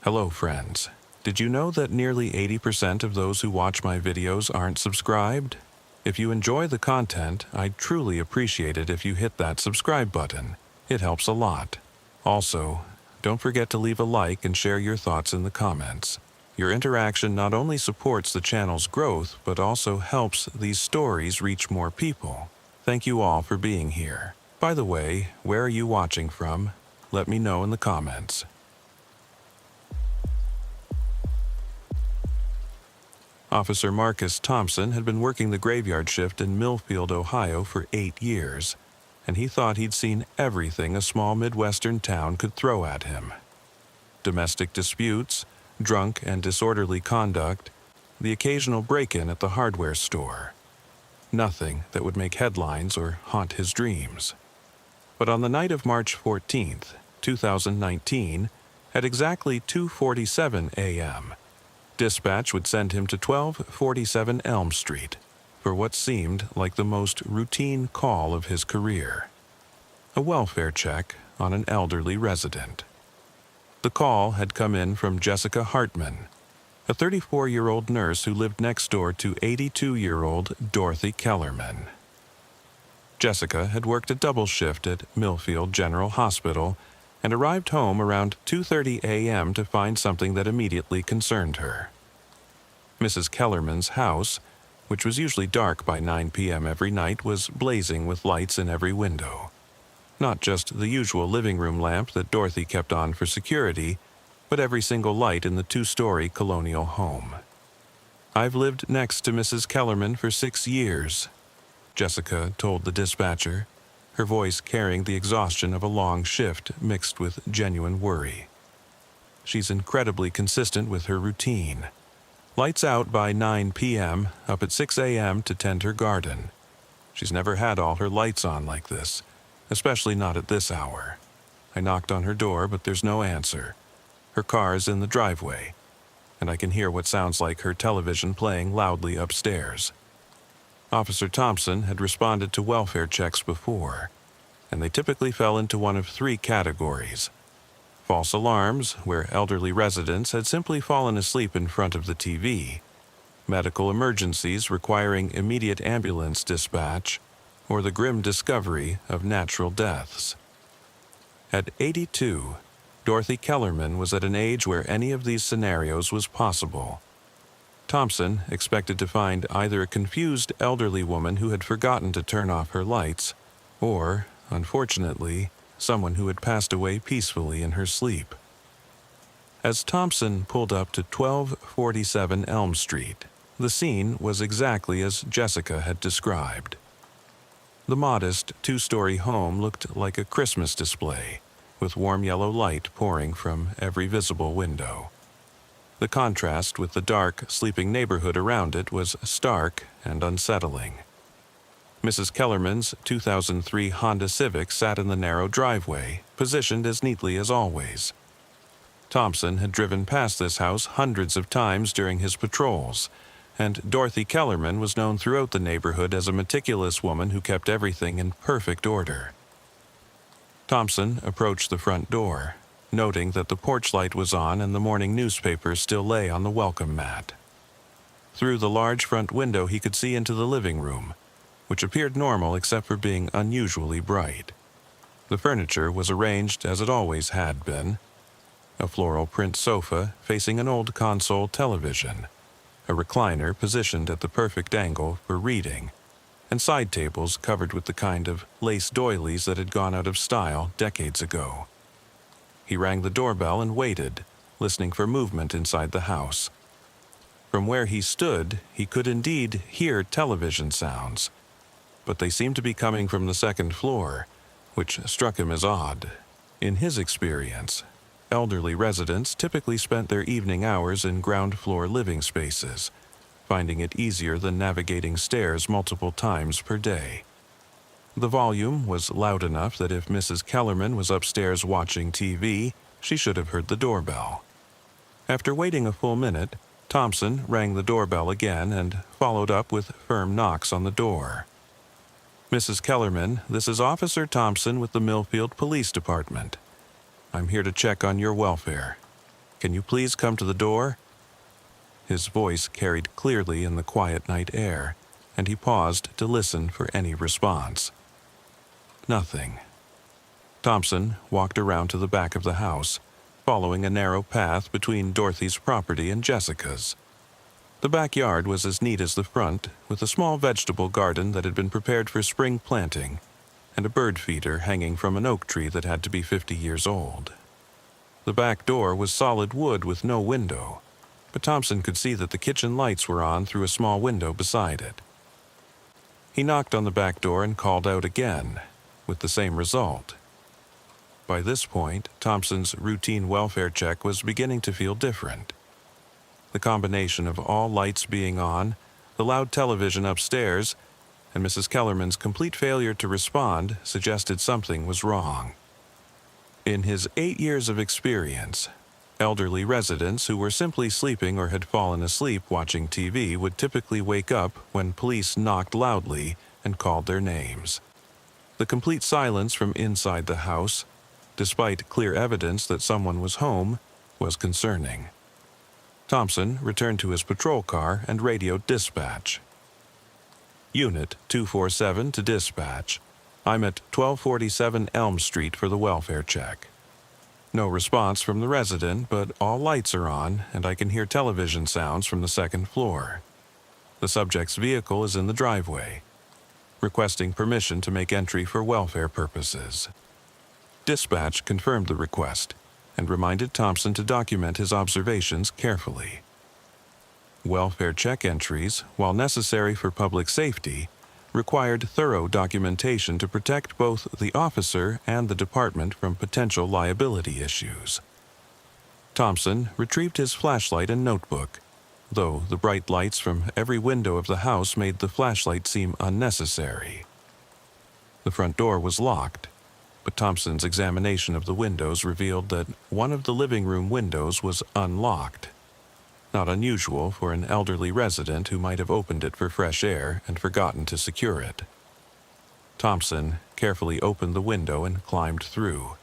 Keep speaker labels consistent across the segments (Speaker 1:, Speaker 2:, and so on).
Speaker 1: Hello, friends. Did you know that nearly 80% of those who watch my videos aren't subscribed? If you enjoy the content, I'd truly appreciate it if you hit that subscribe button. It helps a lot. Also, don't forget to leave a like and share your thoughts in the comments. Your interaction not only supports the channel's growth, but also helps these stories reach more people. Thank you all for being here. By the way, where are you watching from? Let me know in the comments. Officer Marcus Thompson had been working the graveyard shift in Millfield, Ohio for 8 years, and he thought he'd seen everything a small Midwestern town could throw at him. Domestic disputes, drunk and disorderly conduct, the occasional break-in at the hardware store. Nothing that would make headlines or haunt his dreams. But on the night of March 14th, 2019, at exactly 2:47 a.m., dispatch would send him to 1247 Elm Street for what seemed like the most routine call of his career. A welfare check on an elderly resident. The call had come in from Jessica Hartman, a 34-year-old nurse who lived next door to 82-year-old Dorothy Kellerman. Jessica had worked a double shift at Millfield General Hospital and arrived home around 2:30 a.m. to find something that immediately concerned her. Mrs. Kellerman's house, which was usually dark by 9 p.m. every night, was blazing with lights in every window. Not just the usual living room lamp that Dorothy kept on for security, but every single light in the 2-story colonial home. "I've lived next to Mrs. Kellerman for 6 years," Jessica told the dispatcher, her voice carrying the exhaustion of a long shift mixed with genuine worry. "She's incredibly consistent with her routine. Lights out by 9 p.m., up at 6 a.m. to tend her garden. She's never had all her lights on like this, especially not at this hour. I knocked on her door, but there's no answer. Her car's in the driveway, and I can hear what sounds like her television playing loudly upstairs." Officer Thompson had responded to welfare checks before, and they typically fell into one of 3 categories. False alarms, where elderly residents had simply fallen asleep in front of the TV, medical emergencies requiring immediate ambulance dispatch, or the grim discovery of natural deaths. At 82, Dorothy Kellerman was at an age where any of these scenarios was possible. Thompson expected to find either a confused elderly woman who had forgotten to turn off her lights, or, unfortunately, someone who had passed away peacefully in her sleep. As Thompson pulled up to 1247 Elm Street, the scene was exactly as Jessica had described. The modest 2-story home looked like a Christmas display, with warm yellow light pouring from every visible window. The contrast with the dark, sleeping neighborhood around it was stark and unsettling. Mrs. Kellerman's 2003 Honda Civic sat in the narrow driveway, positioned as neatly as always. Thompson had driven past this house hundreds of times during his patrols, and Dorothy Kellerman was known throughout the neighborhood as a meticulous woman who kept everything in perfect order. Thompson approached the front door, noting that the porch light was on and the morning newspaper still lay on the welcome mat. Through the large front window he could see into the living room, which appeared normal except for being unusually bright. The furniture was arranged as it always had been: a floral print sofa facing an old console television, a recliner positioned at the perfect angle for reading, and side tables covered with the kind of lace doilies that had gone out of style decades ago. He rang the doorbell and waited, listening for movement inside the house. From where he stood, he could indeed hear television sounds, but they seemed to be coming from the second floor, which struck him as odd. In his experience, elderly residents typically spent their evening hours in ground-floor living spaces, finding it easier than navigating stairs multiple times per day. The volume was loud enough that if Mrs. Kellerman was upstairs watching TV, she should have heard the doorbell. After waiting a full minute, Thompson rang the doorbell again and followed up with firm knocks on the door. "Mrs. Kellerman, this is Officer Thompson with the Millfield Police Department. I'm here to check on your welfare." Can you please come to the door?" His voice carried clearly in the quiet night air, and he paused to listen for any response. Nothing. Thompson walked around to the back of the house, following a narrow path between Dorothy's property and Jessica's. The backyard was as neat as the front, with a small vegetable garden that had been prepared for spring planting, and a bird feeder hanging from an oak tree that had to be 50 years old. The back door was solid wood with no window, but Thompson could see that the kitchen lights were on through a small window beside it. He knocked on the back door and called out again, with the same result. By this point, Thompson's routine welfare check was beginning to feel different. The combination of all lights being on, the loud television upstairs, and Mrs. Kellerman's complete failure to respond suggested something was wrong. In his 8 years of experience, elderly residents who were simply sleeping or had fallen asleep watching TV would typically wake up when police knocked loudly and called their names. The complete silence from inside the house, despite clear evidence that someone was home, was concerning. Thompson returned to his patrol car and radioed dispatch. "Unit 247 to dispatch. I'm at 1247 Elm Street for the welfare check." No response from the resident, but all lights are on, and I can hear television sounds from the second floor. The subject's vehicle is in the driveway. Requesting permission to make entry for welfare purposes. Dispatch confirmed the request and reminded Thompson to document his observations carefully. Welfare check entries, while necessary for public safety, required thorough documentation to protect both the officer and the department from potential liability issues. Thompson retrieved his flashlight and notebook, though the bright lights from every window of the house made the flashlight seem unnecessary. The front door was locked, but Thompson's examination of the windows revealed that one of the living room windows was unlocked. Not unusual for an elderly resident who might have opened it for fresh air and forgotten to secure it. Thompson carefully opened the window and climbed through,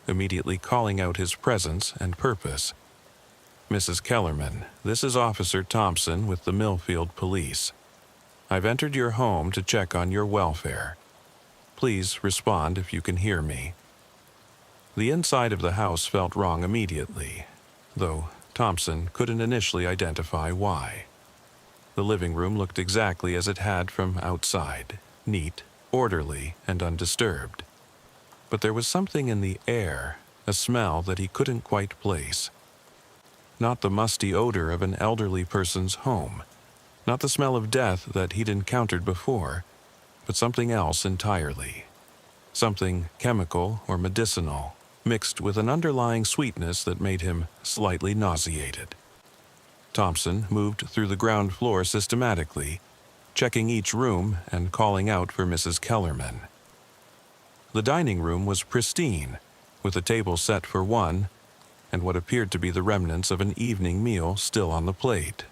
Speaker 1: immediately calling out his presence and purpose. "Mrs. Kellerman, this is Officer Thompson with the Millfield Police. I've entered your home to check on your welfare. Please respond if you can hear me." The inside of the house felt wrong immediately, though Thompson couldn't initially identify why. The living room looked exactly as it had from outside, neat, orderly, and undisturbed. But there was something in the air, a smell that he couldn't quite place. Not the musty odor of an elderly person's home, not the smell of death that he'd encountered before, but something else entirely. Something chemical or medicinal, mixed with an underlying sweetness that made him slightly nauseated. Thompson moved through the ground floor systematically, checking each room and calling out for Mrs. Kellerman. The dining room was pristine, with a table set for one, and what appeared to be the remnants of an evening meal still on the plate.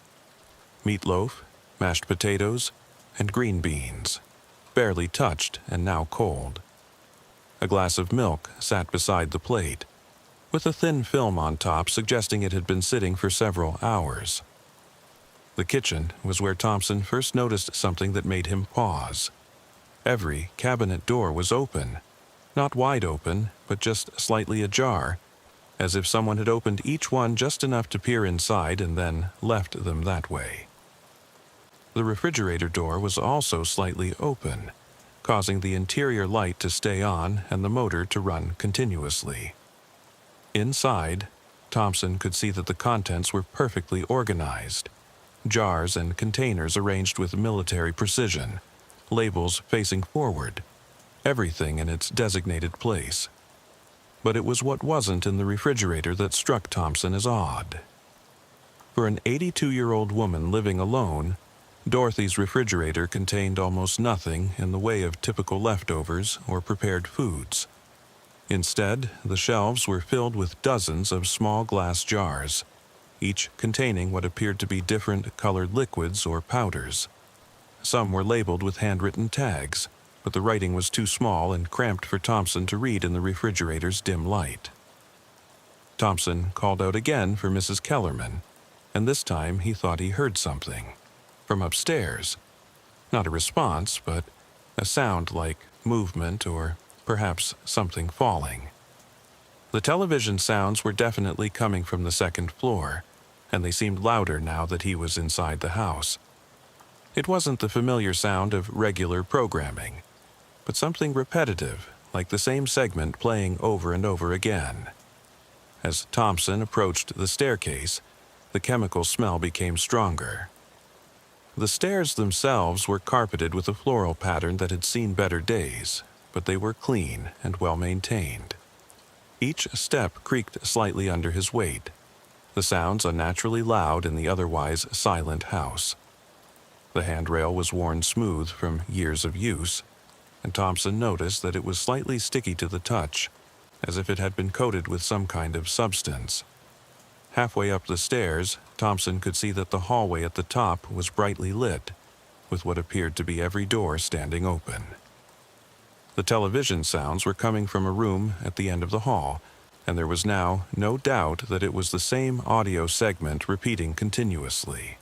Speaker 1: Meatloaf, mashed potatoes, and green beans, barely touched and now cold. A glass of milk sat beside the plate, with a thin film on top suggesting it had been sitting for several hours. The kitchen was where Thompson first noticed something that made him pause. Every cabinet door was open, not wide open, but just slightly ajar, as if someone had opened each one just enough to peer inside and then left them that way. The refrigerator door was also slightly open, causing the interior light to stay on and the motor to run continuously. Inside, Thompson could see that the contents were perfectly organized. Jars and containers arranged with military precision, labels facing forward, everything in its designated place. But it was what wasn't in the refrigerator that struck Thompson as odd. For an 82-year-old woman living alone, Dorothy's refrigerator contained almost nothing in the way of typical leftovers or prepared foods. Instead, the shelves were filled with dozens of small glass jars, each containing what appeared to be different colored liquids or powders. Some were labeled with handwritten tags, but the writing was too small and cramped for Thompson to read in the refrigerator's dim light. Thompson called out again for Mrs. Kellerman, and this time he thought he heard something. From upstairs. Not a response, but a sound like movement or perhaps something falling. The television sounds were definitely coming from the second floor, and they seemed louder now that he was inside the house. It wasn't the familiar sound of regular programming, but something repetitive, like the same segment playing over and over again. As Thompson approached the staircase, the chemical smell became stronger. The stairs themselves were carpeted with a floral pattern that had seen better days, but they were clean and well maintained. Each step creaked slightly under his weight, the sounds unnaturally loud in the otherwise silent house. The handrail was worn smooth from years of use, and Thompson noticed that it was slightly sticky to the touch, as if it had been coated with some kind of substance. Halfway up the stairs, Thompson could see that the hallway at the top was brightly lit, with what appeared to be every door standing open. The television sounds were coming from a room at the end of the hall, and there was now no doubt that it was the same audio segment repeating continuously.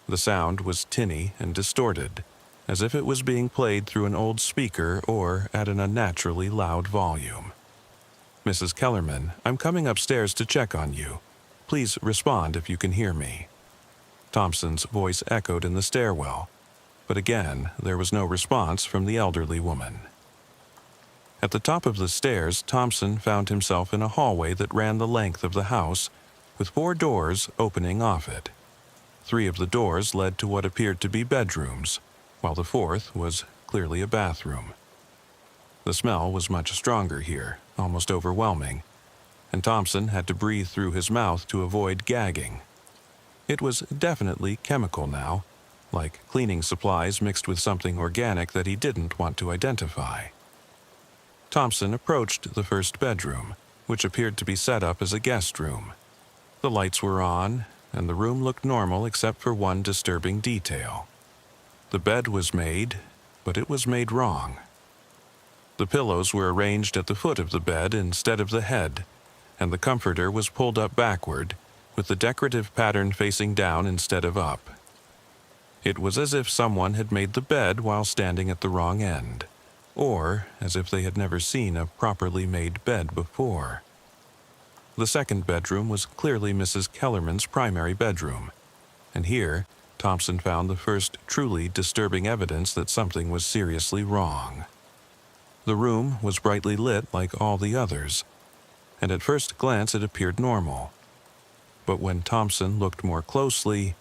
Speaker 1: The sound was tinny and distorted, as if it was being played through an old speaker or at an unnaturally loud volume. "Mrs. Kellerman, I'm coming upstairs to check on you. Please respond if you can hear me." Thompson's voice echoed in the stairwell, but again there was no response from the elderly woman. At the top of the stairs, Thompson found himself in a hallway that ran the length of the house, with 4 doors opening off it. 3 of the doors led to what appeared to be bedrooms, while the 4th was clearly a bathroom. The smell was much stronger here, almost overwhelming, and Thompson had to breathe through his mouth to avoid gagging. It was definitely chemical now, like cleaning supplies mixed with something organic that he didn't want to identify. Thompson approached the first bedroom, which appeared to be set up as a guest room. The lights were on, and the room looked normal except for one disturbing detail. The bed was made, but it was made wrong. The pillows were arranged at the foot of the bed instead of the head, and the comforter was pulled up backward, with the decorative pattern facing down instead of up. It was as if someone had made the bed while standing at the wrong end, or as if they had never seen a properly made bed before. The second bedroom was clearly Mrs. Kellerman's primary bedroom, and here Thompson found the first truly disturbing evidence that something was seriously wrong. The room was brightly lit like all the others, and at first glance it appeared normal. But when Thompson looked more closely,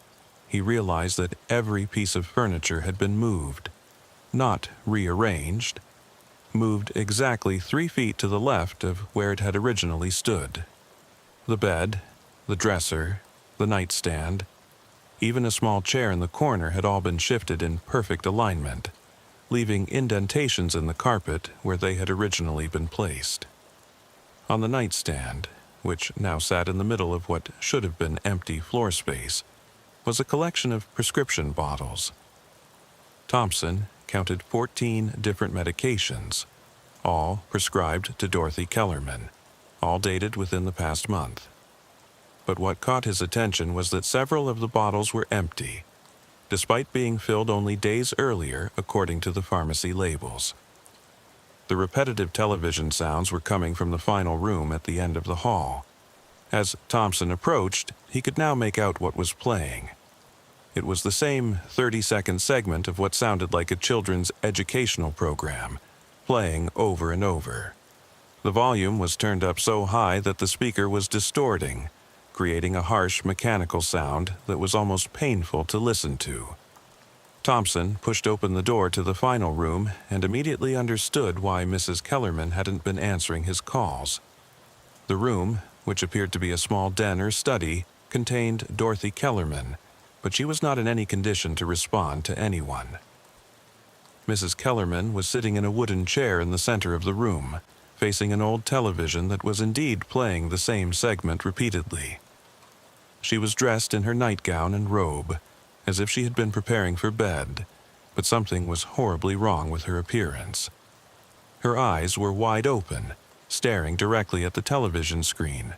Speaker 1: he realized that every piece of furniture had been moved, not rearranged, moved exactly 3 feet to the left of where it had originally stood. The bed, the dresser, the nightstand, even a small chair in the corner had all been shifted in perfect alignment, leaving indentations in the carpet where they had originally been placed. On the nightstand, which now sat in the middle of what should have been empty floor space, was a collection of prescription bottles. Thompson counted 14 different medications, all prescribed to Dorothy Kellerman, all dated within the past month. But what caught his attention was that several of the bottles were empty, despite being filled only days earlier according to the pharmacy labels. The repetitive television sounds were coming from the final room at the end of the hall. As Thompson approached, he could now make out what was playing. It was the same 30-second segment of what sounded like a children's educational program, playing over and over. The volume was turned up so high that the speaker was distorting, creating a harsh mechanical sound that was almost painful to listen to. Thompson pushed open the door to the final room and immediately understood why Mrs. Kellerman hadn't been answering his calls. The room, which appeared to be a small den or study, contained Dorothy Kellerman, but she was not in any condition to respond to anyone. Mrs. Kellerman was sitting in a wooden chair in the center of the room, facing an old television that was indeed playing the same segment repeatedly. She was dressed in her nightgown and robe, as if she had been preparing for bed, but something was horribly wrong with her appearance. Her eyes were wide open, staring directly at the television screen,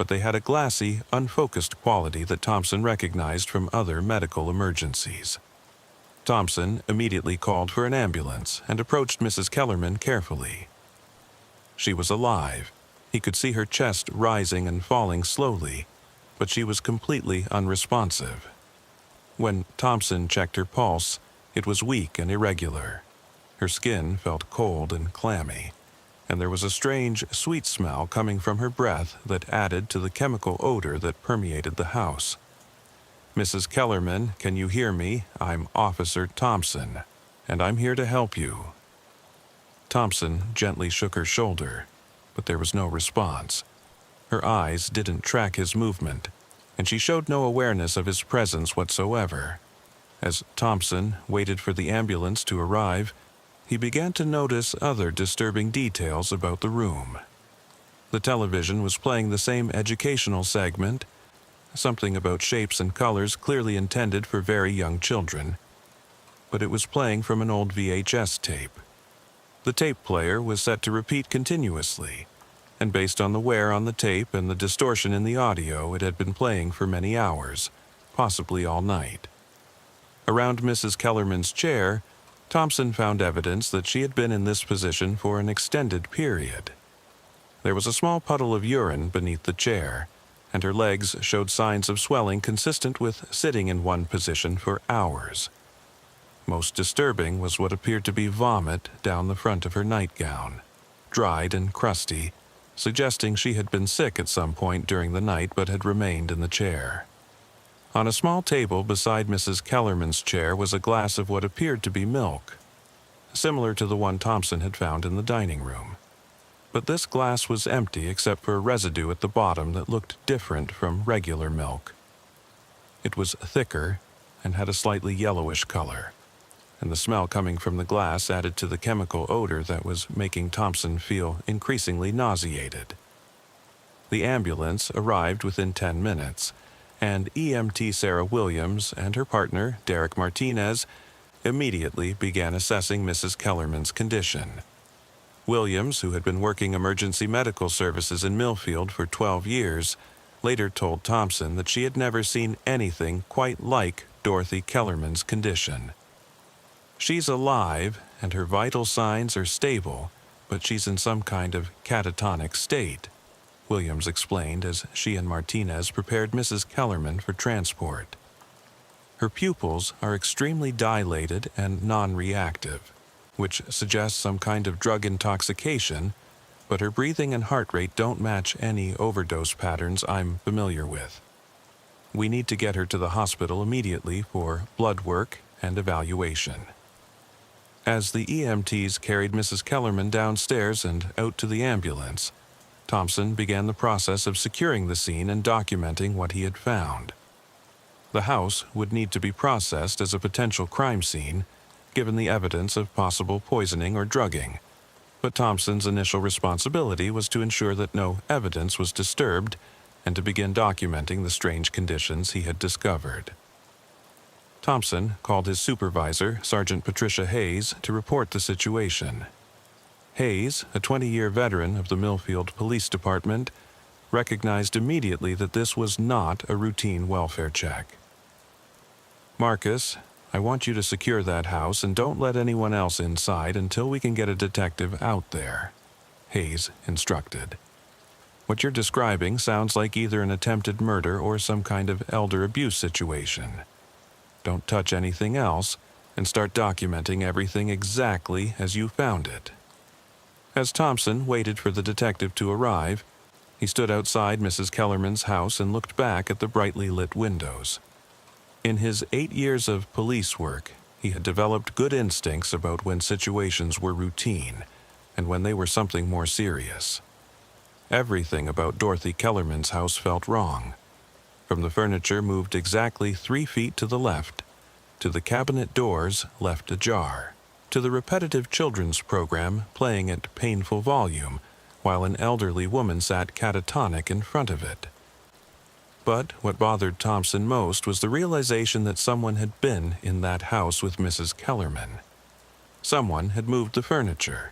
Speaker 1: but they had a glassy, unfocused quality that Thompson recognized from other medical emergencies. Thompson immediately called for an ambulance and approached Mrs. Kellerman carefully. She was alive. He could see her chest rising and falling slowly, but she was completely unresponsive. When Thompson checked her pulse, it was weak and irregular. Her skin felt cold and clammy, and there was a strange, sweet smell coming from her breath that added to the chemical odor that permeated the house. "Mrs. Kellerman, can you hear me? I'm Officer Thompson, and I'm here to help you." Thompson gently shook her shoulder, but there was no response. Her eyes didn't track his movement, and she showed no awareness of his presence whatsoever. As Thompson waited for the ambulance to arrive, he began to notice other disturbing details about the room. The television was playing the same educational segment, something about shapes and colors clearly intended for very young children, but it was playing from an old VHS tape. The tape player was set to repeat continuously, and based on the wear on the tape and the distortion in the audio, it had been playing for many hours, possibly all night. Around Mrs. Kellerman's chair, Thompson found evidence that she had been in this position for an extended period. There was a small puddle of urine beneath the chair, and her legs showed signs of swelling consistent with sitting in one position for hours. Most disturbing was what appeared to be vomit down the front of her nightgown, dried and crusty, suggesting she had been sick at some point during the night but had remained in the chair. On a small table beside Mrs. Kellerman's chair was a glass of what appeared to be milk, similar to the one Thompson had found in the dining room. But this glass was empty except for a residue at the bottom that looked different from regular milk. It was thicker and had a slightly yellowish color, and the smell coming from the glass added to the chemical odor that was making Thompson feel increasingly nauseated. The ambulance arrived within 10 minutes, and EMT Sarah Williams and her partner, Derek Martinez, immediately began assessing Mrs. Kellerman's condition. Williams, who had been working emergency medical services in Millfield for 12 years, later told Thompson that she had never seen anything quite like Dorothy Kellerman's condition. "She's alive, and her vital signs are stable, but she's in some kind of catatonic state," Williams explained as she and Martinez prepared Mrs. Kellerman for transport. "Her pupils are extremely dilated and non-reactive, which suggests some kind of drug intoxication, but her breathing and heart rate don't match any overdose patterns I'm familiar with. We need to get her to the hospital immediately for blood work and evaluation." As the EMTs carried Mrs. Kellerman downstairs and out to the ambulance, Thompson began the process of securing the scene and documenting what he had found. The house would need to be processed as a potential crime scene, given the evidence of possible poisoning or drugging, but Thompson's initial responsibility was to ensure that no evidence was disturbed and to begin documenting the strange conditions he had discovered. Thompson called his supervisor, Sergeant Patricia Hayes, to report the situation. Hayes, a 20-year veteran of the Millfield Police Department, recognized immediately that this was not a routine welfare check. "Marcus, I want you to secure that house and don't let anyone else inside until we can get a detective out there," Hayes instructed. "What you're describing sounds like either an attempted murder or some kind of elder abuse situation. Don't touch anything else and start documenting everything exactly as you found it." As Thompson waited for the detective to arrive, he stood outside Mrs. Kellerman's house and looked back at the brightly lit windows. In his 8 years of police work, he had developed good instincts about when situations were routine and when they were something more serious. Everything about Dorothy Kellerman's house felt wrong. From the furniture moved exactly 3 feet to the left, to the cabinet doors left ajar, to the repetitive children's program playing at painful volume, while an elderly woman sat catatonic in front of it. But what bothered Thompson most was the realization that someone had been in that house with Mrs. Kellerman. Someone had moved the furniture,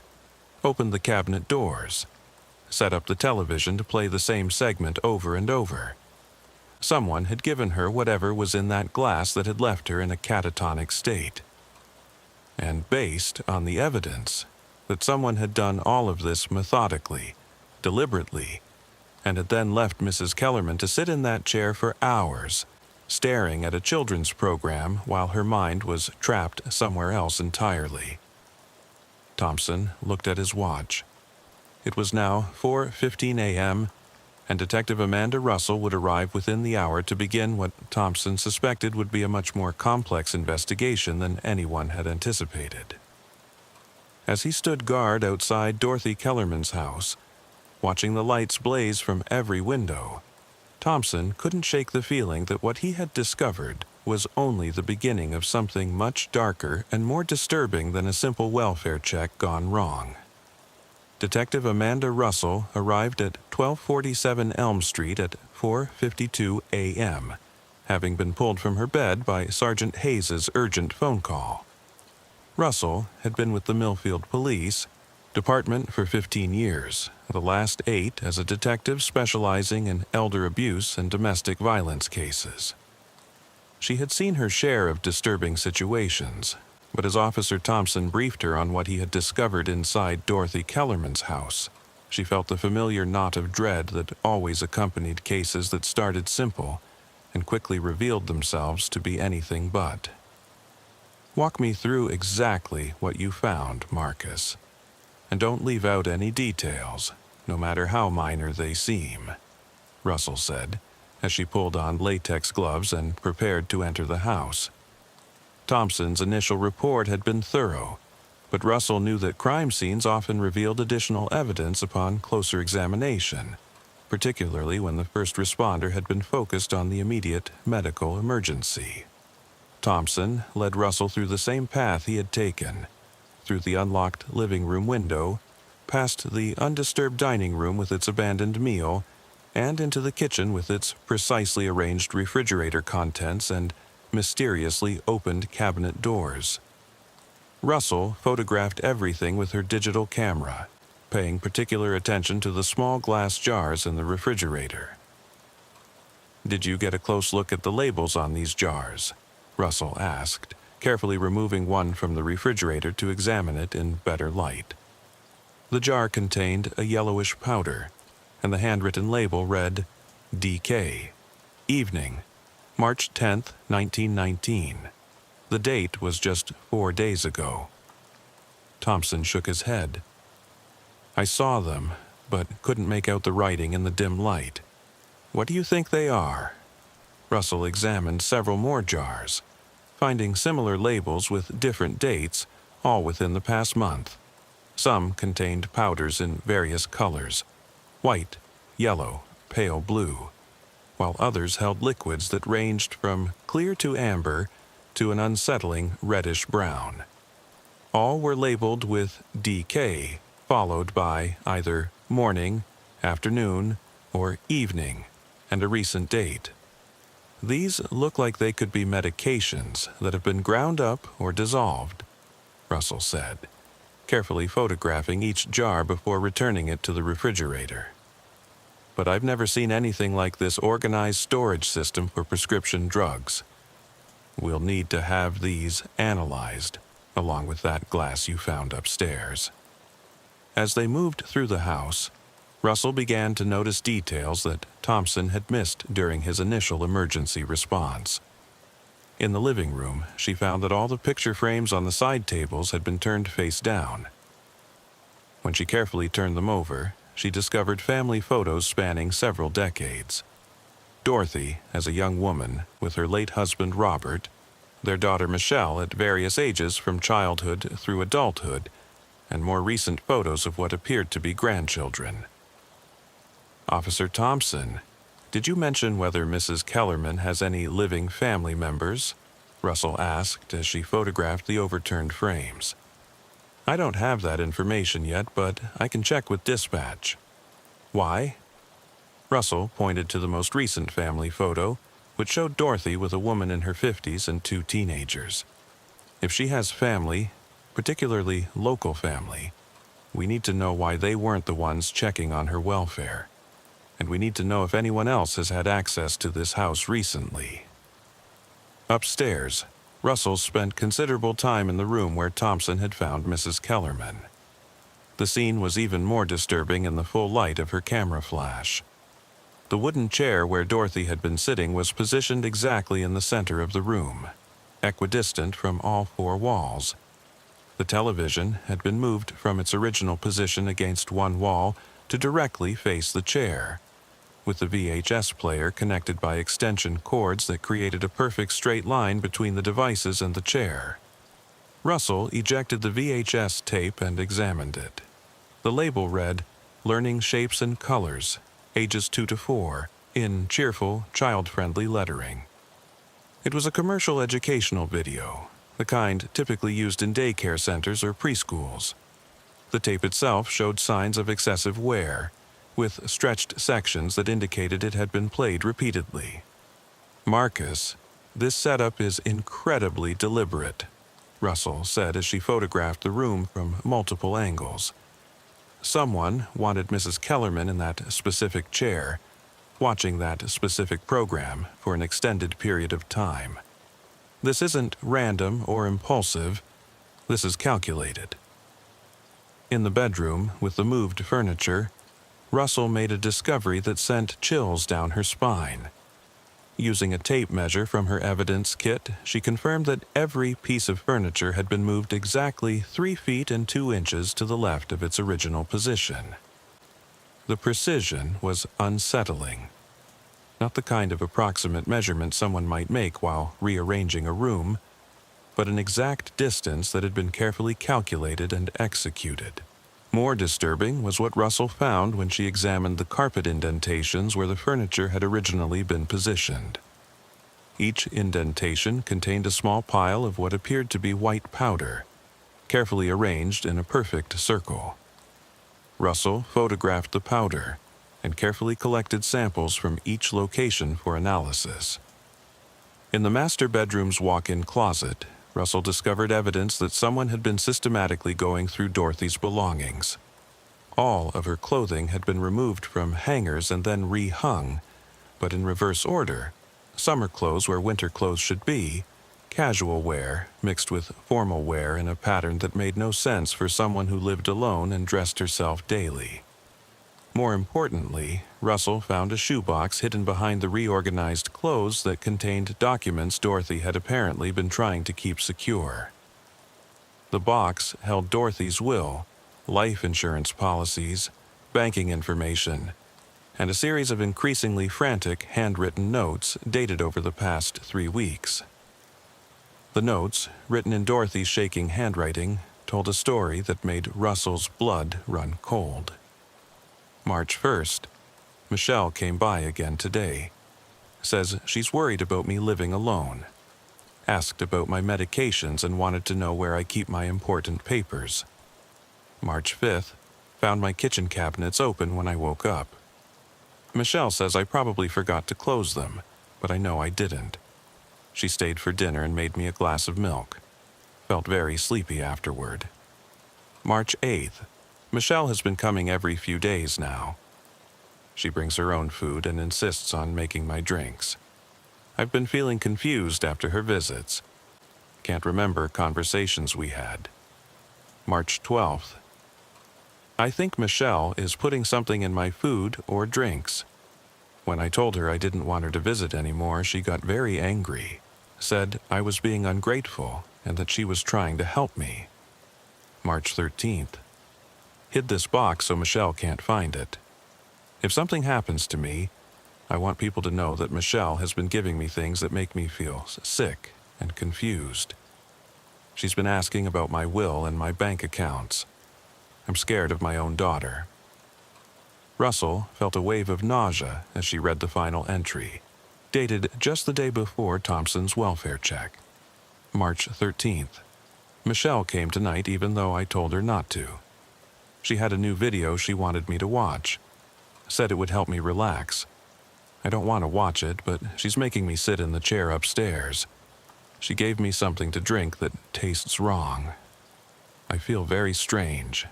Speaker 1: opened the cabinet doors, set up the television to play the same segment over and over. Someone had given her whatever was in that glass that had left her in a catatonic state. And based on the evidence that someone had done all of this methodically, deliberately, and had then left Mrs. Kellerman to sit in that chair for hours, staring at a children's program while her mind was trapped somewhere else entirely. Thompson looked at his watch. It was now 4:15 a.m., and Detective Amanda Russell would arrive within the hour to begin what Thompson suspected would be a much more complex investigation than anyone had anticipated. As he stood guard outside Dorothy Kellerman's house, watching the lights blaze from every window, Thompson couldn't shake the feeling that what he had discovered was only the beginning of something much darker and more disturbing than a simple welfare check gone wrong. Detective Amanda Russell arrived at 1247 Elm Street at 4:52 a.m., having been pulled from her bed by Sergeant Hayes's urgent phone call. Russell had been with the Millfield Police Department for 15 years, the last 8 as a detective specializing in elder abuse and domestic violence cases. She had seen her share of disturbing situations, but as Officer Thompson briefed her on what he had discovered inside Dorothy Kellerman's house, she felt the familiar knot of dread that always accompanied cases that started simple and quickly revealed themselves to be anything but. "Walk me through exactly what you found, Marcus, and don't leave out any details, no matter how minor they seem," Russell said, as she pulled on latex gloves and prepared to enter the house. Thompson's initial report had been thorough, but Russell knew that crime scenes often revealed additional evidence upon closer examination, particularly when the first responder had been focused on the immediate medical emergency. Thompson led Russell through the same path he had taken, through the unlocked living room window, past the undisturbed dining room with its abandoned meal, and into the kitchen with its precisely arranged refrigerator contents and mysteriously opened cabinet doors. Russell photographed everything with her digital camera, paying particular attention to the small glass jars in the refrigerator. "Did you get a close look at the labels on these jars?" Russell asked, carefully removing one from the refrigerator to examine it in better light. The jar contained a yellowish powder, and the handwritten label read, "DK, Evening, March 10th, 1919. The date was just 4 days ago." Thompson shook his head. "I saw them, but couldn't make out the writing in the dim light. What do you think they are?" Russell examined several more jars, finding similar labels with different dates, all within the past month. Some contained powders in various colors: white, yellow, pale blue, while others held liquids that ranged from clear to amber to an unsettling reddish-brown. All were labeled with DK, followed by either morning, afternoon, or evening, and a recent date. "These look like they could be medications that have been ground up or dissolved," Russell said, carefully photographing each jar before returning it to the refrigerator. "But I've never seen anything like this organized storage system for prescription drugs. We'll need to have these analyzed, along with that glass you found upstairs." As they moved through the house, Russell began to notice details that Thompson had missed during his initial emergency response. In the living room, she found that all the picture frames on the side tables had been turned face down. When she carefully turned them over, she discovered family photos spanning several decades. Dorothy, as a young woman, with her late husband Robert, their daughter Michelle at various ages from childhood through adulthood, and more recent photos of what appeared to be grandchildren. "Officer Thompson, did you mention whether Mrs. Kellerman has any living family members?" Russell asked as she photographed the overturned frames. "I don't have that information yet, but I can check with dispatch." "Why?" Russell pointed to the most recent family photo, which showed Dorothy with a woman in her 50s and 2 teenagers. "If she has family, particularly local family, We need to know why they weren't the ones checking on her welfare. And we need to know if anyone else has had access to this house recently. Upstairs, Russell spent considerable time in the room where Thompson had found Mrs. Kellerman. The scene was even more disturbing in the full light of her camera flash. The wooden chair where Dorothy had been sitting was positioned exactly in the center of the room, equidistant from all four walls. The television had been moved from its original position against one wall to directly face the chair, with the VHS player connected by extension cords that created a perfect straight line between the devices and the chair. Russell ejected the VHS tape and examined it. The label read, "Learning Shapes and Colors, ages 2 to 4, in cheerful, child-friendly lettering." It was a commercial educational video, the kind typically used in daycare centers or preschools. The tape itself showed signs of excessive wear, with stretched sections that indicated it had been played repeatedly. "Marcus, this setup is incredibly deliberate," Russell said as she photographed the room from multiple angles. "Someone wanted Mrs. Kellerman in that specific chair, watching that specific program for an extended period of time. This isn't random or impulsive. This is calculated." In the bedroom, with the moved furniture, Russell made a discovery that sent chills down her spine. Using a tape measure from her evidence kit, she confirmed that every piece of furniture had been moved exactly 3 feet and 2 inches to the left of its original position. The precision was unsettling. Not the kind of approximate measurement someone might make while rearranging a room, but an exact distance that had been carefully calculated and executed. More disturbing was what Russell found when she examined the carpet indentations where the furniture had originally been positioned. Each indentation contained a small pile of what appeared to be white powder, carefully arranged in a perfect circle. Russell photographed the powder and carefully collected samples from each location for analysis. In the master bedroom's walk-in closet, Russell discovered evidence that someone had been systematically going through Dorothy's belongings. All of her clothing had been removed from hangers and then rehung, but in reverse order: summer clothes where winter clothes should be, casual wear mixed with formal wear in a pattern that made no sense for someone who lived alone and dressed herself daily. More importantly, Russell found a shoebox hidden behind the reorganized clothes that contained documents Dorothy had apparently been trying to keep secure. The box held Dorothy's will, life insurance policies, banking information, and a series of increasingly frantic handwritten notes dated over the past 3 weeks. The notes, written in Dorothy's shaking handwriting, told a story that made Russell's blood run cold. March 1st, Michelle came by again today. Says she's worried about me living alone. Asked about my medications and wanted to know where I keep my important papers. March 5th, found my kitchen cabinets open when I woke up. Michelle says I probably forgot to close them, but I know I didn't. She stayed for dinner and made me a glass of milk. Felt very sleepy afterward. March 8th, Michelle has been coming every few days now. She brings her own food and insists on making my drinks. I've been feeling confused after her visits. Can't remember conversations we had. March 12th. I think Michelle is putting something in my food or drinks. When I told her I didn't want her to visit anymore, she got very angry. Said I was being ungrateful and that she was trying to help me. March 13th. Hid this box so Michelle can't find it. If something happens to me, I want people to know that Michelle has been giving me things that make me feel sick and confused. She's been asking about my will and my bank accounts. I'm scared of my own daughter. Russell felt a wave of nausea as she read the final entry, dated just the day before Thompson's welfare check. March 13th. Michelle came tonight even though I told her not to. She had a new video she wanted me to watch. Said it would help me relax. I don't want to watch it, but she's making me sit in the chair upstairs. She gave me something to drink that tastes wrong. I feel very strange.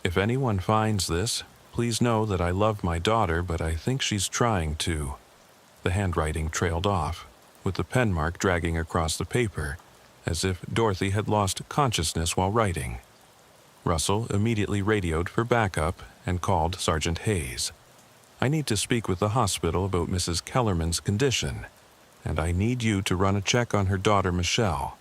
Speaker 1: If anyone finds this, please know that I love my daughter, but I think she's trying to. The handwriting trailed off, with the pen mark dragging across the paper, as if Dorothy had lost consciousness while writing. Russell immediately radioed for backup and called Sergeant Hayes. I need to speak with the hospital about Mrs. Kellerman's condition, and I need you to run a check on her daughter Michelle.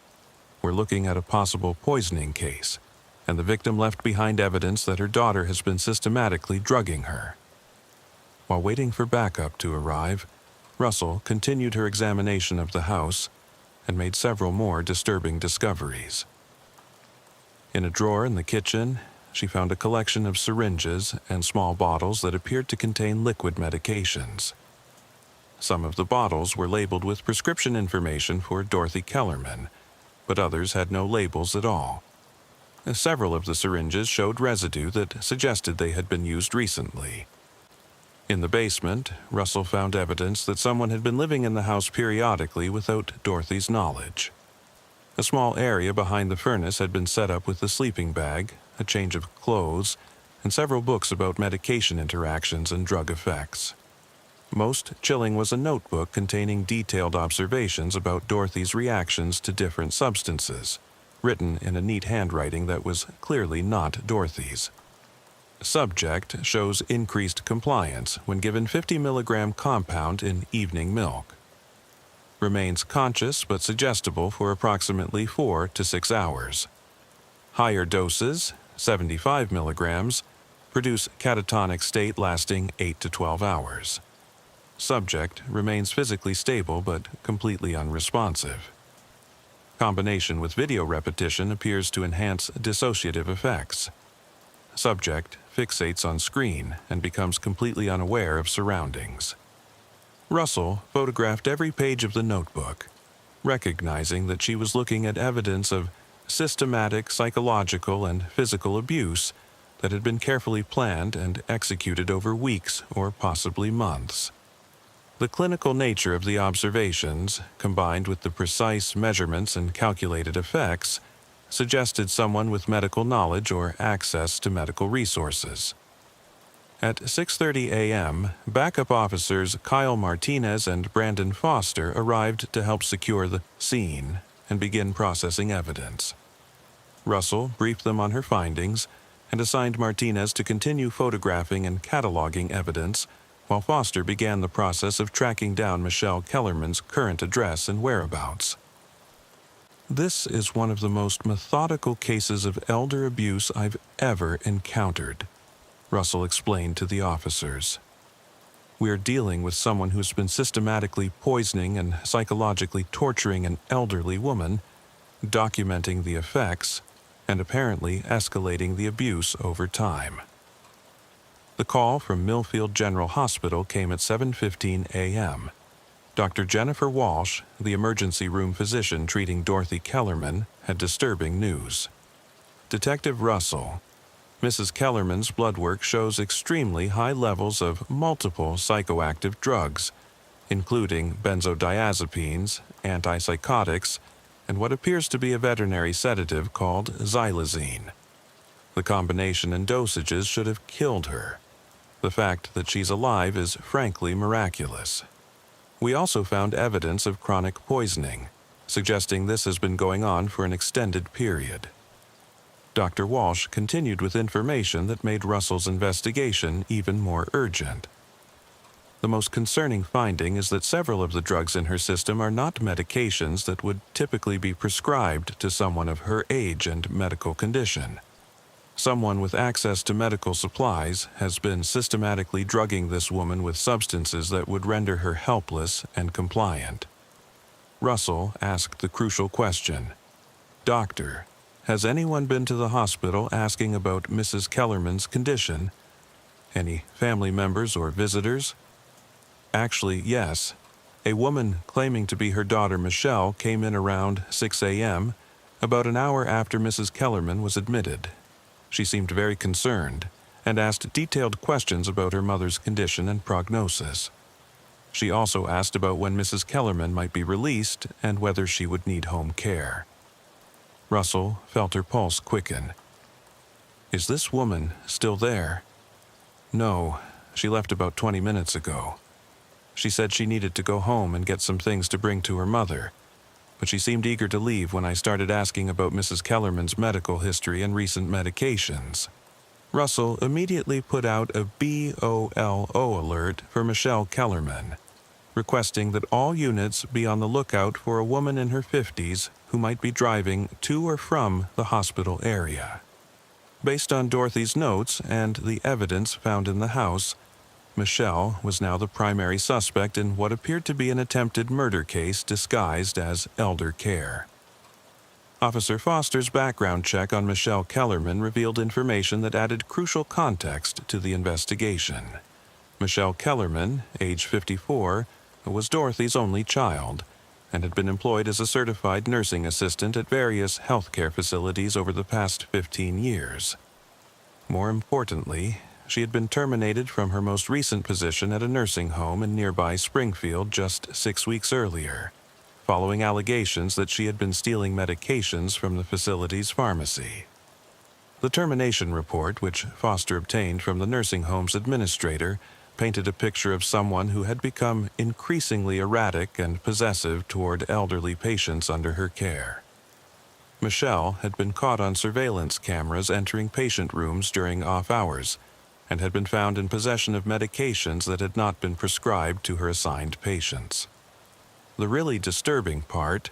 Speaker 1: We're looking at a possible poisoning case, and the victim left behind evidence that her daughter has been systematically drugging her. While waiting for backup to arrive, Russell continued her examination of the house and made several more disturbing discoveries. In a drawer in the kitchen, she found a collection of syringes and small bottles that appeared to contain liquid medications. Some of the bottles were labeled with prescription information for Dorothy Kellerman, but others had no labels at all. Several of the syringes showed residue that suggested they had been used recently. In the basement, Russell found evidence that someone had been living in the house periodically without Dorothy's knowledge. A small area behind the furnace had been set up with a sleeping bag, a change of clothes, and several books about medication interactions and drug effects. Most chilling was a notebook containing detailed observations about Dorothy's reactions to different substances, written in a neat handwriting that was clearly not Dorothy's. Subject shows increased compliance when given 50 milligram compound in evening milk. Remains conscious but suggestible for approximately 4 to 6 hours. Higher doses, 75 milligrams, produce catatonic state lasting 8 to 12 hours. Subject remains physically stable but completely unresponsive. Combination with video repetition appears to enhance dissociative effects. Subject fixates on screen and becomes completely unaware of surroundings. Russell photographed every page of the notebook, recognizing that she was looking at evidence of systematic psychological and physical abuse that had been carefully planned and executed over weeks or possibly months. The clinical nature of the observations, combined with the precise measurements and calculated effects, suggested someone with medical knowledge or access to medical resources. At 6:30 a.m., backup officers Kyle Martinez and Brandon Foster arrived to help secure the scene and begin processing evidence. Russell briefed them on her findings and assigned Martinez to continue photographing and cataloging evidence, while Foster began the process of tracking down Michelle Kellerman's current address and whereabouts. This is one of the most methodical cases of elder abuse I've ever encountered, Russell explained to the officers. We're dealing with someone who's been systematically poisoning and psychologically torturing an elderly woman, documenting the effects, and apparently escalating the abuse over time. The call from Millfield General Hospital came at 7:15 a.m. Dr. Jennifer Walsh, the emergency room physician treating Dorothy Kellerman, had disturbing news. Detective Russell, Mrs. Kellerman's blood work shows extremely high levels of multiple psychoactive drugs, including benzodiazepines, antipsychotics, and what appears to be a veterinary sedative called xylazine. The combination and dosages should have killed her. The fact that she's alive is frankly miraculous. We also found evidence of chronic poisoning, suggesting this has been going on for an extended period. Dr. Walsh continued with information that made Russell's investigation even more urgent. The most concerning finding is that several of the drugs in her system are not medications that would typically be prescribed to someone of her age and medical condition. Someone with access to medical supplies has been systematically drugging this woman with substances that would render her helpless and compliant. Russell asked the crucial question, "Doctor, has anyone been to the hospital asking about Mrs. Kellerman's condition? Any family members or visitors?" Actually, yes. A woman claiming to be her daughter Michelle came in around 6 a.m., about an hour after Mrs. Kellerman was admitted. She seemed very concerned and asked detailed questions about her mother's condition and prognosis. She also asked about when Mrs. Kellerman might be released and whether she would need home care. Russell felt her pulse quicken. Is this woman still there? No, she left about 20 minutes ago. She said she needed to go home and get some things to bring to her mother, but she seemed eager to leave when I started asking about Mrs. Kellerman's medical history and recent medications. Russell immediately put out a BOLO alert for Michelle Kellerman, requesting that all units be on the lookout for a woman in her 50s who might be driving to or from the hospital area. Based on Dorothy's notes and the evidence found in the house, Michelle was now the primary suspect in what appeared to be an attempted murder case disguised as elder care. Officer Foster's background check on Michelle Kellerman revealed information that added crucial context to the investigation. Michelle Kellerman, age 54, was Dorothy's only child and had been employed as a certified nursing assistant at various healthcare facilities over the past 15 years. More importantly, she had been terminated from her most recent position at a nursing home in nearby Springfield just 6 weeks earlier, following allegations that she had been stealing medications from the facility's pharmacy. The termination report, which Foster obtained from the nursing home's administrator, painted a picture of someone who had become increasingly erratic and possessive toward elderly patients under her care. Michelle had been caught on surveillance cameras entering patient rooms during off hours, and had been found in possession of medications that had not been prescribed to her assigned patients. The really disturbing part,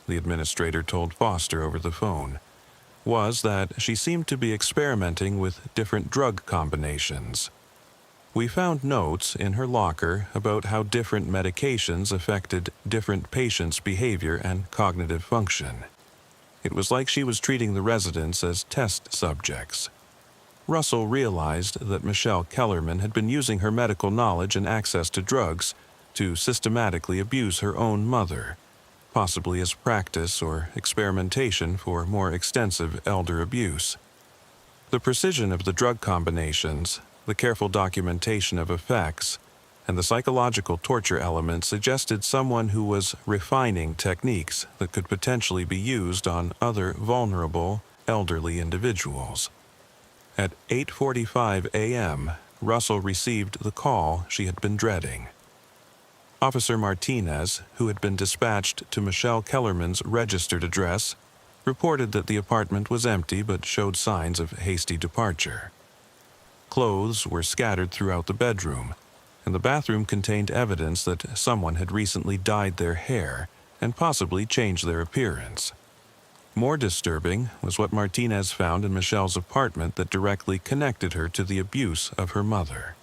Speaker 1: the administrator told Foster over the phone, was that she seemed to be experimenting with different drug combinations. We found notes in her locker about how different medications affected different patients' behavior and cognitive function. It was like she was treating the residents as test subjects. Russell realized that Michelle Kellerman had been using her medical knowledge and access to drugs to systematically abuse her own mother, possibly as practice or experimentation for more extensive elder abuse. The precision of the drug combinations, the careful documentation of effects, and the psychological torture element suggested someone who was refining techniques that could potentially be used on other vulnerable, elderly individuals. At 8:45 a.m., Russell received the call she had been dreading. Officer Martinez, who had been dispatched to Michelle Kellerman's registered address, reported that the apartment was empty but showed signs of hasty departure. Clothes were scattered throughout the bedroom, and the bathroom contained evidence that someone had recently dyed their hair and possibly changed their appearance. More disturbing was what Martinez found in Michelle's apartment that directly connected her to the abuse of her mother.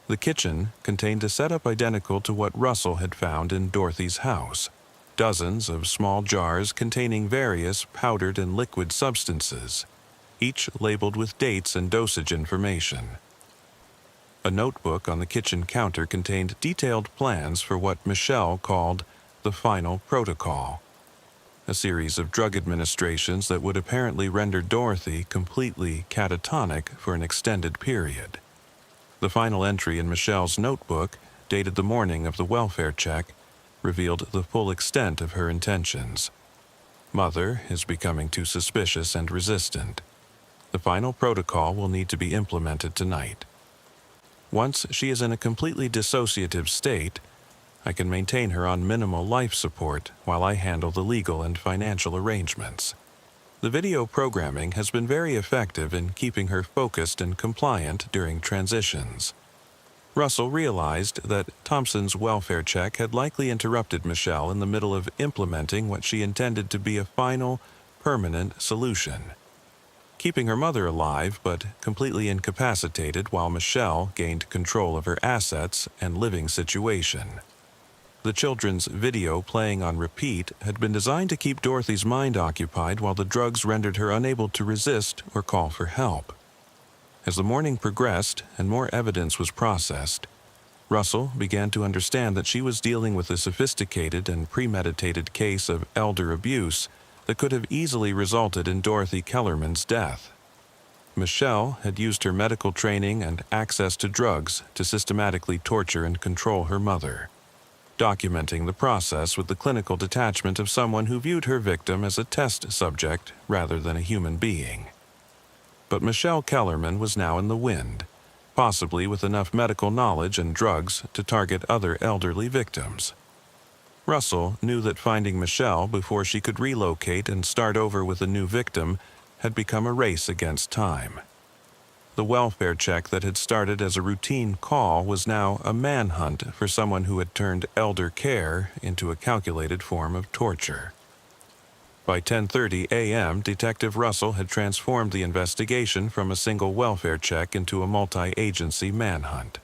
Speaker 1: The kitchen contained a setup identical to what Russell had found in Dorothy's house, dozens of small jars containing various powdered and liquid substances, each labeled with dates and dosage information. A notebook on the kitchen counter contained detailed plans for what Michelle called the final protocol, a series of drug administrations that would apparently render Dorothy completely catatonic for an extended period. The final entry in Michelle's notebook, dated the morning of the welfare check, revealed the full extent of her intentions. Mother is becoming too suspicious and resistant. The final protocol will need to be implemented tonight. Once she is in a completely dissociative state, I can maintain her on minimal life support while I handle the legal and financial arrangements. The video programming has been very effective in keeping her focused and compliant during transitions. Russell realized that Thompson's welfare check had likely interrupted Michelle in the middle of implementing what she intended to be a final, permanent solution. Keeping her mother alive but completely incapacitated while Michelle gained control of her assets and living situation. The children's video playing on repeat had been designed to keep Dorothy's mind occupied while the drugs rendered her unable to resist or call for help. As the morning progressed and more evidence was processed, Russell began to understand that she was dealing with a sophisticated and premeditated case of elder abuse that could have easily resulted in Dorothy Kellerman's death. Michelle had used her medical training and access to drugs to systematically torture and control her mother, documenting the process with the clinical detachment of someone who viewed her victim as a test subject rather than a human being. But Michelle Kellerman was now in the wind, possibly with enough medical knowledge and drugs to target other elderly victims. Russell knew that finding Michelle before she could relocate and start over with a new victim had become a race against time. The welfare check that had started as a routine call was now a manhunt for someone who had turned elder care into a calculated form of torture. By 10:30 a.m., Detective Russell had transformed the investigation from a single welfare check into a multi-agency manhunt.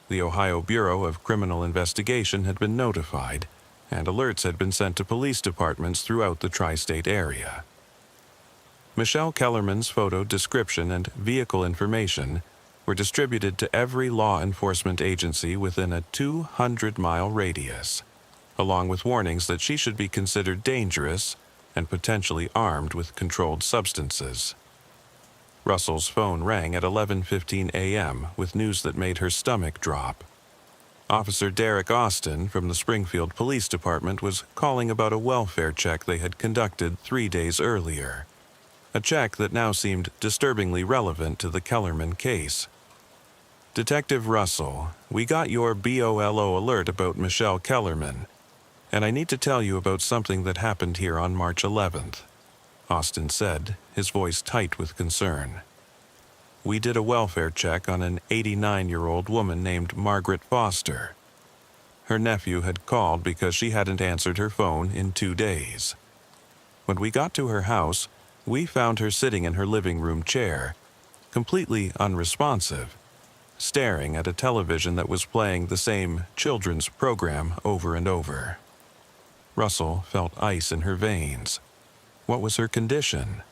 Speaker 1: The Ohio Bureau of Criminal Investigation had been notified, and alerts had been sent to police departments throughout the tri-state area. Michelle Kellerman's photo description and vehicle information were distributed to every law enforcement agency within a 200-mile radius, along with warnings that she should be considered dangerous and potentially armed with controlled substances. Russell's phone rang at 11:15 a.m. with news that made her stomach drop. Officer Derek Austin from the Springfield Police Department was calling about a welfare check they had conducted 3 days earlier, a check that now seemed disturbingly relevant to the Kellerman case. Detective Russell, we got your BOLO alert about Michelle Kellerman, and I need to tell you about something that happened here on March 11th, Austin said, his voice tight with concern. We did a welfare check on an 89-year-old woman named Margaret Foster. Her nephew had called because she hadn't answered her phone in 2 days. When we got to her house, we found her sitting in her living room chair, completely unresponsive, staring at a television that was playing the same children's program over and over. Russell felt ice in her veins. What was her condition?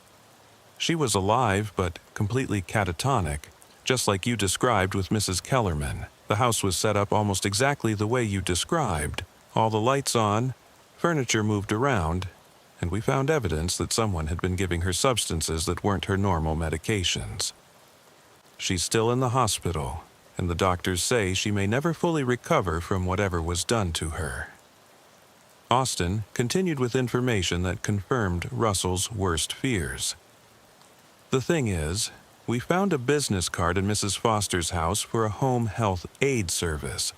Speaker 1: She was alive, but completely catatonic, just like you described with Mrs. Kellerman. The house was set up almost exactly the way you described. All the lights on, furniture moved around, and we found evidence that someone had been giving her substances that weren't her normal medications. She's still in the hospital, and the doctors say she may never fully recover from whatever was done to her. Austin continued with information that confirmed Russell's worst fears. The thing is, we found a business card in Mrs. Foster's house for a home health aid service.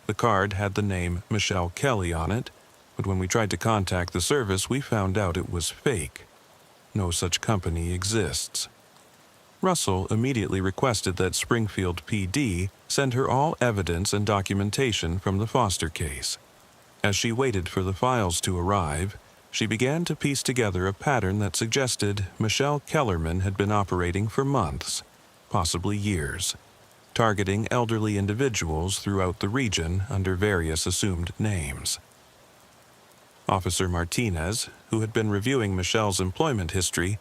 Speaker 1: The card had the name Michelle Kelly on it, but when we tried to contact the service, we found out it was fake. No such company exists. Russell immediately requested that Springfield PD send her all evidence and documentation from the Foster case. As she waited for the files to arrive, she began to piece together a pattern that suggested Michelle Kellerman had been operating for months, possibly years, targeting elderly individuals throughout the region under various assumed names. Officer Martinez, who had been reviewing Michelle's employment history,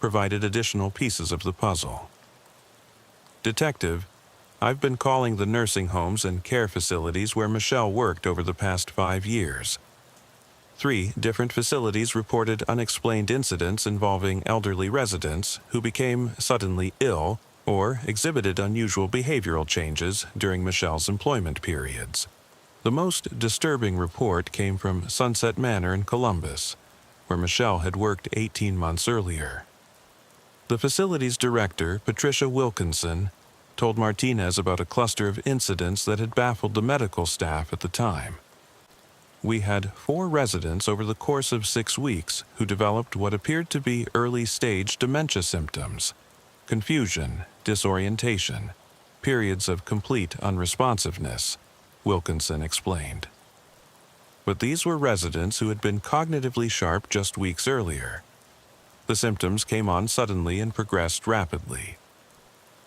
Speaker 1: provided additional pieces of the puzzle. Detective, I've been calling the nursing homes and care facilities where Michelle worked over the past 5 years. 3 different facilities reported unexplained incidents involving elderly residents who became suddenly ill or exhibited unusual behavioral changes during Michelle's employment periods. The most disturbing report came from Sunset Manor in Columbus, where Michelle had worked 18 months earlier. The facility's director, Patricia Wilkinson, told Martinez about a cluster of incidents that had baffled the medical staff at the time. We had 4 residents over the course of 6 weeks who developed what appeared to be early-stage dementia symptoms, confusion, disorientation, periods of complete unresponsiveness, Wilkinson explained. But these were residents who had been cognitively sharp just weeks earlier. The symptoms came on suddenly and progressed rapidly.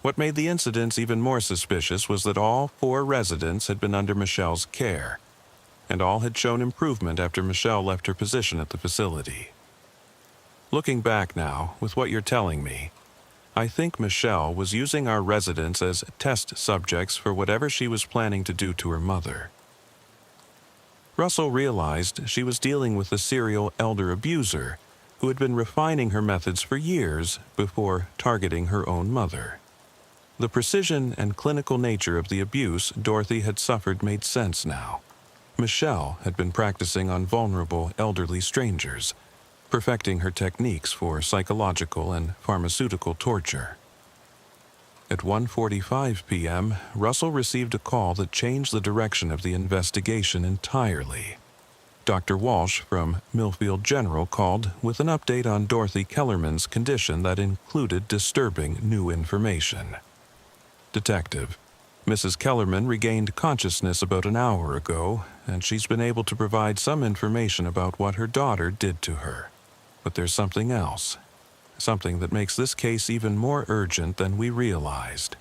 Speaker 1: What made the incidents even more suspicious was that all 4 residents had been under Michelle's care, and all had shown improvement after Michelle left her position at the facility. Looking back now, with what you're telling me, I think Michelle was using our residents as test subjects for whatever she was planning to do to her mother. Russell realized she was dealing with a serial elder abuser who had been refining her methods for years before targeting her own mother. The precision and clinical nature of the abuse Dorothy had suffered made sense now. Michelle had been practicing on vulnerable elderly strangers, perfecting her techniques for psychological and pharmaceutical torture. At 1:45 p.m., Russell received a call that changed the direction of the investigation entirely. Dr. Walsh from Millfield General called with an update on Dorothy Kellerman's condition that included disturbing new information. Detective: Mrs. Kellerman regained consciousness about an hour ago, and she's been able to provide some information about what her daughter did to her. But there's something else. Something that makes this case even more urgent than we realized.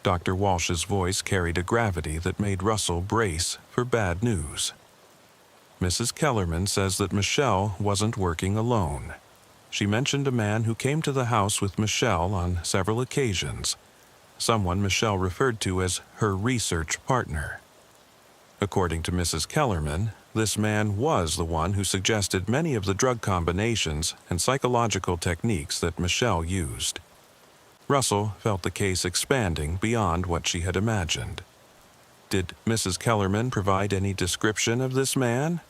Speaker 1: Dr. Walsh's voice carried a gravity that made Russell brace for bad news. Mrs. Kellerman says that Michelle wasn't working alone. She mentioned a man who came to the house with Michelle on several occasions, someone Michelle referred to as her research partner. According to Mrs. Kellerman, this man was the one who suggested many of the drug combinations and psychological techniques that Michelle used. Russell felt the case expanding beyond what she had imagined. Did Mrs. Kellerman provide any description of this man?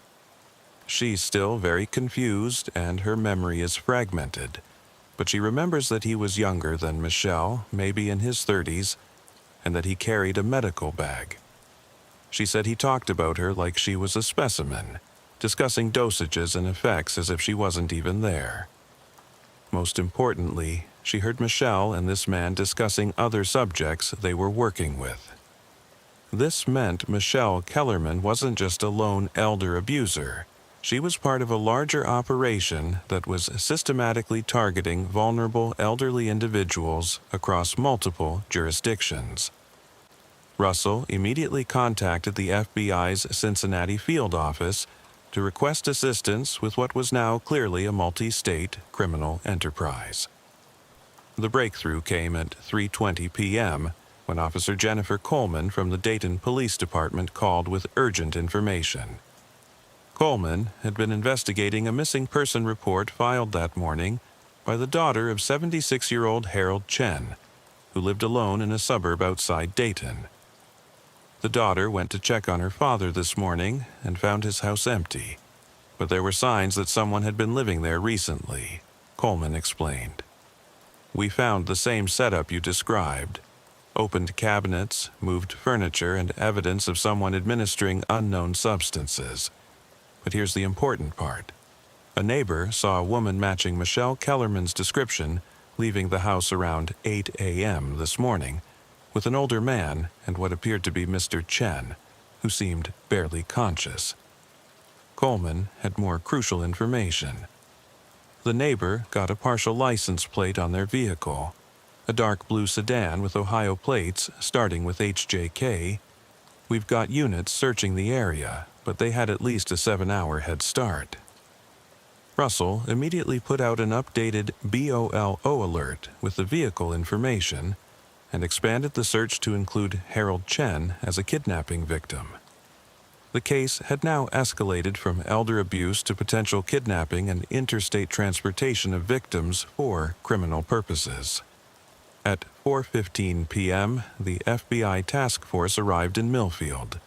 Speaker 1: She's still very confused and her memory is fragmented, but she remembers that he was younger than Michelle, maybe in his 30s, and that he carried a medical bag. She said he talked about her like she was a specimen, discussing dosages and effects as if she wasn't even there. Most importantly, she heard Michelle and this man discussing other subjects they were working with. This meant Michelle Kellerman wasn't just a lone elder abuser. She was part of a larger operation that was systematically targeting vulnerable elderly individuals across multiple jurisdictions. Russell immediately contacted the FBI's Cincinnati field office to request assistance with what was now clearly a multi-state criminal enterprise. The breakthrough came at 3:20 p.m. when Officer Jennifer Coleman from the Dayton Police Department called with urgent information. Coleman had been investigating a missing person report filed that morning by the daughter of 76-year-old Harold Chen, who lived alone in a suburb outside Dayton. The daughter went to check on her father this morning and found his house empty, but there were signs that someone had been living there recently, Coleman explained. We found the same setup you described: opened cabinets, moved furniture, and evidence of someone administering unknown substances. But here's the important part. A neighbor saw a woman matching Michelle Kellerman's description leaving the house around 8 a.m. this morning with an older man and what appeared to be Mr. Chen, who seemed barely conscious. Coleman had more crucial information. The neighbor got a partial license plate on their vehicle, a dark blue sedan with Ohio plates starting with HJK. We've got units searching the area, but they had at least a 7-hour head start. Russell immediately put out an updated BOLO alert with the vehicle information and expanded the search to include Harold Chen as a kidnapping victim. The case had now escalated from elder abuse to potential kidnapping and interstate transportation of victims for criminal purposes. At 4:15 p.m., the FBI task force arrived in Millfield,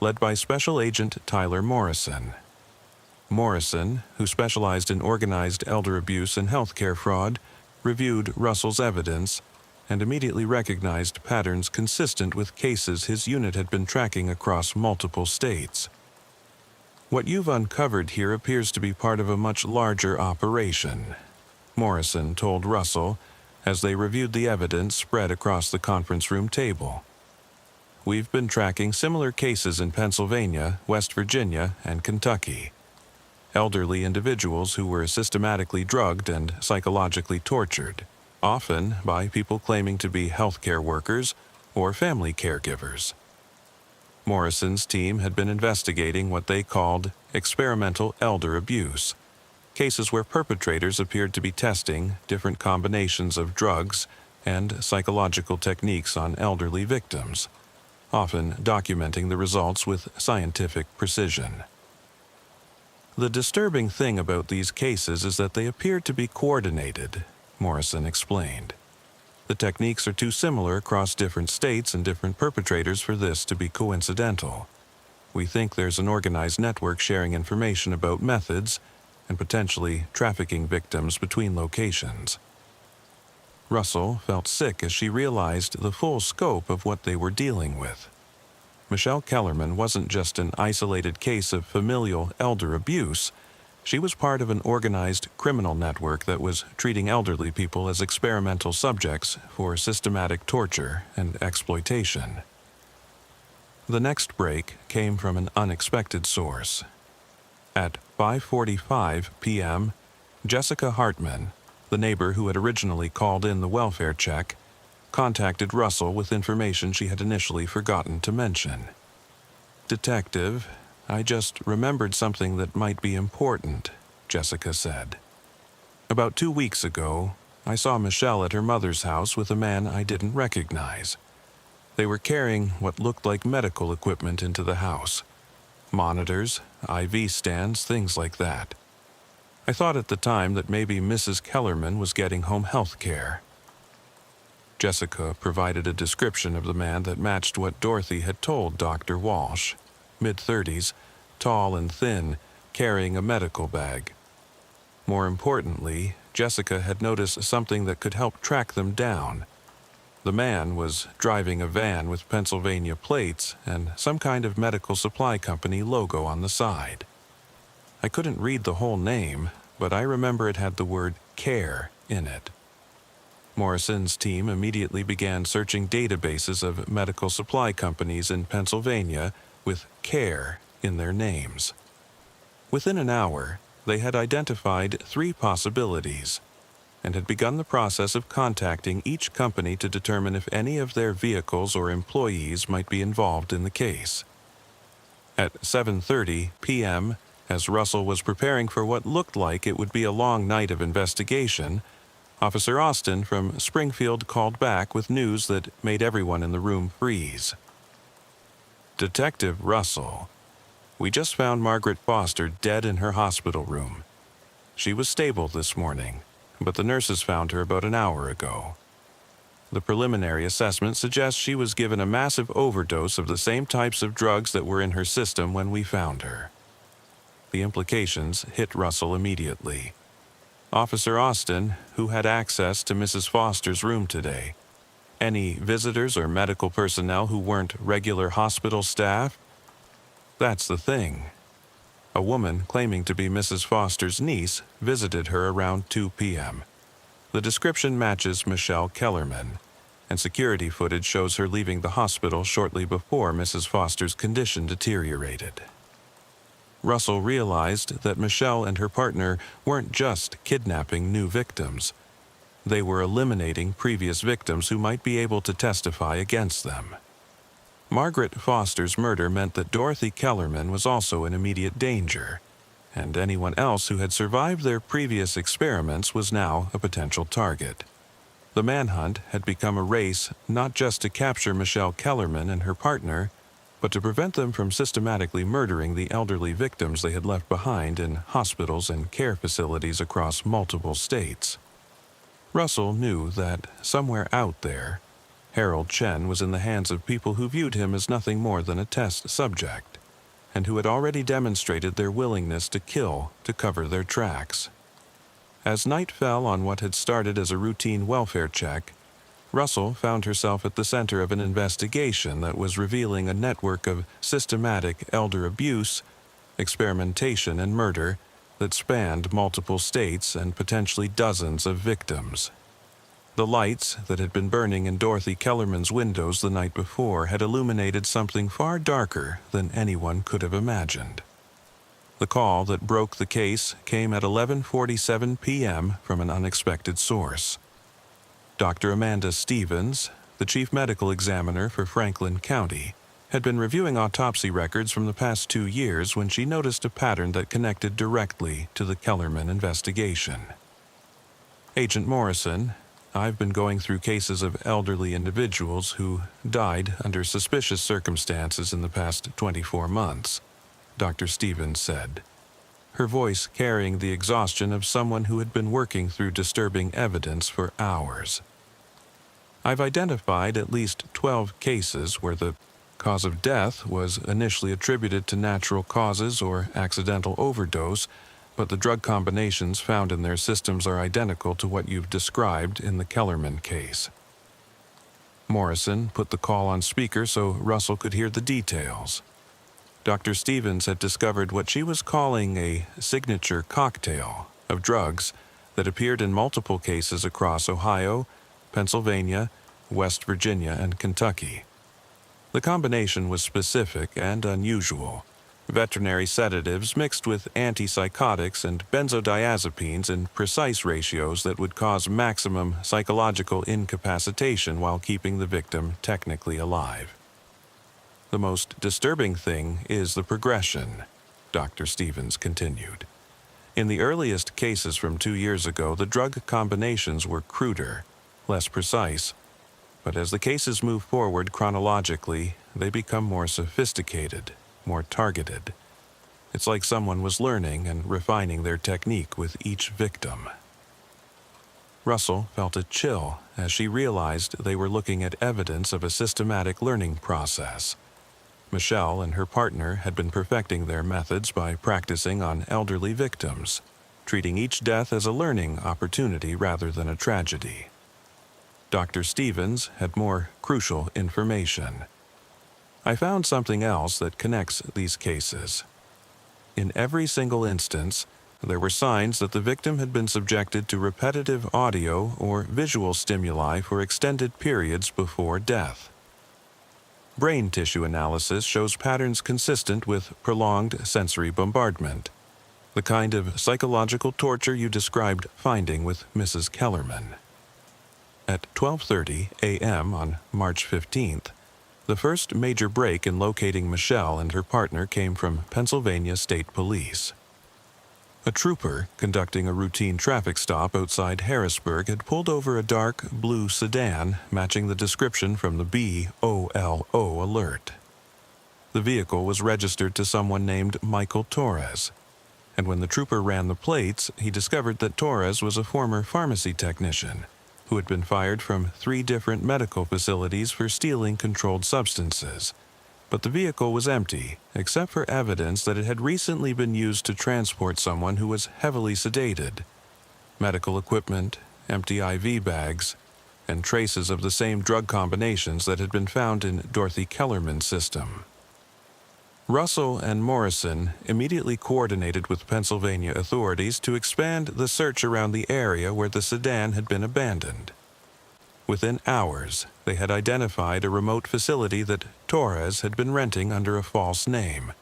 Speaker 1: led by Special Agent Tyler Morrison. Morrison, who specialized in organized elder abuse and healthcare fraud, reviewed Russell's evidence and immediately recognized patterns consistent with cases his unit had been tracking across multiple states. What you've uncovered here appears to be part of a much larger operation, Morrison told Russell as they reviewed the evidence spread across the conference room table. We've been tracking similar cases in Pennsylvania, West Virginia, and Kentucky. Elderly individuals who were systematically drugged and psychologically tortured, often by people claiming to be healthcare workers or family caregivers. Morrison's team had been investigating what they called experimental elder abuse, cases where perpetrators appeared to be testing different combinations of drugs and psychological techniques on elderly victims, often documenting the results with scientific precision. The disturbing thing about these cases is that they appear to be coordinated, Morrison explained. The techniques are too similar across different states and different perpetrators for this to be coincidental. We think there's an organized network sharing information about methods and potentially trafficking victims between locations. Russell felt sick as she realized the full scope of what they were dealing with. Michelle Kellerman wasn't just an isolated case of familial elder abuse. She was part of an organized criminal network that was treating elderly people as experimental subjects for systematic torture and exploitation. The next break came from an unexpected source. At 5:45 p.m., Jessica Hartman, the neighbor who had originally called in the welfare check, contacted Russell with information she had initially forgotten to mention. "Detective, I just remembered something that might be important," Jessica said. "About 2 weeks ago, I saw Michelle at her mother's house with a man I didn't recognize. They were carrying what looked like medical equipment into the house. Monitors, IV stands, things like that. I thought at the time that maybe Mrs. Kellerman was getting home health care." Jessica provided a description of the man that matched what Dorothy had told Dr. Walsh. Mid-30s, tall and thin, carrying a medical bag. More importantly, Jessica had noticed something that could help track them down. The man was driving a van with Pennsylvania plates and some kind of medical supply company logo on the side. I couldn't read the whole name, but I remember it had the word CARE in it. Morrison's team immediately began searching databases of medical supply companies in Pennsylvania with CARE in their names. Within an hour, they had identified 3 possibilities and had begun the process of contacting each company to determine if any of their vehicles or employees might be involved in the case. At 7:30 p.m., as Russell was preparing for what looked like it would be a long night of investigation, Officer Austin from Springfield called back with news that made everyone in the room freeze. "Detective Russell, we just found Margaret Foster dead in her hospital room. She was stable this morning, but the nurses found her about an hour ago. The preliminary assessment suggests she was given a massive overdose of the same types of drugs that were in her system when we found her." The implications hit Russell immediately. Officer Austin, who had access to Mrs. Foster's room today? Any visitors or medical personnel who weren't regular hospital staff? That's the thing. A woman claiming to be Mrs. Foster's niece visited her around 2 p.m. The description matches Michelle Kellerman, and security footage shows her leaving the hospital shortly before Mrs. Foster's condition deteriorated. Russell realized that Michelle and her partner weren't just kidnapping new victims. They were eliminating previous victims who might be able to testify against them. Margaret Foster's murder meant that Dorothy Kellerman was also in immediate danger, and anyone else who had survived their previous experiments was now a potential target. The manhunt had become a race not just to capture Michelle Kellerman and her partner, but to prevent them from systematically murdering the elderly victims they had left behind in hospitals and care facilities across multiple states. Russell knew that somewhere out there, Harold Chen was in the hands of people who viewed him as nothing more than a test subject, and who had already demonstrated their willingness to kill to cover their tracks. As night fell on what had started as a routine welfare check, Russell found herself at the center of an investigation that was revealing a network of systematic elder abuse, experimentation, and murder that spanned multiple states and potentially dozens of victims. The lights that had been burning in Dorothy Kellerman's windows the night before had illuminated something far darker than anyone could have imagined. The call that broke the case came at 11:47 p.m. from an unexpected source. Dr. Amanda Stevens, the chief medical examiner for Franklin County, had been reviewing autopsy records from the past 2 years when she noticed a pattern that connected directly to the Kellerman investigation. "Agent Morrison, I've been going through cases of elderly individuals who died under suspicious circumstances in the past 24 months, Dr. Stevens said, her voice carrying the exhaustion of someone who had been working through disturbing evidence for hours. "I've identified at least 12 cases where the cause of death was initially attributed to natural causes or accidental overdose, but the drug combinations found in their systems are identical to what you've described in the Kellerman case. Morrison put the call on speaker so Russell could hear the details. Dr. Stevens had discovered what she was calling a signature cocktail of drugs that appeared in multiple cases across Ohio, Pennsylvania, West Virginia, and Kentucky. The combination was specific and unusual. Veterinary sedatives mixed with antipsychotics and benzodiazepines in precise ratios that would cause maximum psychological incapacitation while keeping the victim technically alive. The most disturbing thing is the progression, Dr. Stevens continued. In the earliest cases from 2 years ago, the drug combinations were cruder, less precise, but as the cases move forward chronologically, they become more sophisticated, more targeted. It's like someone was learning and refining their technique with each victim. Russell felt a chill as she realized they were looking at evidence of a systematic learning process. Michelle and her partner had been perfecting their methods by practicing on elderly victims, treating each death as a learning opportunity rather than a tragedy. Dr. Stevens had more crucial information. I found something else that connects these cases. In every single instance, there were signs that the victim had been subjected to repetitive audio or visual stimuli for extended periods before death. Brain tissue analysis shows patterns consistent with prolonged sensory bombardment, the kind of psychological torture you described finding with Mrs. Kellerman. At 12:30 a.m. on March 15th, the first major break in locating Michelle and her partner came from Pennsylvania State Police. A trooper conducting a routine traffic stop outside Harrisburg had pulled over a dark blue sedan matching the description from the BOLO alert. The vehicle was registered to someone named Michael Torres, and when the trooper ran the plates, he discovered that Torres was a former pharmacy technician who had been fired from 3 different medical facilities for stealing controlled substances. But the vehicle was empty, except for evidence that it had recently been used to transport someone who was heavily sedated. Medical equipment, empty IV bags, and traces of the same drug combinations that had been found in Dorothy Kellerman's system. Russell and Morrison immediately coordinated with Pennsylvania authorities to expand the search around the area where the sedan had been abandoned. Within hours, they had identified a remote facility that Torres had been renting under a false name,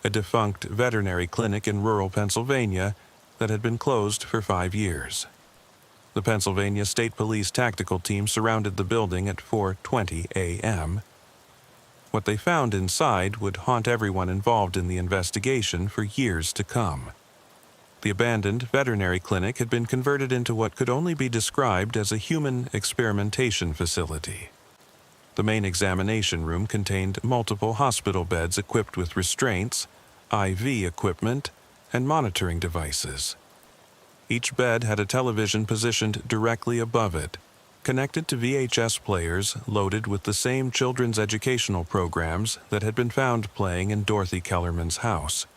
Speaker 1: a defunct veterinary clinic in rural Pennsylvania that had been closed for 5 years. The Pennsylvania State Police tactical team surrounded the building at 4:20 a.m. What they found inside would haunt everyone involved in the investigation for years to come. The abandoned veterinary clinic had been converted into what could only be described as a human experimentation facility. The main examination room contained multiple hospital beds equipped with restraints, IV equipment, and monitoring devices. Each bed had a television positioned directly above it, connected to VHS players loaded with the same children's educational programs that had been found playing in Dorothy Kellerman's house.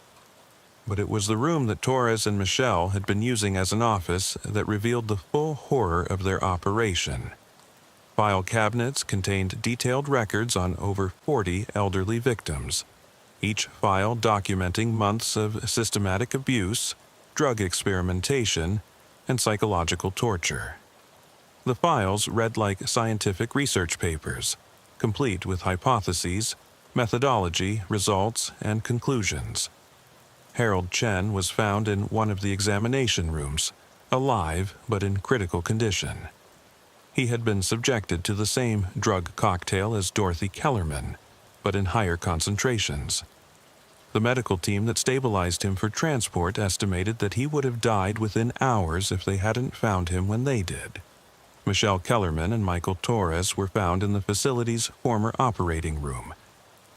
Speaker 1: But it was the room that Torres and Michelle had been using as an office that revealed the full horror of their operation. File cabinets contained detailed records on over 40 elderly victims, each file documenting months of systematic abuse, drug experimentation, and psychological torture. The files read like scientific research papers, complete with hypotheses, methodology, results, and conclusions. Harold Chen was found in one of the examination rooms, alive but in critical condition. He had been subjected to the same drug cocktail as Dorothy Kellerman, but in higher concentrations. The medical team that stabilized him for transport estimated that he would have died within hours if they hadn't found him when they did. Michelle Kellerman and Michael Torres were found in the facility's former operating room,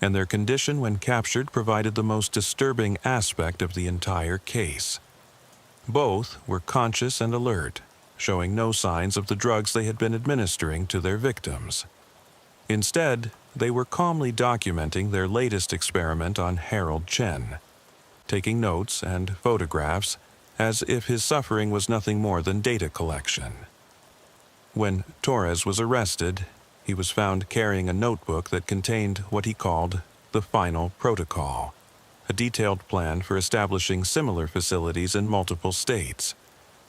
Speaker 1: and their condition when captured provided the most disturbing aspect of the entire case. Both were conscious and alert, showing no signs of the drugs they had been administering to their victims. Instead, they were calmly documenting their latest experiment on Harold Chen. taking notes and photographs as if his suffering was nothing more than data collection. When Torres was arrested, he was found carrying a notebook that contained what he called the final protocol, a detailed plan for establishing similar facilities in multiple states,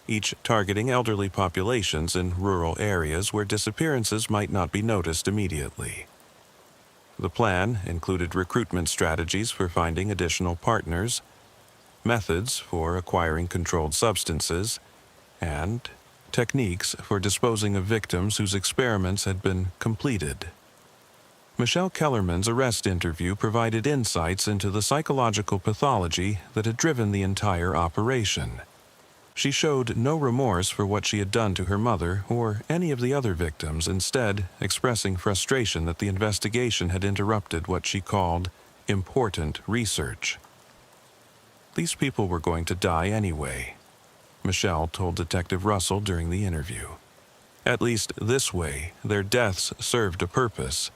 Speaker 1: each targeting elderly populations in rural areas where disappearances might not be noticed immediately. The plan included recruitment strategies for finding additional partners, methods for acquiring controlled substances, and techniques for disposing of victims whose experiments had been completed. Michelle Kellerman's arrest interview provided insights into the psychological pathology that had driven the entire operation. She showed no remorse for what she had done to her mother or any of the other victims, instead expressing frustration that the investigation had interrupted what she called important research. These people were going to die anyway, Michelle told Detective Russell during the interview. At least this way, their deaths served a purpose.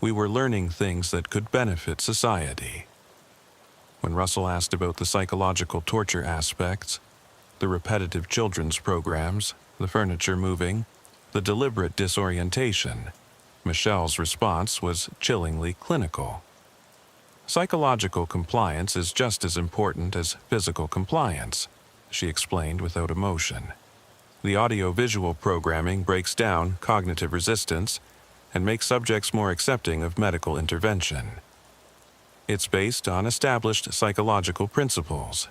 Speaker 1: We were learning things that could benefit society. When Russell asked about the psychological torture aspects, the repetitive children's programs, the furniture moving, the deliberate disorientation, Michelle's response was chillingly clinical. Psychological compliance is just as important as physical compliance, she explained without emotion. The audio-visual programming breaks down cognitive resistance and makes subjects more accepting of medical intervention. It's based on established psychological principles.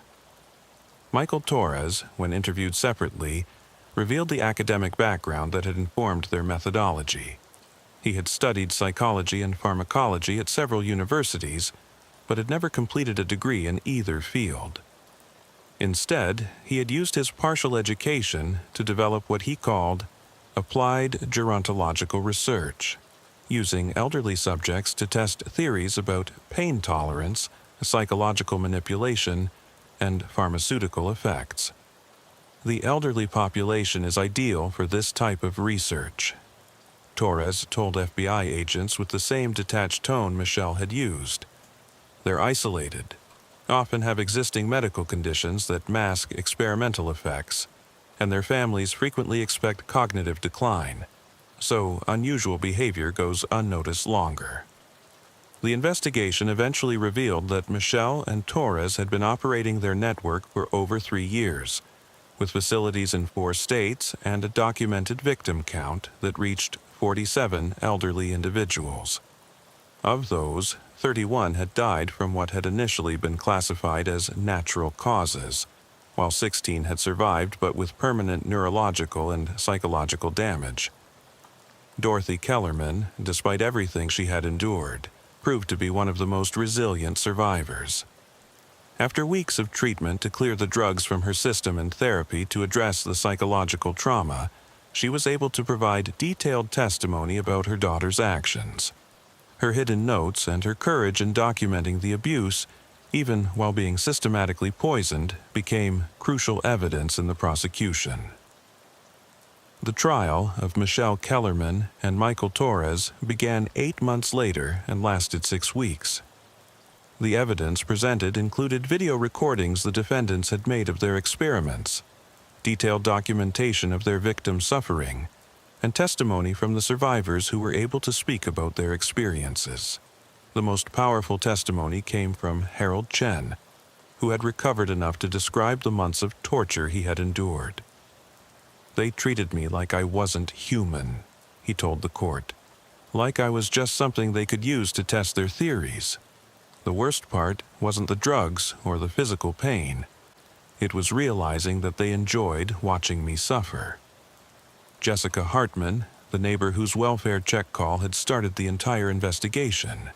Speaker 1: Michael Torres, when interviewed separately, revealed the academic background that had informed their methodology. He had studied psychology and pharmacology at several universities, but had never completed a degree in either field. Instead, he had used his partial education to develop what he called applied gerontological research, using elderly subjects to test theories about pain tolerance, psychological manipulation, and pharmaceutical effects. The elderly population is ideal for this type of research, Torres told FBI agents with the same detached tone Michelle had used. They're isolated, often have existing medical conditions that mask experimental effects, and their families frequently expect cognitive decline, so unusual behavior goes unnoticed longer. The investigation eventually revealed that Michelle and Torres had been operating their network for over 3 years, with facilities in 4 states and a documented victim count that reached 47 elderly individuals. Of those, 31 had died from what had initially been classified as natural causes, while 16 had survived but with permanent neurological and psychological damage. Dorothy Kellerman, despite everything she had endured, proved to be one of the most resilient survivors. After weeks of treatment to clear the drugs from her system and therapy to address the psychological trauma, she was able to provide detailed testimony about her daughter's actions. Her hidden notes and her courage in documenting the abuse, even while being systematically poisoned, became crucial evidence in the prosecution. The trial of Michelle Kellerman and Michael Torres began 8 months later and lasted 6 weeks. The evidence presented included video recordings the defendants had made of their experiments, detailed documentation of their victims' suffering, and testimony from the survivors who were able to speak about their experiences. The most powerful testimony came from Harold Chen, who had recovered enough to describe the months of torture he had endured. "They treated me like I wasn't human," he told the court, "like I was just something they could use to test their theories. The worst part wasn't the drugs or the physical pain. It was realizing that they enjoyed watching me suffer." Jessica Hartman, the neighbor whose welfare check call had started the entire investigation,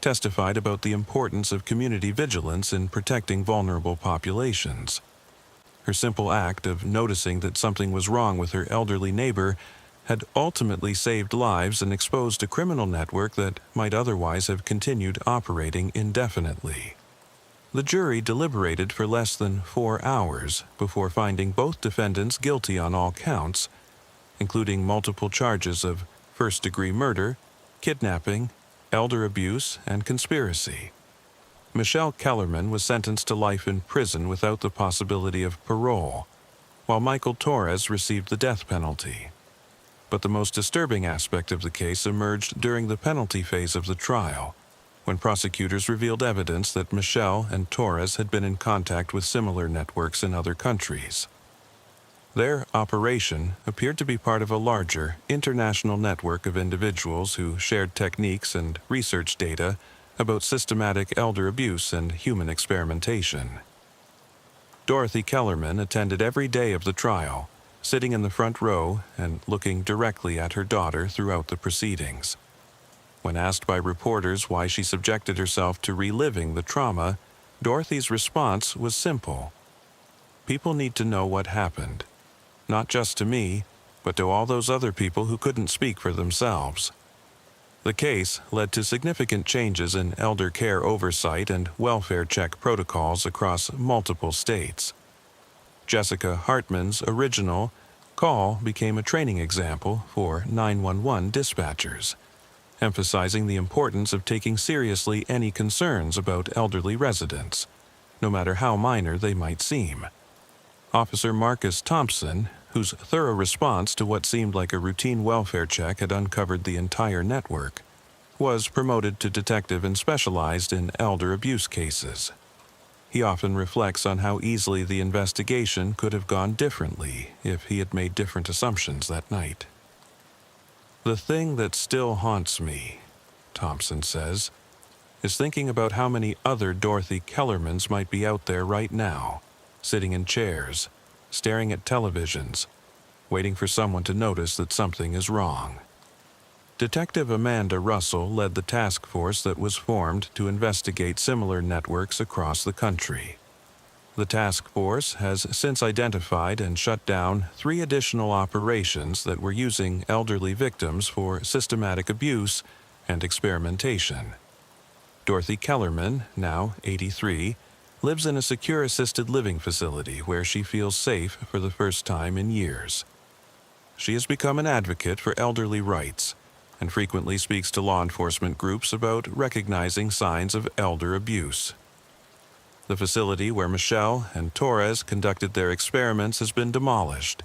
Speaker 1: testified about the importance of community vigilance in protecting vulnerable populations. Her simple act of noticing that something was wrong with her elderly neighbor had ultimately saved lives and exposed a criminal network that might otherwise have continued operating indefinitely. The jury deliberated for less than 4 hours before finding both defendants guilty on all counts, including multiple charges of first-degree murder, kidnapping, elder abuse, and conspiracy. Michelle Kellerman was sentenced to life in prison without the possibility of parole, while Michael Torres received the death penalty. But the most disturbing aspect of the case emerged during the penalty phase of the trial, when prosecutors revealed evidence that Michelle and Torres had been in contact with similar networks in other countries. Their operation appeared to be part of a larger, international network of individuals who shared techniques and research data about systematic elder abuse and human experimentation. Dorothy Kellerman attended every day of the trial, sitting in the front row and looking directly at her daughter throughout the proceedings. When asked by reporters why she subjected herself to reliving the trauma, Dorothy's response was simple. People need to know what happened. Not just to me, but to all those other people who couldn't speak for themselves. The case led to significant changes in elder care oversight and welfare check protocols across multiple states. Jessica Hartman's original call became a training example for 911 dispatchers, emphasizing the importance of taking seriously any concerns about elderly residents, no matter how minor they might seem. Officer Marcus Thompson, whose thorough response to what seemed like a routine welfare check had uncovered the entire network, was promoted to detective and specialized in elder abuse cases. He often reflects on how easily the investigation could have gone differently if he had made different assumptions that night. "The thing that still haunts me," Thompson says, "is thinking about how many other Dorothy Kellermans might be out there right now, sitting in chairs, staring at televisions, waiting for someone to notice that something is wrong." Detective Amanda Russell led the task force that was formed to investigate similar networks across the country. The task force has since identified and shut down 3 additional operations that were using elderly victims for systematic abuse and experimentation. Dorothy Kellerman, now 83, lives in a secure assisted living facility where she feels safe for the first time in years. She has become an advocate for elderly rights and frequently speaks to law enforcement groups about recognizing signs of elder abuse. The facility where Michelle and Torres conducted their experiments has been demolished,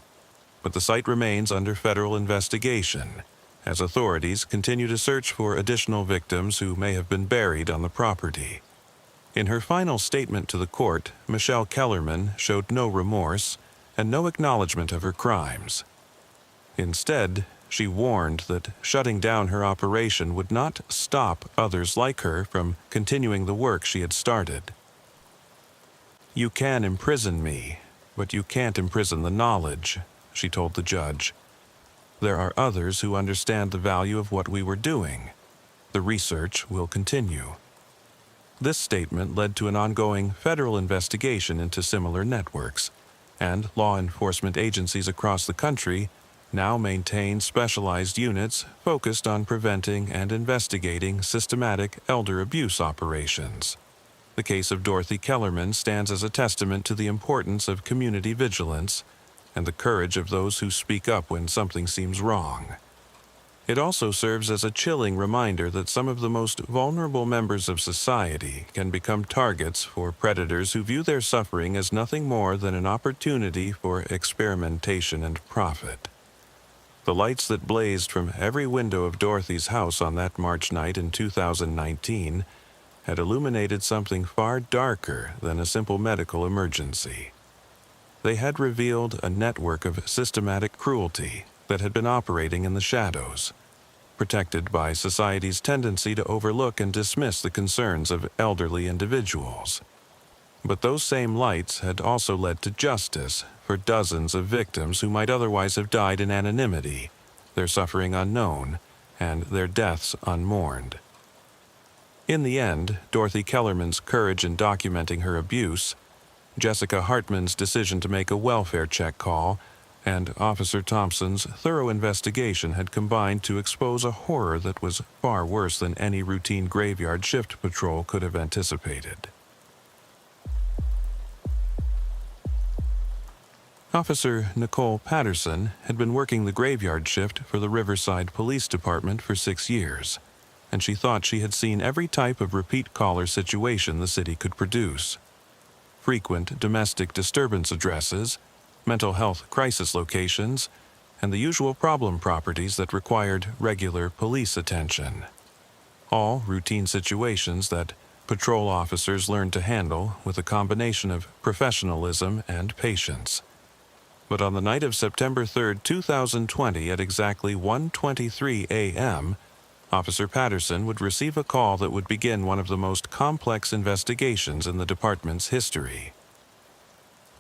Speaker 1: but the site remains under federal investigation as authorities continue to search for additional victims who may have been buried on the property. In her final statement to the court, Michelle Kellerman showed no remorse and no acknowledgement of her crimes. Instead, she warned that shutting down her operation would not stop others like her from continuing the work she had started. "You can imprison me, but you can't imprison the knowledge," she told the judge. "There are others who understand the value of what we were doing. The research will continue." This statement led to an ongoing federal investigation into similar networks, and law enforcement agencies across the country now maintain specialized units focused on preventing and investigating systematic elder abuse operations. The case of Dorothy Kellerman stands as a testament to the importance of community vigilance and the courage of those who speak up when something seems wrong. It also serves as a chilling reminder that some of the most vulnerable members of society can become targets for predators who view their suffering as nothing more than an opportunity for experimentation and profit. The lights that blazed from every window of Dorothy's house on that March night in 2019 had illuminated something far darker than a simple medical emergency. They had revealed a network of systematic cruelty that had been operating in the shadows, protected by society's tendency to overlook and dismiss the concerns of elderly individuals. But those same lights had also led to justice for dozens of victims who might otherwise have died in anonymity, their suffering unknown, and their deaths unmourned. In the end, Dorothy Kellerman's courage in documenting her abuse, Jessica Hartman's decision to make a welfare check call, and Officer Thompson's thorough investigation had combined to expose a horror that was far worse than any routine graveyard shift patrol could have anticipated. Officer Nicole Patterson had been working the graveyard shift for the Riverside Police Department for 6 years. and she thought she had seen every type of repeat caller situation the city could produce. Frequent domestic disturbance addresses, mental health crisis locations, and the usual problem properties that required regular police attention. All routine situations that patrol officers learned to handle with a combination of professionalism and patience. But on the night of September 3, 2020, at exactly 1:23 a.m., Officer Patterson would receive a call that would begin one of the most complex investigations in the department's history.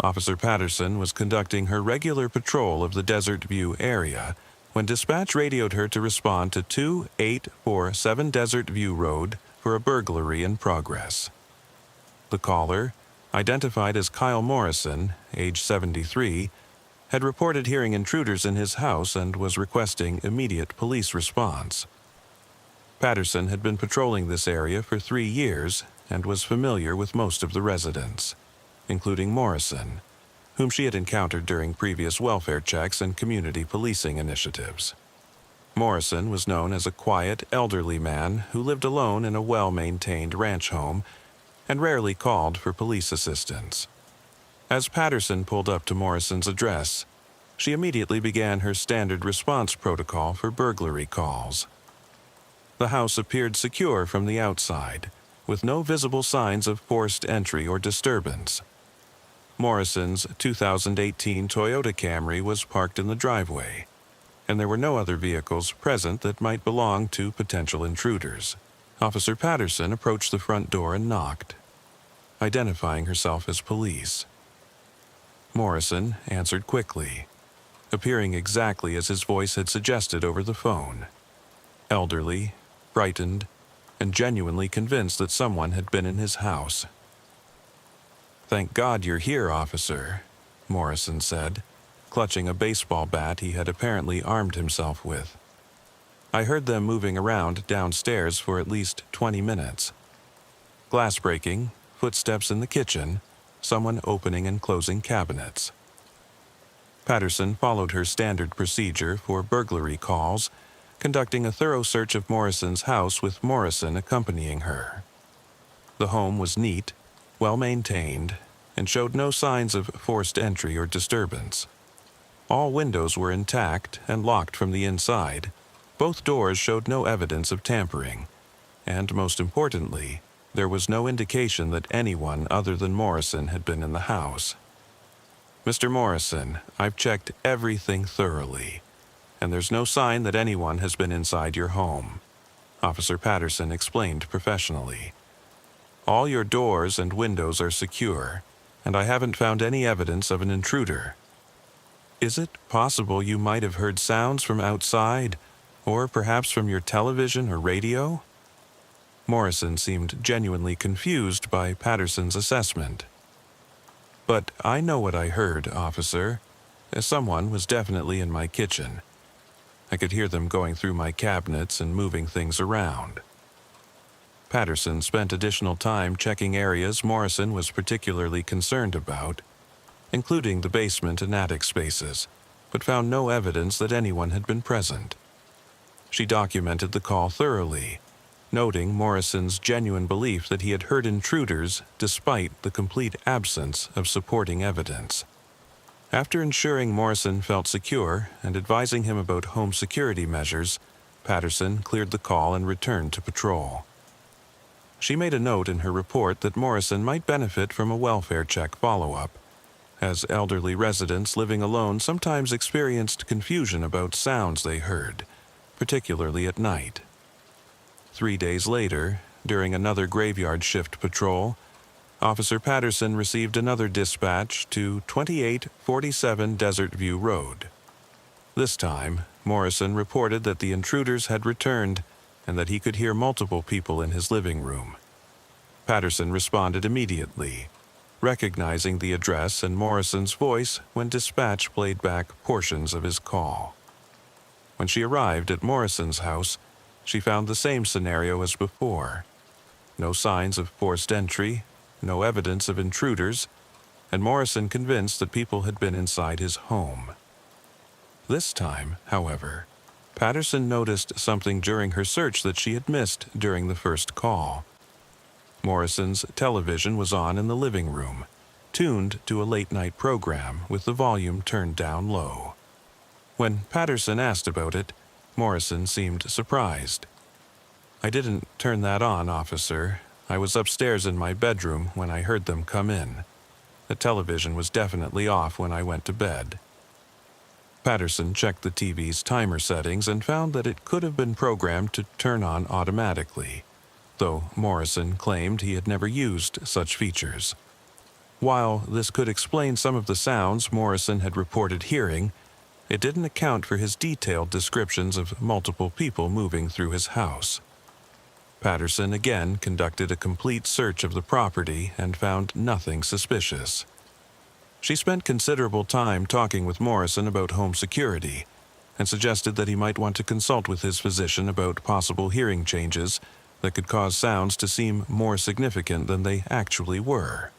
Speaker 1: Officer Patterson was conducting her regular patrol of the Desert View area when dispatch radioed her to respond to 2847 Desert View Road for a burglary in progress. The caller, identified as Kyle Morrison, age 73, had reported hearing intruders in his house and was requesting immediate police response. Patterson had been patrolling this area for 3 years and was familiar with most of the residents, including Morrison, whom she had encountered during previous welfare checks and community policing initiatives. Morrison was known as a quiet, elderly man who lived alone in a well-maintained ranch home and rarely called for police assistance. As Patterson pulled up to Morrison's address, she immediately began her standard response protocol for burglary calls. The house appeared secure from the outside, with no visible signs of forced entry or disturbance. Morrison's 2018 Toyota Camry was parked in the driveway, and there were no other vehicles present that might belong to potential intruders. Officer Patterson approached the front door and knocked, identifying herself as police. Morrison answered quickly, appearing exactly as his voice had suggested over the phone. Elderly, frightened, and genuinely convinced that someone had been in his house. "Thank God you're here, officer," Morrison said, clutching a baseball bat he had apparently armed himself with. "I heard them moving around downstairs for at least 20 minutes. Glass breaking, footsteps in the kitchen, someone opening and closing cabinets." Patterson followed her standard procedure for burglary calls, conducting a thorough search of Morrison's house with Morrison accompanying her. The home was neat, well-maintained, and showed no signs of forced entry or disturbance. All windows were intact and locked from the inside. Both doors showed no evidence of tampering, and most importantly, there was no indication that anyone other than Morrison had been in the house. "Mr. Morrison, I've checked everything thoroughly, and there's no sign that anyone has been inside your home," Officer Patterson explained professionally. "All your doors and windows are secure, and I haven't found any evidence of an intruder. Is it possible you might have heard sounds from outside, or perhaps from your television or radio?" Morrison seemed genuinely confused by Patterson's assessment. "But I know what I heard, officer. Someone was definitely in my kitchen. I could hear them going through my cabinets and moving things around." Patterson spent additional time checking areas Morrison was particularly concerned about, including the basement and attic spaces, but found no evidence that anyone had been present. She documented the call thoroughly, noting Morrison's genuine belief that he had heard intruders despite the complete absence of supporting evidence. After ensuring Morrison felt secure and advising him about home security measures, Patterson cleared the call and returned to patrol. She made a note in her report that Morrison might benefit from a welfare check follow-up, as elderly residents living alone sometimes experienced confusion about sounds they heard, particularly at night. 3 days later, during another graveyard shift patrol, Officer Patterson received another dispatch to 2847 Desert View Road. This time, Morrison reported that the intruders had returned and that he could hear multiple people in his living room. Patterson responded immediately, recognizing the address and Morrison's voice when dispatch played back portions of his call. When she arrived at Morrison's house, she found the same scenario as before. No signs of forced entry, no evidence of intruders, and Morrison convinced that people had been inside his home. This time, however, Patterson noticed something during her search that she had missed during the first call. Morrison's television was on in the living room, tuned to a late-night program with the volume turned down low. When Patterson asked about it, Morrison seemed surprised. "I didn't turn that on, officer. I was upstairs in my bedroom when I heard them come in. The television was definitely off when I went to bed." Patterson checked the TV's timer settings and found that it could have been programmed to turn on automatically, though Morrison claimed he had never used such features. While this could explain some of the sounds Morrison had reported hearing, it didn't account for his detailed descriptions of multiple people moving through his house. Patterson again conducted a complete search of the property and found nothing suspicious. She spent considerable time talking with Morrison about home security and suggested that he might want to consult with his physician about possible hearing changes that could cause sounds to seem more significant than they actually were.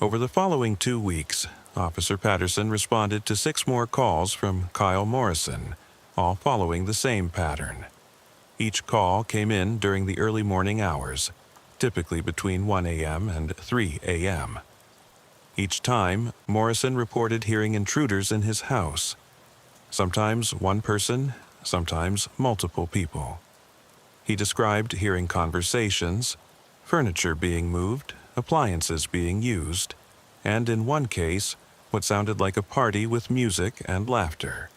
Speaker 1: Over the following 2 weeks, Officer Patterson responded to 6 more calls from Kyle Morrison, all following the same pattern. Each call came in during the early morning hours, typically between 1 a.m. and 3 a.m. Each time, Morrison reported hearing intruders in his house. Sometimes one person, sometimes multiple people. He described hearing conversations, furniture being moved, appliances being used, and in one case, what sounded like a party with music and laughter.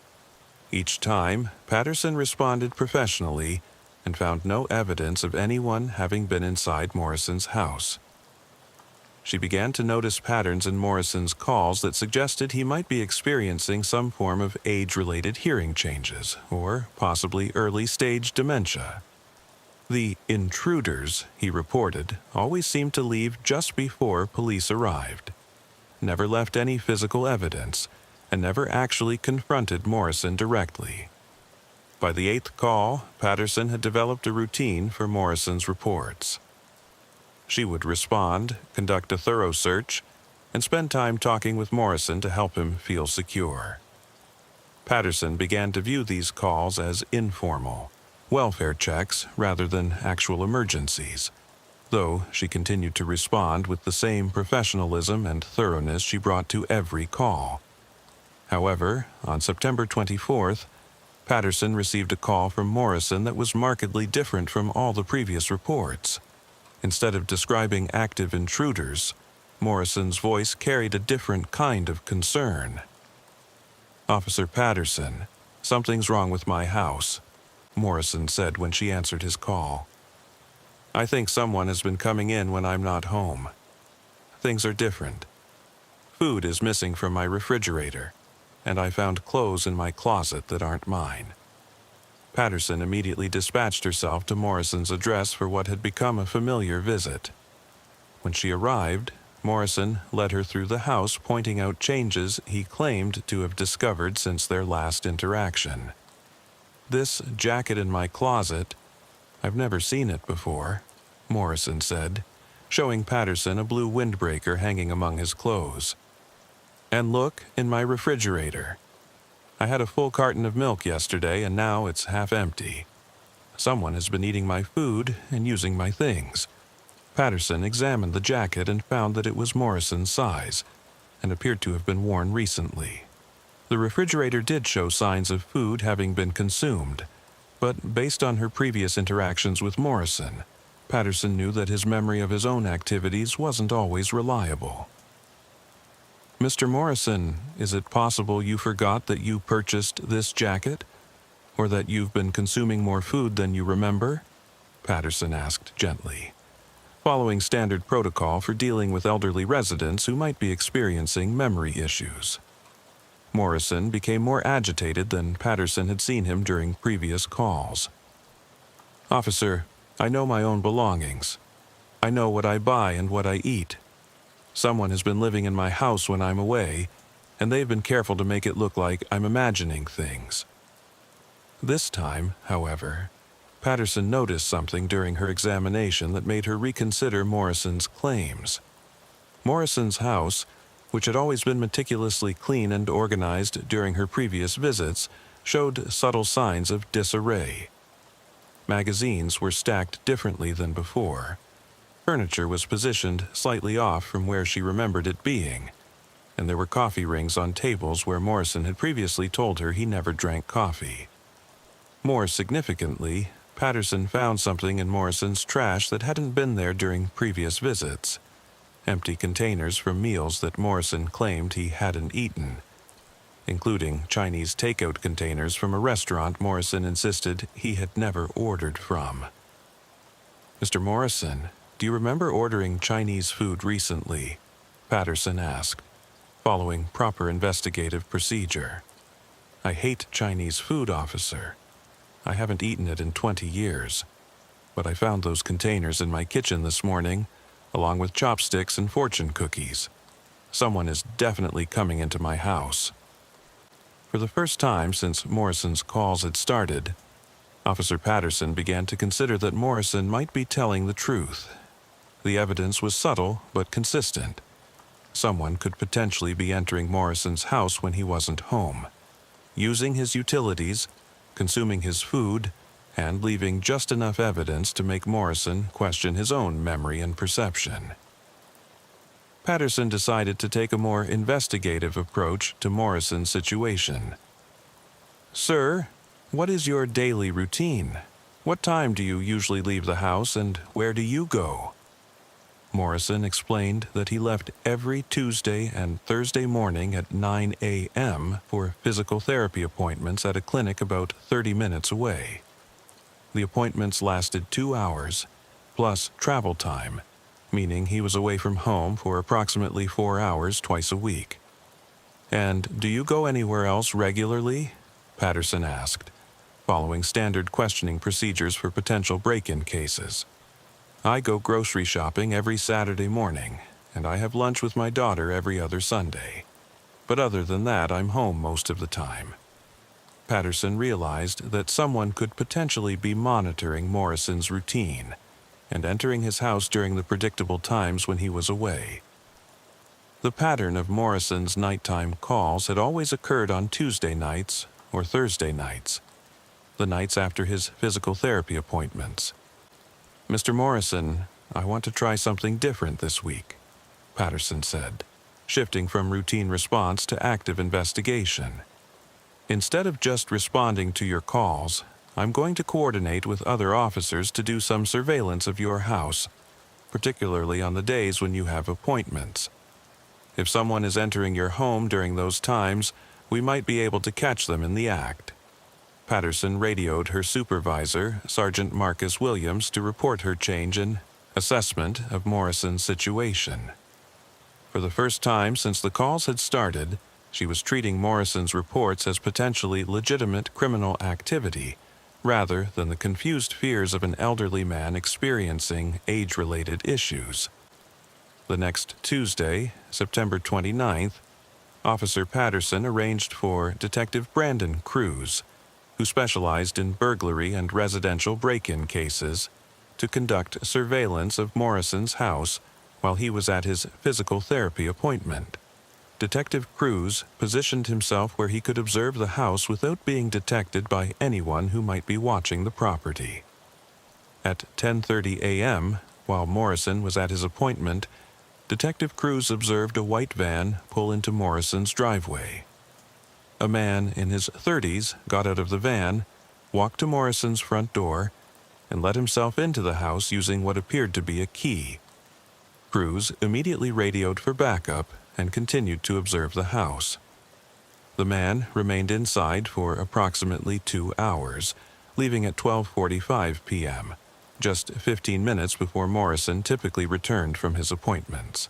Speaker 1: Each time, Patterson responded professionally and found no evidence of anyone having been inside Morrison's house. She began to notice patterns in Morrison's calls that suggested he might be experiencing some form of age-related hearing changes, or possibly early-stage dementia. The intruders, he reported, always seemed to leave just before police arrived, never left any physical evidence, and never actually confronted Morrison directly. By the 8th call, Patterson had developed a routine for Morrison's reports. She would respond, conduct a thorough search, and spend time talking with Morrison to help him feel secure. Patterson began to view these calls as informal, welfare checks rather than actual emergencies, though she continued to respond with the same professionalism and thoroughness she brought to every call. However, on September 24th, Patterson received a call from Morrison that was markedly different from all the previous reports. Instead of describing active intruders, Morrison's voice carried a different kind of concern. "Officer Patterson, something's wrong with my house," Morrison said when she answered his call. "I think someone has been coming in when I'm not home. Things are different. Food is missing from my refrigerator, and I found clothes in my closet that aren't mine." Patterson immediately dispatched herself to Morrison's address for what had become a familiar visit. When she arrived, Morrison led her through the house, pointing out changes he claimed to have discovered since their last interaction. "This jacket in my closet, I've never seen it before," Morrison said, showing Patterson a blue windbreaker hanging among his clothes. "And look, in my refrigerator. I had a full carton of milk yesterday and now it's half empty. Someone has been eating my food and using my things." Patterson examined the jacket and found that it was Morrison's size and appeared to have been worn recently. The refrigerator did show signs of food having been consumed, but based on her previous interactions with Morrison, Patterson knew that his memory of his own activities wasn't always reliable. "Mr. Morrison, is it possible you forgot that you purchased this jacket? Or that you've been consuming more food than you remember?" Patterson asked gently, following standard protocol for dealing with elderly residents who might be experiencing memory issues. Morrison became more agitated than Patterson had seen him during previous calls. "Officer, I know my own belongings. I know what I buy and what I eat. Someone has been living in my house when I'm away, and they've been careful to make it look like I'm imagining things." This time, however, Patterson noticed something during her examination that made her reconsider Morrison's claims. Morrison's house, which had always been meticulously clean and organized during her previous visits, showed subtle signs of disarray. Magazines were stacked differently than before. Furniture was positioned slightly off from where she remembered it being, and there were coffee rings on tables where Morrison had previously told her he never drank coffee. More significantly, Patterson found something in Morrison's trash that hadn't been there during previous visits: empty containers from meals that Morrison claimed he hadn't eaten, including Chinese takeout containers from a restaurant Morrison insisted he had never ordered from. "Mr. Morrison, do you remember ordering Chinese food recently?" Patterson asked, following proper investigative procedure. "I hate Chinese food, officer. I haven't eaten it in 20 years. But I found those containers in my kitchen this morning, along with chopsticks and fortune cookies. Someone is definitely coming into my house." For the first time since Morrison's calls had started, Officer Patterson began to consider that Morrison might be telling the truth. The evidence was subtle but consistent. Someone could potentially be entering Morrison's house when he wasn't home, using his utilities, consuming his food, and leaving just enough evidence to make Morrison question his own memory and perception. Patterson decided to take a more investigative approach to Morrison's situation. "Sir, what is your daily routine? What time do you usually leave the house and where do you go?" Morrison explained that he left every Tuesday and Thursday morning at 9 a.m. for physical therapy appointments at a clinic about 30 minutes away. The appointments lasted 2 hours, plus travel time, meaning he was away from home for approximately 4 hours twice a week. "And do you go anywhere else regularly?" Patterson asked, following standard questioning procedures for potential break-in cases. "I go grocery shopping every Saturday morning, and I have lunch with my daughter every other Sunday. But other than that, I'm home most of the time." Patterson realized that someone could potentially be monitoring Morrison's routine and entering his house during the predictable times when he was away. The pattern of Morrison's nighttime calls had always occurred on Tuesday nights or Thursday nights, the nights after his physical therapy appointments. "Mr. Morrison, I want to try something different this week," Patterson said, shifting from routine response to active investigation. "Instead of just responding to your calls, I'm going to coordinate with other officers to do some surveillance of your house, particularly on the days when you have appointments. If someone is entering your home during those times, we might be able to catch them in the act." Patterson radioed her supervisor, Sergeant Marcus Williams, to report her change in assessment of Morrison's situation. For the first time since the calls had started, she was treating Morrison's reports as potentially legitimate criminal activity, rather than the confused fears of an elderly man experiencing age-related issues. The next Tuesday, September 29th, Officer Patterson arranged for Detective Brandon Cruz, who specialized in burglary and residential break-in cases, to conduct surveillance of Morrison's house while he was at his physical therapy appointment. Detective Cruz positioned himself where he could observe the house without being detected by anyone who might be watching the property. At 10:30 a.m., while Morrison was at his appointment, Detective Cruz observed a white van pull into Morrison's driveway. A man in his 30s got out of the van, walked to Morrison's front door, and let himself into the house using what appeared to be a key. Cruz immediately radioed for backup and continued to observe the house. The man remained inside for approximately 2 hours, leaving at 12:45 p.m., just 15 minutes before Morrison typically returned from his appointments.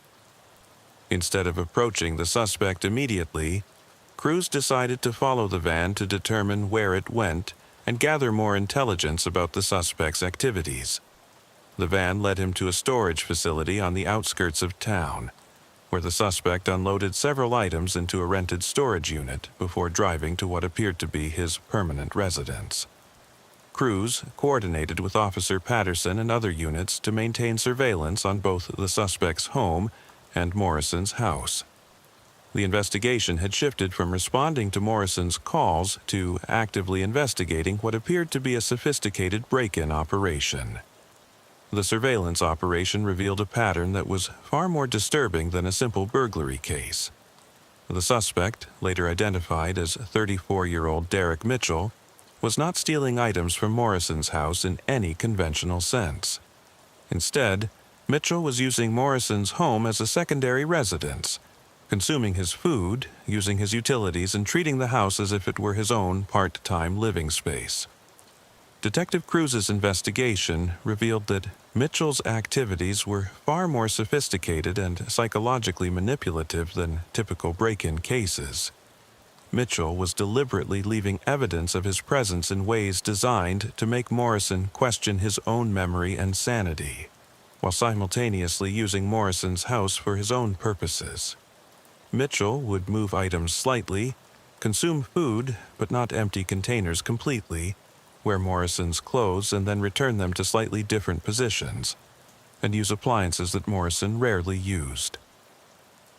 Speaker 1: Instead of approaching the suspect immediately, Cruz decided to follow the van to determine where it went and gather more intelligence about the suspect's activities. The van led him to a storage facility on the outskirts of town, where the suspect unloaded several items into a rented storage unit before driving to what appeared to be his permanent residence. Cruz coordinated with Officer Patterson and other units to maintain surveillance on both the suspect's home and Morrison's house. The investigation had shifted from responding to Morrison's calls to actively investigating what appeared to be a sophisticated break-in operation. The surveillance operation revealed a pattern that was far more disturbing than a simple burglary case. The suspect, later identified as 34-year-old Derek Mitchell, was not stealing items from Morrison's house in any conventional sense. Instead, Mitchell was using Morrison's home as a secondary residence, consuming his food, using his utilities, and treating the house as if it were his own part-time living space. Detective Cruz's investigation revealed that Mitchell's activities were far more sophisticated and psychologically manipulative than typical break-in cases. Mitchell was deliberately leaving evidence of his presence in ways designed to make Morrison question his own memory and sanity, while simultaneously using Morrison's house for his own purposes. Mitchell would move items slightly, consume food but not empty containers completely, wear Morrison's clothes and then return them to slightly different positions, and use appliances that Morrison rarely used.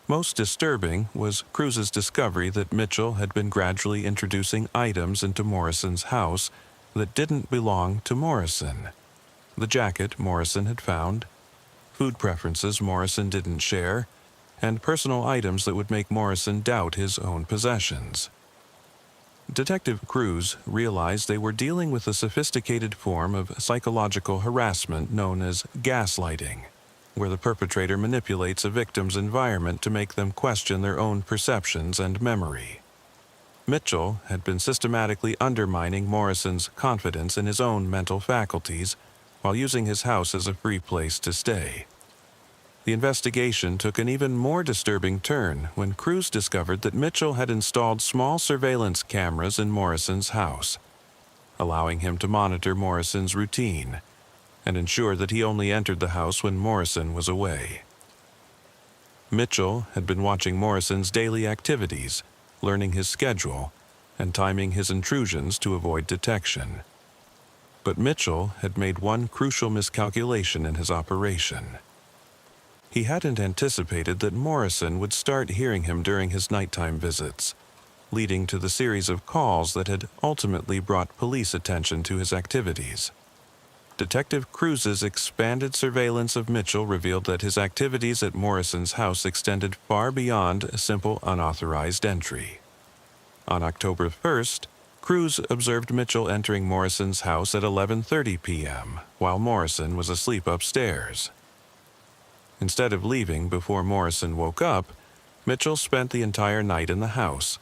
Speaker 1: Most disturbing was Cruz's discovery that Mitchell had been gradually introducing items into Morrison's house that didn't belong to Morrison. The jacket Morrison had found, food preferences Morrison didn't share, and personal items that would make Morrison doubt his own possessions. Detective Cruz realized they were dealing with a sophisticated form of psychological harassment known as gaslighting, where the perpetrator manipulates a victim's environment to make them question their own perceptions and memory. Mitchell had been systematically undermining Morrison's confidence in his own mental faculties while using his house as a free place to stay. The investigation took an even more disturbing turn when Cruz discovered that Mitchell had installed small surveillance cameras in Morrison's house, allowing him to monitor Morrison's routine and ensure that he only entered the house when Morrison was away. Mitchell had been watching Morrison's daily activities, learning his schedule, and timing his intrusions to avoid detection. But Mitchell had made one crucial miscalculation in his operation. He hadn't anticipated that Morrison would start hearing him during his nighttime visits, leading to the series of calls that had ultimately brought police attention to his activities. Detective Cruz's expanded surveillance of Mitchell revealed that his activities at Morrison's house extended far beyond a simple unauthorized entry. On October 1st, Cruz observed Mitchell entering Morrison's house at 11:30 p.m., while Morrison was asleep upstairs. Instead of leaving before Morrison woke up, Mitchell spent the entire night in the house,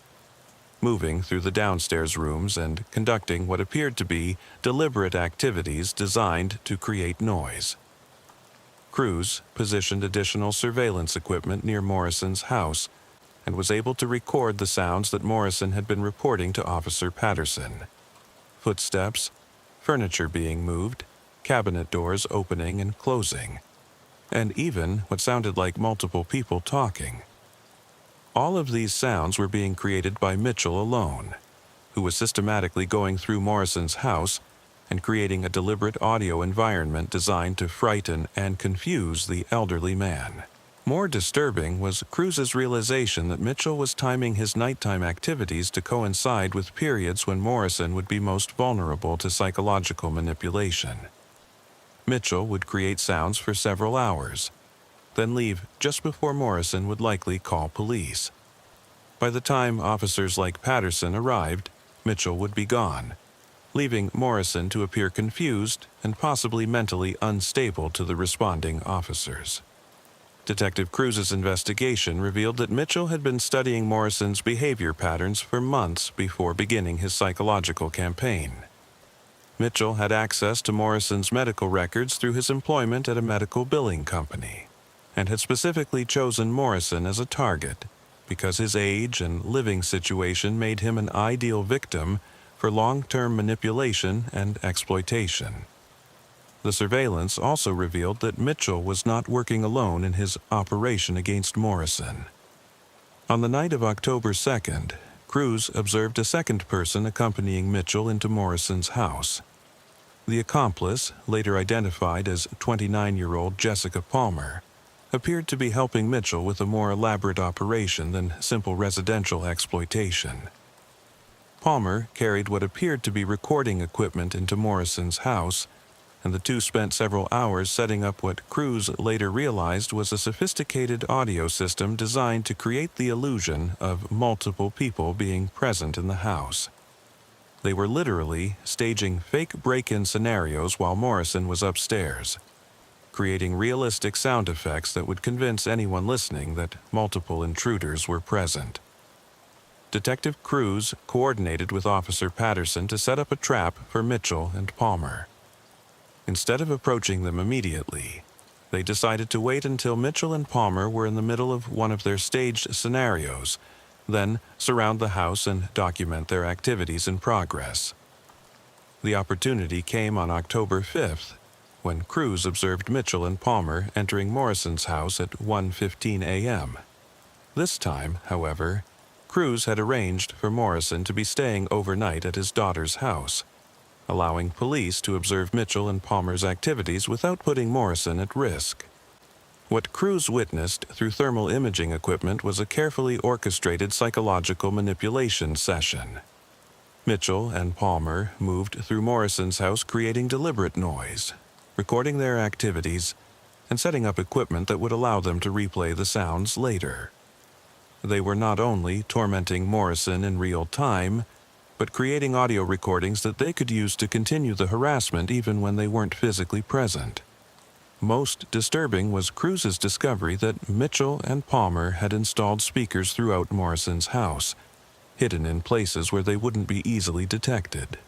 Speaker 1: moving through the downstairs rooms and conducting what appeared to be deliberate activities designed to create noise. Cruz positioned additional surveillance equipment near Morrison's house and was able to record the sounds that Morrison had been reporting to Officer Patterson: footsteps, furniture being moved, cabinet doors opening and closing, and even what sounded like multiple people talking. All of these sounds were being created by Mitchell alone, who was systematically going through Morrison's house and creating a deliberate audio environment designed to frighten and confuse the elderly man. More disturbing was Cruz's realization that Mitchell was timing his nighttime activities to coincide with periods when Morrison would be most vulnerable to psychological manipulation. Mitchell would create sounds for several hours, then leave just before Morrison would likely call police. By the time officers like Patterson arrived, Mitchell would be gone, leaving Morrison to appear confused and possibly mentally unstable to the responding officers. Detective Cruz's investigation revealed that Mitchell had been studying Morrison's behavior patterns for months before beginning his psychological campaign. Mitchell had access to Morrison's medical records through his employment at a medical billing company, and had specifically chosen Morrison as a target because his age and living situation made him an ideal victim for long-term manipulation and exploitation. The surveillance also revealed that Mitchell was not working alone in his operation against Morrison. On the night of October 2nd, Cruz observed a second person accompanying Mitchell into Morrison's house. The accomplice, later identified as 29-year-old Jessica Palmer, appeared to be helping Mitchell with a more elaborate operation than simple residential exploitation. Palmer carried what appeared to be recording equipment into Morrison's house, and the two spent several hours setting up what Cruz later realized was a sophisticated audio system designed to create the illusion of multiple people being present in the house. They were literally staging fake break-in scenarios while Morrison was upstairs, creating realistic sound effects that would convince anyone listening that multiple intruders were present. Detective Cruz coordinated with Officer Patterson to set up a trap for Mitchell and Palmer. Instead of approaching them immediately, they decided to wait until Mitchell and Palmer were in the middle of one of their staged scenarios, then surround the house and document their activities in progress. The opportunity came on October 5th, when Cruz observed Mitchell and Palmer entering Morrison's house at 1:15 a.m. This time, however, Cruz had arranged for Morrison to be staying overnight at his daughter's house, allowing police to observe Mitchell and Palmer's activities without putting Morrison at risk. What Cruz witnessed through thermal imaging equipment was a carefully orchestrated psychological manipulation session. Mitchell and Palmer moved through Morrison's house creating deliberate noise, recording their activities, and setting up equipment that would allow them to replay the sounds later. They were not only tormenting Morrison in real time, but creating audio recordings that they could use to continue the harassment even when they weren't physically present. Most disturbing was Cruz's discovery that Mitchell and Palmer had installed speakers throughout Morrison's house, hidden in places where they wouldn't be easily detected.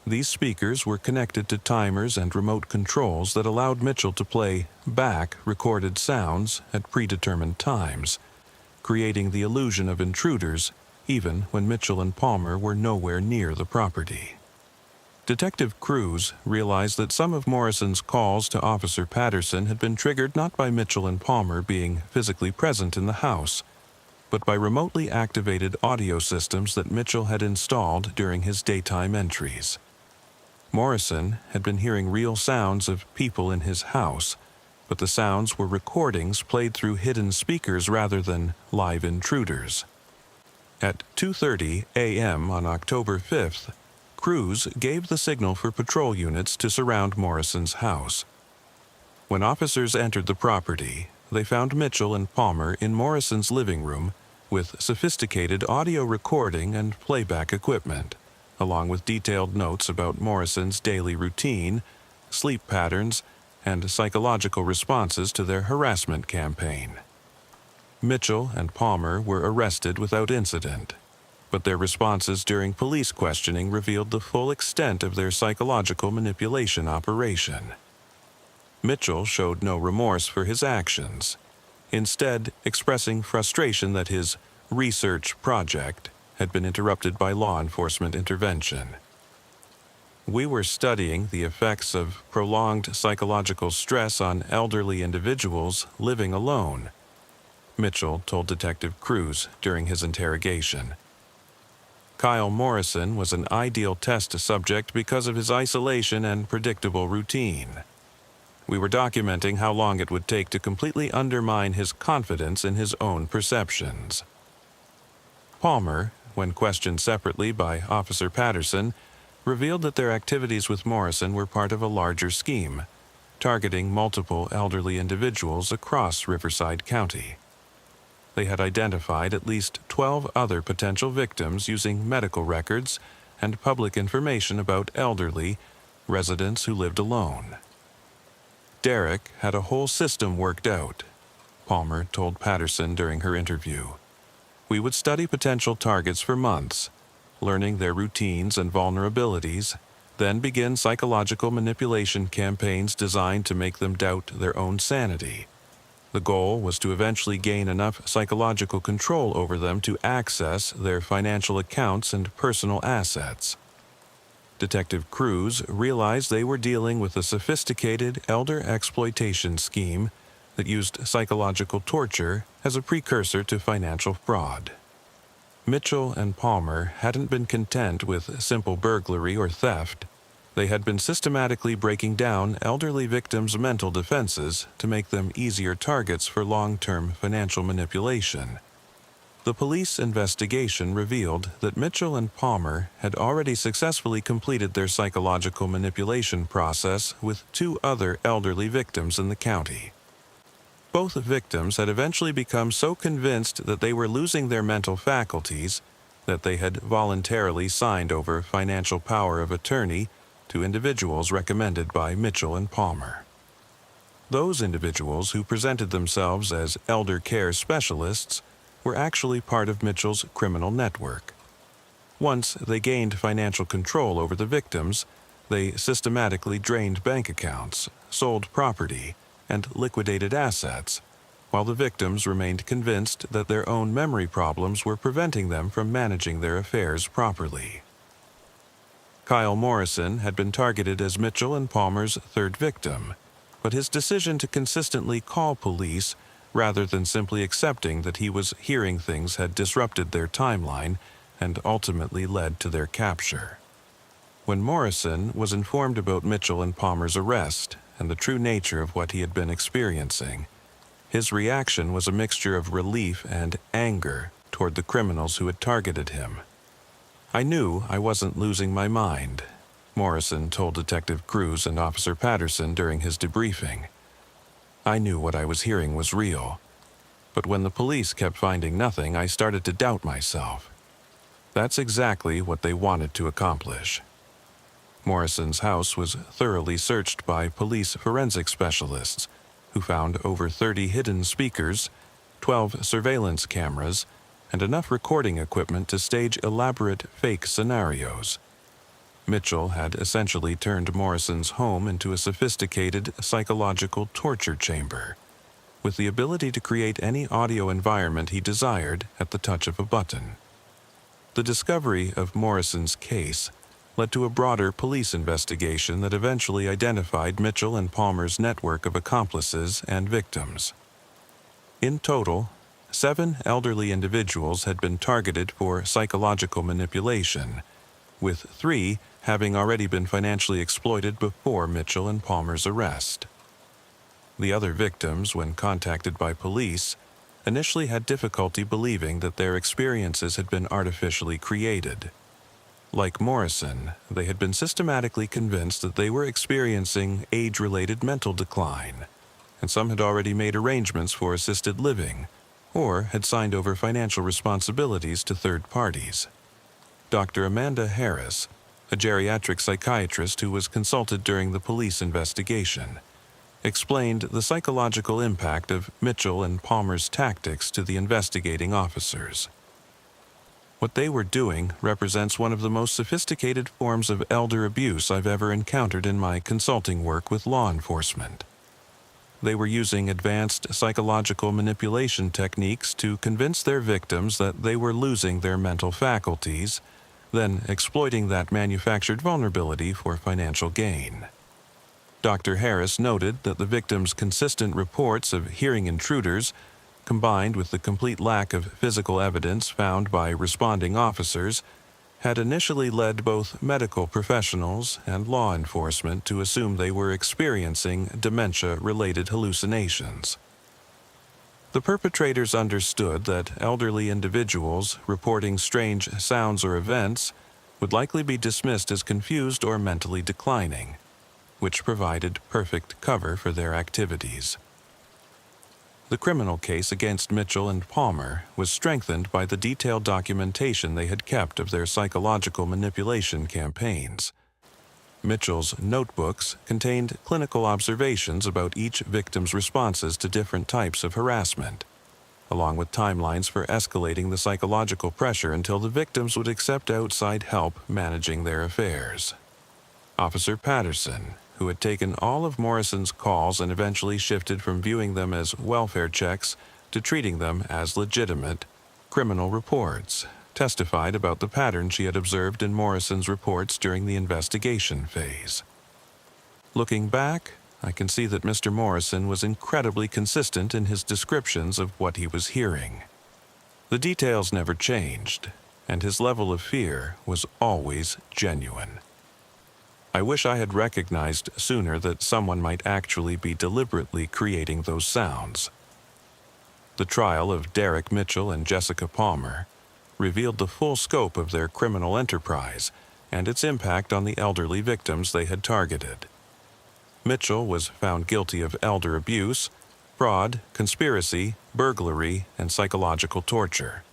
Speaker 1: These speakers were connected to timers and remote controls that allowed Mitchell to play back recorded sounds at predetermined times, creating the illusion of intruders even when Mitchell and Palmer were nowhere near the property. Detective Cruz realized that some of Morrison's calls to Officer Patterson had been triggered not by Mitchell and Palmer being physically present in the house, but by remotely activated audio systems that Mitchell had installed during his daytime entries. Morrison had been hearing real sounds of people in his house, but the sounds were recordings played through hidden speakers rather than live intruders. At 2:30 a.m. on October 5th, Cruz gave the signal for patrol units to surround Morrison's house. When officers entered the property, they found Mitchell and Palmer in Morrison's living room with sophisticated audio recording and playback equipment, along with detailed notes about Morrison's daily routine, sleep patterns, and psychological responses to their harassment campaign. Mitchell and Palmer were arrested without incident, but their responses during police questioning revealed the full extent of their psychological manipulation operation. Mitchell showed no remorse for his actions, instead expressing frustration that his research project had been interrupted by law enforcement intervention. "We were studying the effects of prolonged psychological stress on elderly individuals living alone," Mitchell told Detective Cruz during his interrogation. Kyle Morrison was an ideal test subject because of his isolation and predictable routine. We were documenting how long it would take to completely undermine his confidence in his own perceptions. Palmer, when questioned separately by Officer Patterson, revealed that their activities with Morrison were part of a larger scheme, targeting multiple elderly individuals across Riverside County. They had identified at least 12 other potential victims using medical records and public information about elderly residents who lived alone. Derek had a whole system worked out, Palmer told Patterson during her interview. We would study potential targets for months, learning their routines and vulnerabilities, then begin psychological manipulation campaigns designed to make them doubt their own sanity. The goal was to eventually gain enough psychological control over them to access their financial accounts and personal assets. Detective Cruz realized they were dealing with a sophisticated elder exploitation scheme that used psychological torture as a precursor to financial fraud. Mitchell and Palmer hadn't been content with simple burglary or theft. They had been systematically breaking down elderly victims' mental defenses to make them easier targets for long-term financial manipulation. The police investigation revealed that Mitchell and Palmer had already successfully completed their psychological manipulation process with 2 other elderly victims in the county. Both victims had eventually become so convinced that they were losing their mental faculties that they had voluntarily signed over financial power of attorney to individuals recommended by Mitchell and Palmer. Those individuals who presented themselves as elder care specialists were actually part of Mitchell's criminal network. Once they gained financial control over the victims, they systematically drained bank accounts, sold property, and liquidated assets, while the victims remained convinced that their own memory problems were preventing them from managing their affairs properly. Kyle Morrison had been targeted as Mitchell and Palmer's 3rd victim, but his decision to consistently call police rather than simply accepting that he was hearing things had disrupted their timeline and ultimately led to their capture. When Morrison was informed about Mitchell and Palmer's arrest and the true nature of what he had been experiencing, his reaction was a mixture of relief and anger toward the criminals who had targeted him. "I knew I wasn't losing my mind," Morrison told Detective Cruz and Officer Patterson during his debriefing. "I knew what I was hearing was real. But when the police kept finding nothing, I started to doubt myself. That's exactly what they wanted to accomplish." Morrison's house was thoroughly searched by police forensic specialists, who found over 30 hidden speakers, 12 surveillance cameras, and enough recording equipment to stage elaborate fake scenarios. Mitchell had essentially turned Morrison's home into a sophisticated psychological torture chamber, with the ability to create any audio environment he desired at the touch of a button. The discovery of Morrison's case led to a broader police investigation that eventually identified Mitchell and Palmer's network of accomplices and victims. In total, 7 elderly individuals had been targeted for psychological manipulation, with 3 having already been financially exploited before Mitchell and Palmer's arrest. The other victims, when contacted by police, initially had difficulty believing that their experiences had been artificially created. Like Morrison, they had been systematically convinced that they were experiencing age-related mental decline, and some had already made arrangements for assisted living, or had signed over financial responsibilities to third parties. Dr. Amanda Harris, a geriatric psychiatrist who was consulted during the police investigation, explained the psychological impact of Mitchell and Palmer's tactics to the investigating officers. "What they were doing represents one of the most sophisticated forms of elder abuse I've ever encountered in my consulting work with law enforcement. They were using advanced psychological manipulation techniques to convince their victims that they were losing their mental faculties, then exploiting that manufactured vulnerability for financial gain." Dr. Harris noted that the victims' consistent reports of hearing intruders, combined with the complete lack of physical evidence found by responding officers, had initially led both medical professionals and law enforcement to assume they were experiencing dementia-related hallucinations. The perpetrators understood that elderly individuals reporting strange sounds or events would likely be dismissed as confused or mentally declining, which provided perfect cover for their activities. The criminal case against Mitchell and Palmer was strengthened by the detailed documentation they had kept of their psychological manipulation campaigns. Mitchell's notebooks contained clinical observations about each victim's responses to different types of harassment, along with timelines for escalating the psychological pressure until the victims would accept outside help managing their affairs. Officer Patterson, who had taken all of Morrison's calls and eventually shifted from viewing them as welfare checks to treating them as legitimate criminal reports, testified about the pattern she had observed in Morrison's reports during the investigation phase. "Looking back, I can see that Mr. Morrison was incredibly consistent in his descriptions of what he was hearing. The details never changed, and his level of fear was always genuine. I wish I had recognized sooner that someone might actually be deliberately creating those sounds. The trial of Derek Mitchell and Jessica Palmer revealed the full scope of their criminal enterprise and its impact on the elderly victims they had targeted. Mitchell was found guilty of elder abuse, fraud, conspiracy, burglary, and psychological torture.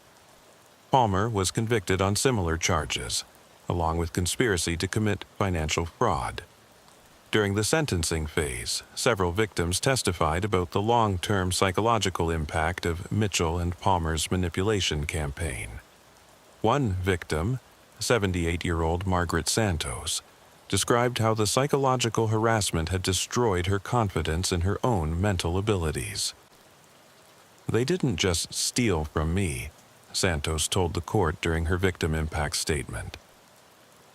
Speaker 1: Palmer was convicted on similar charges, along with conspiracy to commit financial fraud. During the sentencing phase, several victims testified about the long-term psychological impact of Mitchell and Palmer's manipulation campaign. One victim, 78-year-old Margaret Santos, described how the psychological harassment had destroyed her confidence in her own mental abilities. "They didn't just steal from me," Santos told the court during her victim impact statement.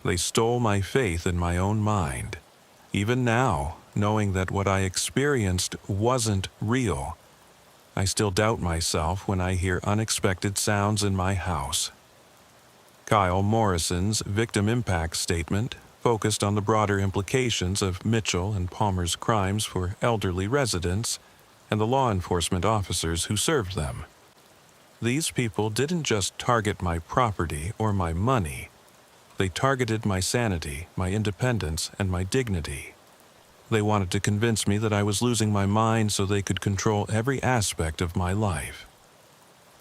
Speaker 1: "They stole my faith in my own mind. Even now, knowing that what I experienced wasn't real, I still doubt myself when I hear unexpected sounds in my house." Kyle Morrison's victim impact statement focused on the broader implications of Mitchell and Palmer's crimes for elderly residents and the law enforcement officers who served them. "These people didn't just target my property or my money. They targeted my sanity, my independence, and my dignity. They wanted to convince me that I was losing my mind so they could control every aspect of my life."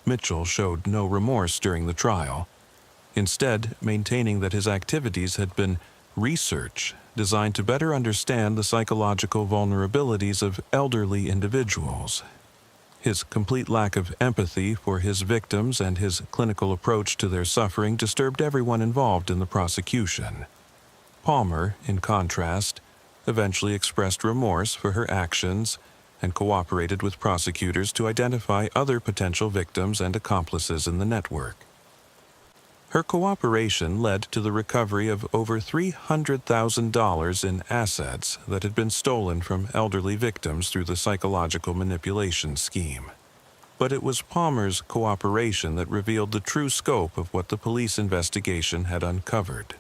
Speaker 1: Mitchell showed no remorse during the trial, instead maintaining that his activities had been research designed to better understand the psychological vulnerabilities of elderly individuals. His complete lack of empathy for his victims and his clinical approach to their suffering disturbed everyone involved in the prosecution. Palmer, in contrast, eventually expressed remorse for her actions and cooperated with prosecutors to identify other potential victims and accomplices in the network. Her cooperation led to the recovery of over $300,000 in assets that had been stolen from elderly victims through the psychological manipulation scheme. But it was Palmer's cooperation that revealed the true scope of what the police investigation had uncovered.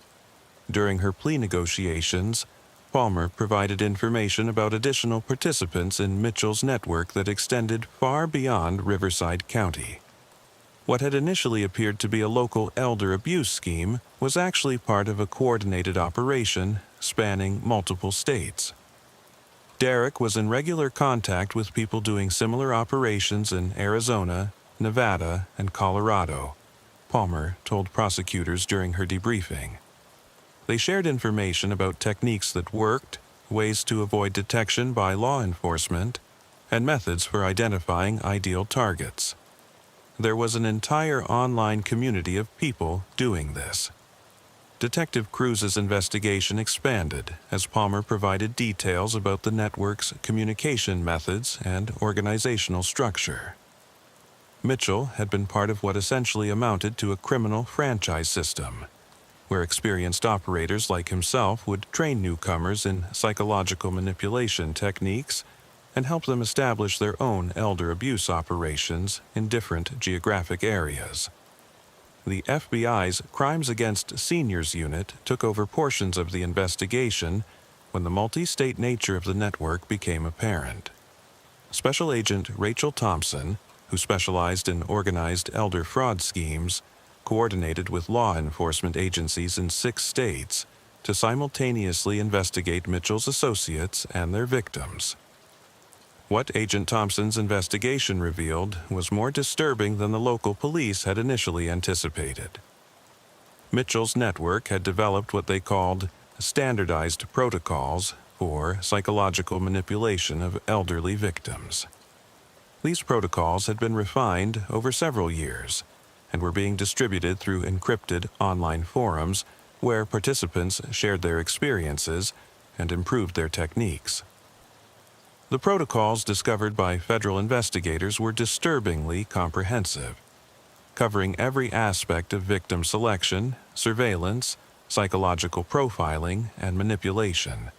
Speaker 1: During her plea negotiations, Palmer provided information about additional participants in Mitchell's network that extended far beyond Riverside County. What had initially appeared to be a local elder abuse scheme was actually part of a coordinated operation spanning multiple states. Derek was in regular contact with people doing similar operations in Arizona, Nevada, and Colorado, Palmer told prosecutors during her debriefing. They shared information about techniques that worked, ways to avoid detection by law enforcement, and methods for identifying ideal targets. There was an entire online community of people doing this. Detective Cruz's investigation expanded as Palmer provided details about the network's communication methods and organizational structure. Mitchell had been part of what essentially amounted to a criminal franchise system, where experienced operators like himself would train newcomers in psychological manipulation techniques and help them establish their own elder abuse operations in different geographic areas. The FBI's Crimes Against Seniors Unit took over portions of the investigation when the multi-state nature of the network became apparent. Special Agent Rachel Thompson, who specialized in organized elder fraud schemes, coordinated with law enforcement agencies in 6 states to simultaneously investigate Mitchell's associates and their victims. What Agent Thompson's investigation revealed was more disturbing than the local police had initially anticipated. Mitchell's network had developed what they called standardized protocols for psychological manipulation of elderly victims. These protocols had been refined over several years and were being distributed through encrypted online forums where participants shared their experiences and improved their techniques. The protocols discovered by federal investigators were disturbingly comprehensive, covering every aspect of victim selection, surveillance, psychological profiling, and manipulation.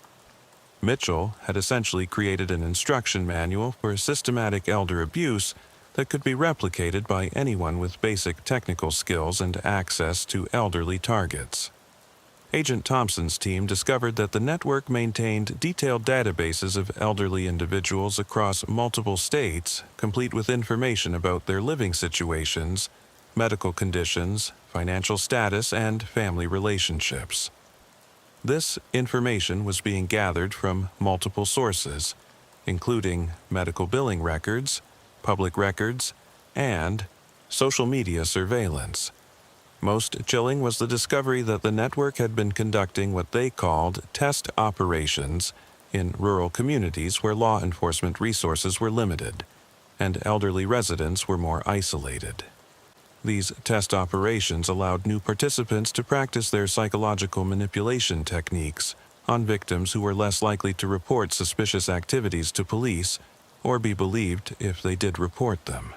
Speaker 1: Mitchell had essentially created an instruction manual for systematic elder abuse that could be replicated by anyone with basic technical skills and access to elderly targets. Agent Thompson's team discovered that the network maintained detailed databases of elderly individuals across multiple states, complete with information about their living situations, medical conditions, financial status, and family relationships. This information was being gathered from multiple sources, including medical billing records, public records, and social media surveillance. Most chilling was the discovery that the network had been conducting what they called test operations in rural communities where law enforcement resources were limited, and elderly residents were more isolated. These test operations allowed new participants to practice their psychological manipulation techniques on victims who were less likely to report suspicious activities to police or be believed if they did report them.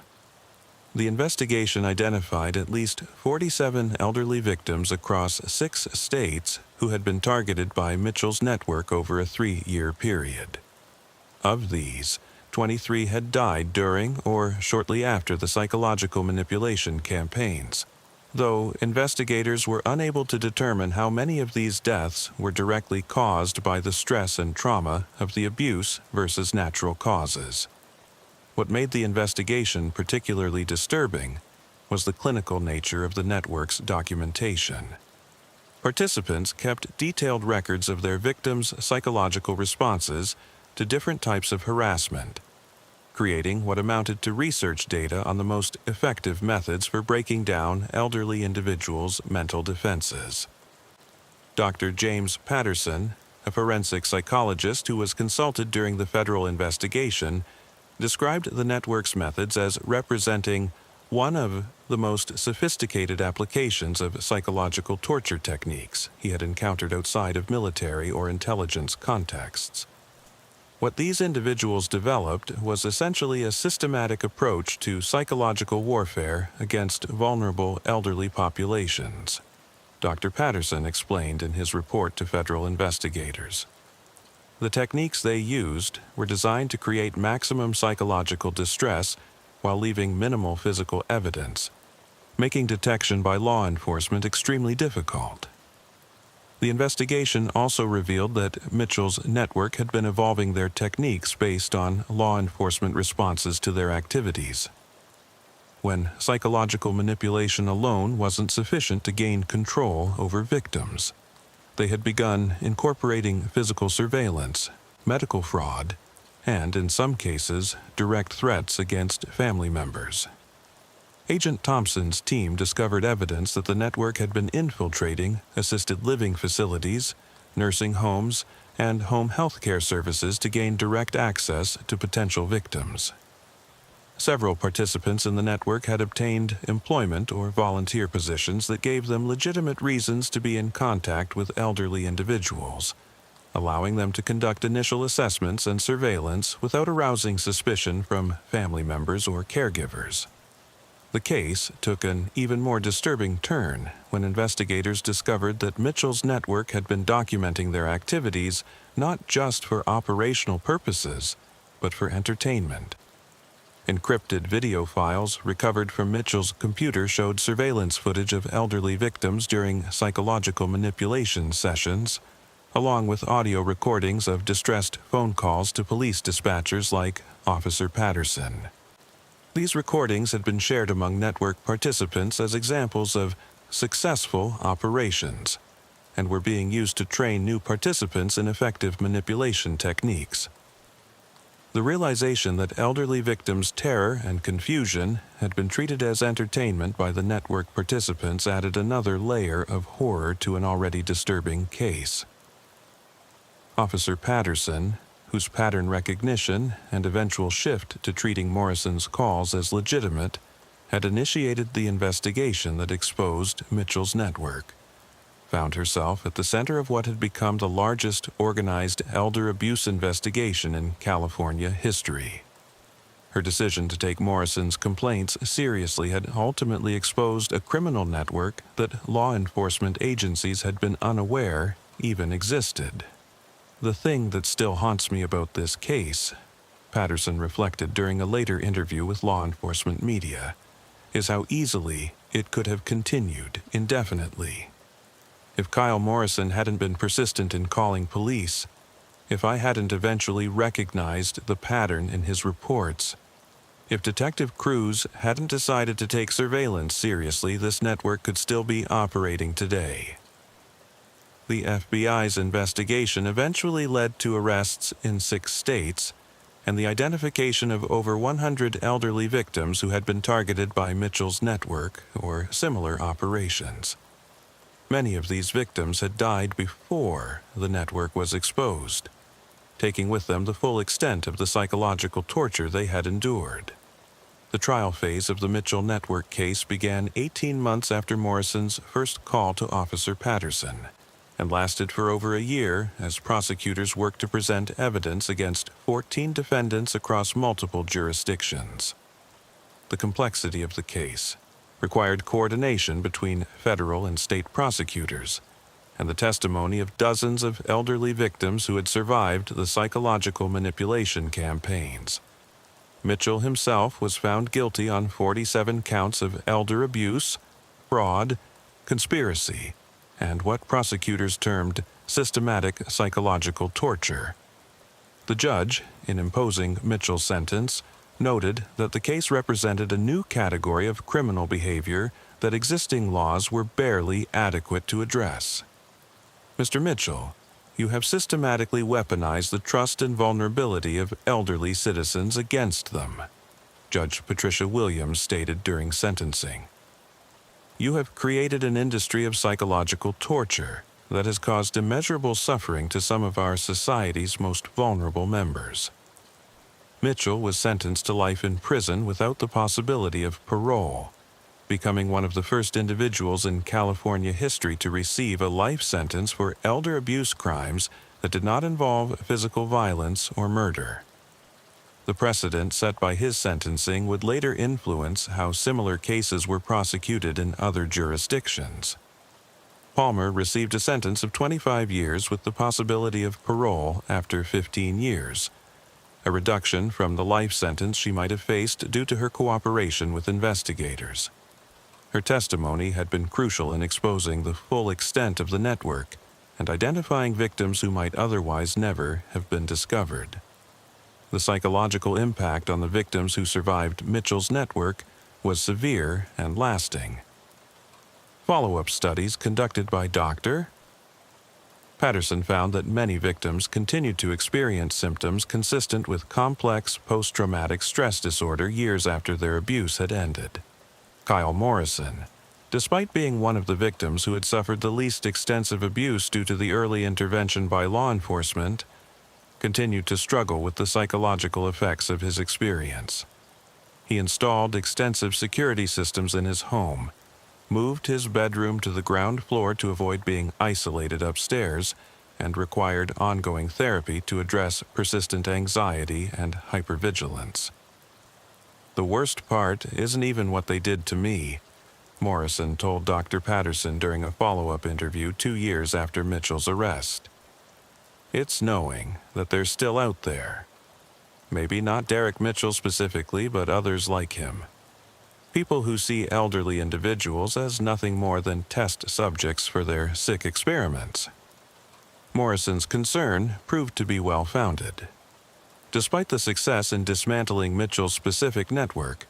Speaker 1: The investigation identified at least 47 elderly victims across 6 states who had been targeted by Mitchell's network over a 3-year period. Of these, 23 had died during or shortly after the psychological manipulation campaigns, though investigators were unable to determine how many of these deaths were directly caused by the stress and trauma of the abuse versus natural causes. What made the investigation particularly disturbing was the clinical nature of the network's documentation. Participants kept detailed records of their victims' psychological responses to different types of harassment, creating what amounted to research data on the most effective methods for breaking down elderly individuals' mental defenses. Dr. James Patterson, a forensic psychologist who was consulted during the federal investigation, described the network's methods as representing one of the most sophisticated applications of psychological torture techniques he had encountered outside of military or intelligence contexts. What these individuals developed was essentially a systematic approach to psychological warfare against vulnerable elderly populations, Dr. Patterson explained in his report to federal investigators. The techniques they used were designed to create maximum psychological distress while leaving minimal physical evidence, making detection by law enforcement extremely difficult. The investigation also revealed that Mitchell's network had been evolving their techniques based on law enforcement responses to their activities. When psychological manipulation alone wasn't sufficient to gain control over victims, they had begun incorporating physical surveillance, medical fraud, and, in some cases, direct threats against family members. Agent Thompson's team discovered evidence that the network had been infiltrating assisted living facilities, nursing homes, and home health care services to gain direct access to potential victims. Several participants in the network had obtained employment or volunteer positions that gave them legitimate reasons to be in contact with elderly individuals, allowing them to conduct initial assessments and surveillance without arousing suspicion from family members or caregivers. The case took an even more disturbing turn when investigators discovered that Mitchell's network had been documenting their activities not just for operational purposes, but for entertainment. Encrypted video files recovered from Mitchell's computer showed surveillance footage of elderly victims during psychological manipulation sessions, along with audio recordings of distressed phone calls to police dispatchers like Officer Patterson. These recordings had been shared among network participants as examples of successful operations and were being used to train new participants in effective manipulation techniques. The realization that elderly victims' terror and confusion had been treated as entertainment by the network participants added another layer of horror to an already disturbing case. Officer Patterson, whose pattern recognition and eventual shift to treating Morrison's calls as legitimate, had initiated the investigation that exposed Mitchell's network, found herself at the center of what had become the largest organized elder abuse investigation in California history. Her decision to take Morrison's complaints seriously had ultimately exposed a criminal network that law enforcement agencies had been unaware even existed. The thing that still haunts me about this case, Patterson reflected during a later interview with law enforcement media, is how easily it could have continued indefinitely. If Kyle Morrison hadn't been persistent in calling police, if I hadn't eventually recognized the pattern in his reports, if Detective Cruz hadn't decided to take surveillance seriously, this network could still be operating today. The FBI's investigation eventually led to arrests in 6 states and the identification of over 100 elderly victims who had been targeted by Mitchell's network or similar operations. Many of these victims had died before the network was exposed, taking with them the full extent of the psychological torture they had endured. The trial phase of the Mitchell Network case began 18 months after Morrison's first call to Officer Patterson, and lasted for over a year as prosecutors worked to present evidence against 14 defendants across multiple jurisdictions. The complexity of the case required coordination between federal and state prosecutors, and the testimony of dozens of elderly victims who had survived the psychological manipulation campaigns. Mitchell himself was found guilty on 47 counts of elder abuse, fraud, conspiracy, and what prosecutors termed systematic psychological torture. The judge, in imposing Mitchell's sentence, noted that the case represented a new category of criminal behavior that existing laws were barely adequate to address. Mr. Mitchell, you have systematically weaponized the trust and vulnerability of elderly citizens against them, Judge Patricia Williams stated during sentencing. You have created an industry of psychological torture that has caused immeasurable suffering to some of our society's most vulnerable members. Mitchell was sentenced to life in prison without the possibility of parole, becoming one of the first individuals in California history to receive a life sentence for elder abuse crimes that did not involve physical violence or murder. The precedent set by his sentencing would later influence how similar cases were prosecuted in other jurisdictions. Palmer received a sentence of 25 years with the possibility of parole after 15 years, a reduction from the life sentence she might have faced due to her cooperation with investigators. Her testimony had been crucial in exposing the full extent of the network and identifying victims who might otherwise never have been discovered. The psychological impact on the victims who survived Mitchell's network was severe and lasting. Follow-up studies conducted by Dr. Patterson found that many victims continued to experience symptoms consistent with complex post-traumatic stress disorder years after their abuse had ended. Kyle Morrison, despite being one of the victims who had suffered the least extensive abuse due to the early intervention by law enforcement, continued to struggle with the psychological effects of his experience. He installed extensive security systems in his home, moved his bedroom to the ground floor to avoid being isolated upstairs, and required ongoing therapy to address persistent anxiety and hypervigilance. The worst part isn't even what they did to me, Morrison told Dr. Patterson during a follow-up interview 2 years after Mitchell's arrest. It's knowing that they're still out there. Maybe not Derek Mitchell specifically, but others like him. People who see elderly individuals as nothing more than test subjects for their sick experiments. Morrison's concern proved to be well-founded. Despite the success in dismantling Mitchell's specific network,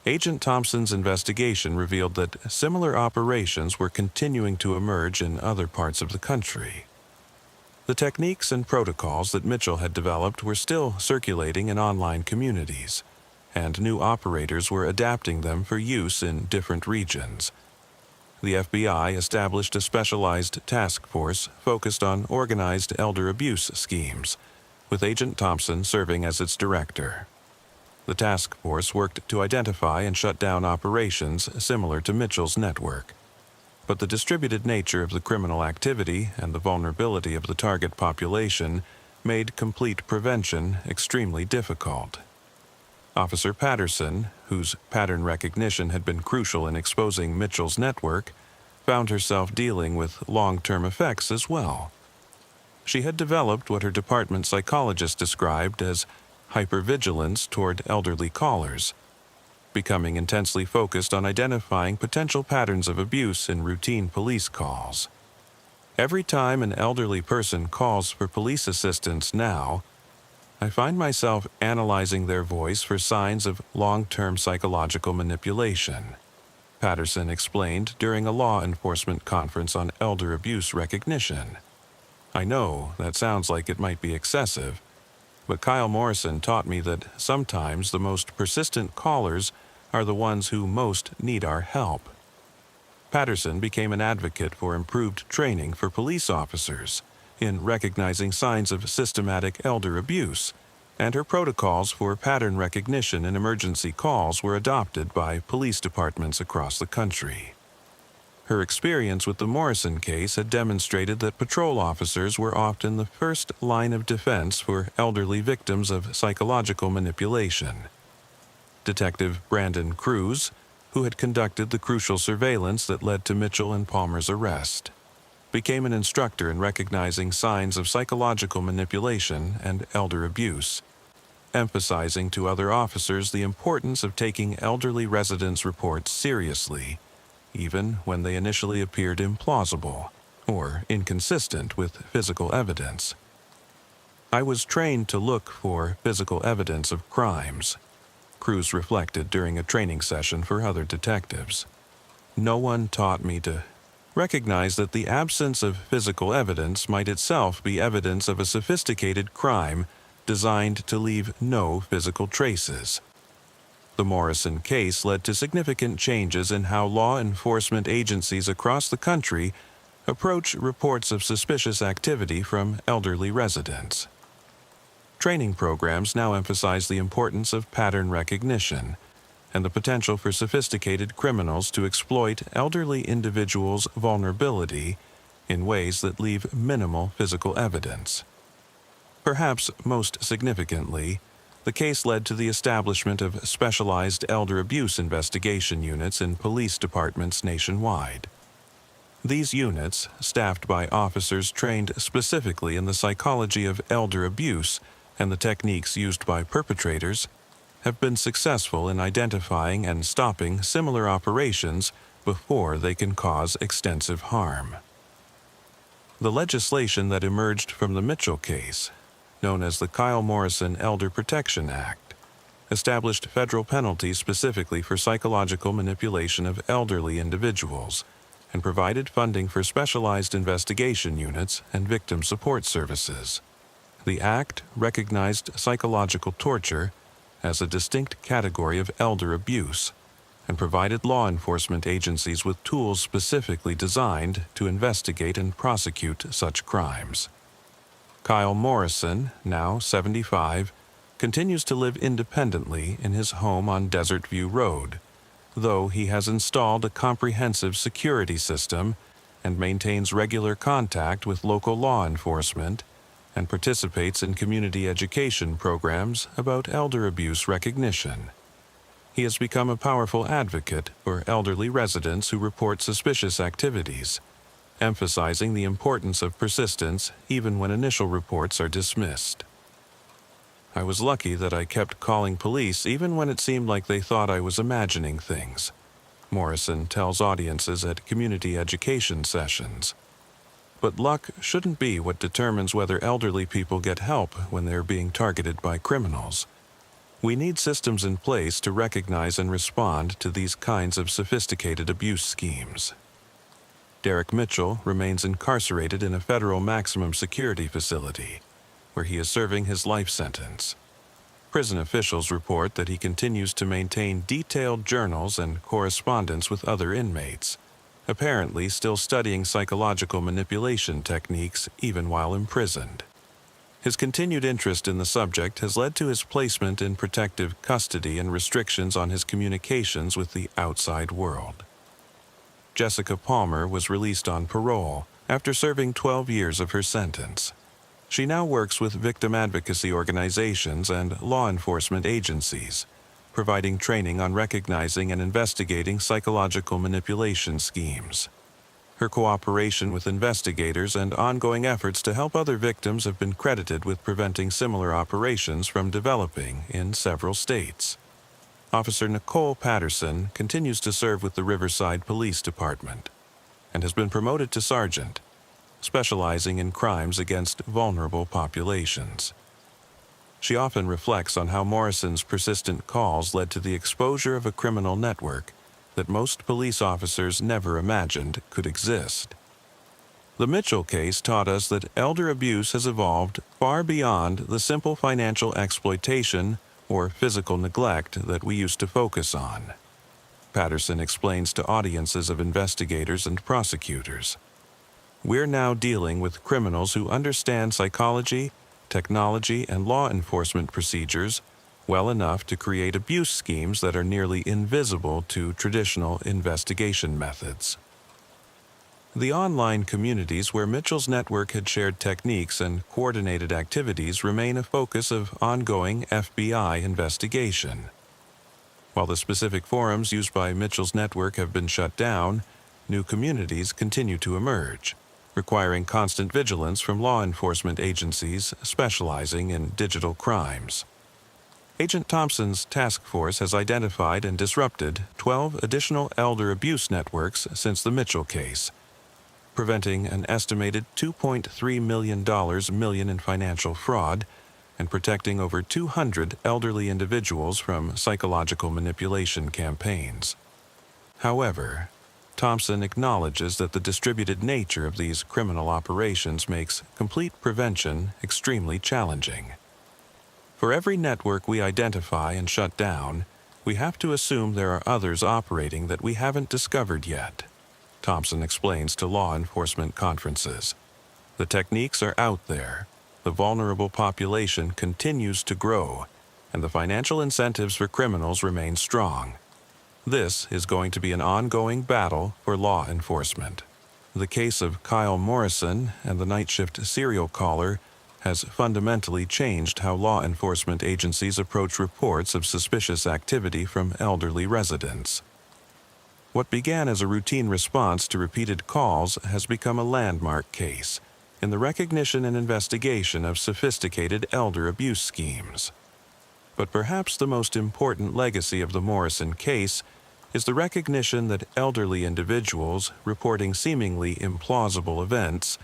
Speaker 1: Agent Thompson's investigation revealed that similar operations were continuing to emerge in other parts of the country. The techniques and protocols that Mitchell had developed were still circulating in online communities, and new operators were adapting them for use in different regions. The FBI established a specialized task force focused on organized elder abuse schemes, with Agent Thompson serving as its director. The task force worked to identify and shut down operations similar to Mitchell's network. But the distributed nature of the criminal activity and the vulnerability of the target population made complete prevention extremely difficult. Officer Patterson, whose pattern recognition had been crucial in exposing Mitchell's network, found herself dealing with long-term effects as well. She had developed what her department psychologist described as hypervigilance toward elderly callers, becoming intensely focused on identifying potential patterns of abuse in routine police calls. Every time an elderly person calls for police assistance now, I find myself analyzing their voice for signs of long-term psychological manipulation, Patterson explained during a law enforcement conference on elder abuse recognition. I know that sounds like it might be excessive, but Kyle Morrison taught me that sometimes the most persistent callers are the ones who most need our help. Patterson became an advocate for improved training for police officers in recognizing signs of systematic elder abuse, and her protocols for pattern recognition in emergency calls were adopted by police departments across the country. Her experience with the Morrison case had demonstrated that patrol officers were often the first line of defense for elderly victims of psychological manipulation. Detective Brandon Cruz, who had conducted the crucial surveillance that led to Mitchell and Palmer's arrest, became an instructor in recognizing signs of psychological manipulation and elder abuse, emphasizing to other officers the importance of taking elderly residents' reports seriously, even when they initially appeared implausible or inconsistent with physical evidence. I was trained to look for physical evidence of crimes, Cruz reflected during a training session for other detectives. No one taught me to recognize that the absence of physical evidence might itself be evidence of a sophisticated crime designed to leave no physical traces. The Morrison case led to significant changes in how law enforcement agencies across the country approach reports of suspicious activity from elderly residents. Training programs now emphasize the importance of pattern recognition and the potential for sophisticated criminals to exploit elderly individuals' vulnerability in ways that leave minimal physical evidence. Perhaps most significantly, the case led to the establishment of specialized elder abuse investigation units in police departments nationwide. These units, staffed by officers trained specifically in the psychology of elder abuse and the techniques used by perpetrators, have been successful in identifying and stopping similar operations before they can cause extensive harm. The legislation that emerged from the Mitchell case, known as the Kyle Morrison Elder Protection Act, established federal penalties specifically for psychological manipulation of elderly individuals and provided funding for specialized investigation units and victim support services. The act recognized psychological torture as a distinct category of elder abuse and provided law enforcement agencies with tools specifically designed to investigate and prosecute such crimes. Kyle Morrison, now 75, continues to live independently in his home on Desert View Road, though he has installed a comprehensive security system and maintains regular contact with local law enforcement and participates in community education programs about elder abuse recognition. He has become a powerful advocate for elderly residents who report suspicious activities, emphasizing the importance of persistence even when initial reports are dismissed. I was lucky that I kept calling police even when it seemed like they thought I was imagining things, Morrison tells audiences at community education sessions. But luck shouldn't be what determines whether elderly people get help when they're being targeted by criminals. We need systems in place to recognize and respond to these kinds of sophisticated abuse schemes. Derek Mitchell remains incarcerated in a federal maximum security facility, where he is serving his life sentence. Prison officials report that he continues to maintain detailed journals and correspondence with other inmates, apparently still studying psychological manipulation techniques even while imprisoned. His continued interest in the subject has led to his placement in protective custody and restrictions on his communications with the outside world. Jessica Palmer was released on parole after serving 12 years of her sentence. She now works with victim advocacy organizations and law enforcement agencies, providing training on recognizing and investigating psychological manipulation schemes. Her cooperation with investigators and ongoing efforts to help other victims have been credited with preventing similar operations from developing in several states. Officer Nicole Patterson continues to serve with the Riverside Police Department and has been promoted to sergeant. specializing in crimes against vulnerable populations. She often reflects on how Morrison's persistent calls led to the exposure of a criminal network that most police officers never imagined could exist. The Mitchell case taught us that elder abuse has evolved far beyond the simple financial exploitation or physical neglect that we used to focus on. Patterson explains to audiences of investigators and prosecutors. We're now dealing with criminals who understand psychology, technology, and law enforcement procedures well enough to create abuse schemes that are nearly invisible to traditional investigation methods. The online communities where Mitchell's network had shared techniques and coordinated activities remain a focus of ongoing FBI investigation. While the specific forums used by Mitchell's network have been shut down, new communities continue to emerge, requiring constant vigilance from law enforcement agencies specializing in digital crimes. Agent Thompson's task force has identified and disrupted 12 additional elder abuse networks since the Mitchell case, preventing an estimated $2.3 million in financial fraud and protecting over 200 elderly individuals from psychological manipulation campaigns. However, Thompson acknowledges that the distributed nature of these criminal operations makes complete prevention extremely challenging. For every network we identify and shut down, we have to assume there are others operating that we haven't discovered yet, Thompson explains to law enforcement conferences. The techniques are out there, the vulnerable population continues to grow, and the financial incentives for criminals remain strong. This is going to be an ongoing battle for law enforcement. The case of Kyle Morrison and the night shift serial caller has fundamentally changed how law enforcement agencies approach reports of suspicious activity from elderly residents. What began as a routine response to repeated calls has become a landmark case in the recognition and investigation of sophisticated elder abuse schemes. But perhaps the most important legacy of the Morrison case is the recognition that elderly individuals reporting seemingly implausible events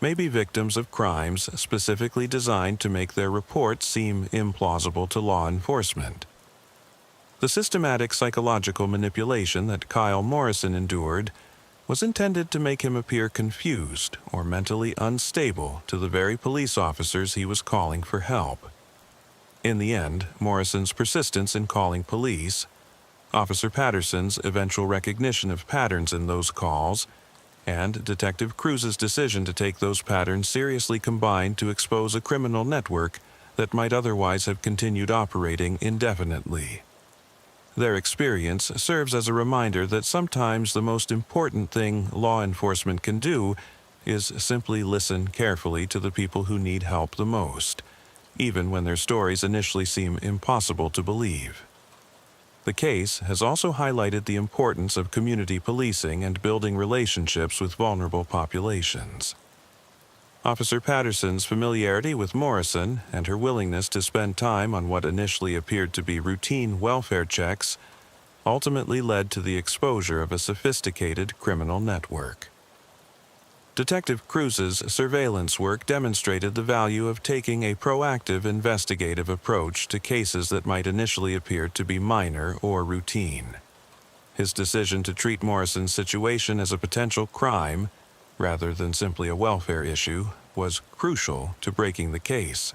Speaker 1: may be victims of crimes specifically designed to make their reports seem implausible to law enforcement. The systematic psychological manipulation that Kyle Morrison endured was intended to make him appear confused or mentally unstable to the very police officers he was calling for help. In the end, Morrison's persistence in calling police, Officer Patterson's eventual recognition of patterns in those calls, and Detective Cruz's decision to take those patterns seriously combined to expose a criminal network that might otherwise have continued operating indefinitely. Their experience serves as a reminder that sometimes the most important thing law enforcement can do is simply listen carefully to the people who need help the most, even when their stories initially seem impossible to believe. The case has also highlighted the importance of community policing and building relationships with vulnerable populations. Officer Patterson's familiarity with Morrison and her willingness to spend time on what initially appeared to be routine welfare checks ultimately led to the exposure of a sophisticated criminal network. Detective Cruz's surveillance work demonstrated the value of taking a proactive investigative approach to cases that might initially appear to be minor or routine. His decision to treat Morrison's situation as a potential crime rather than simply a welfare issue, was crucial to breaking the case.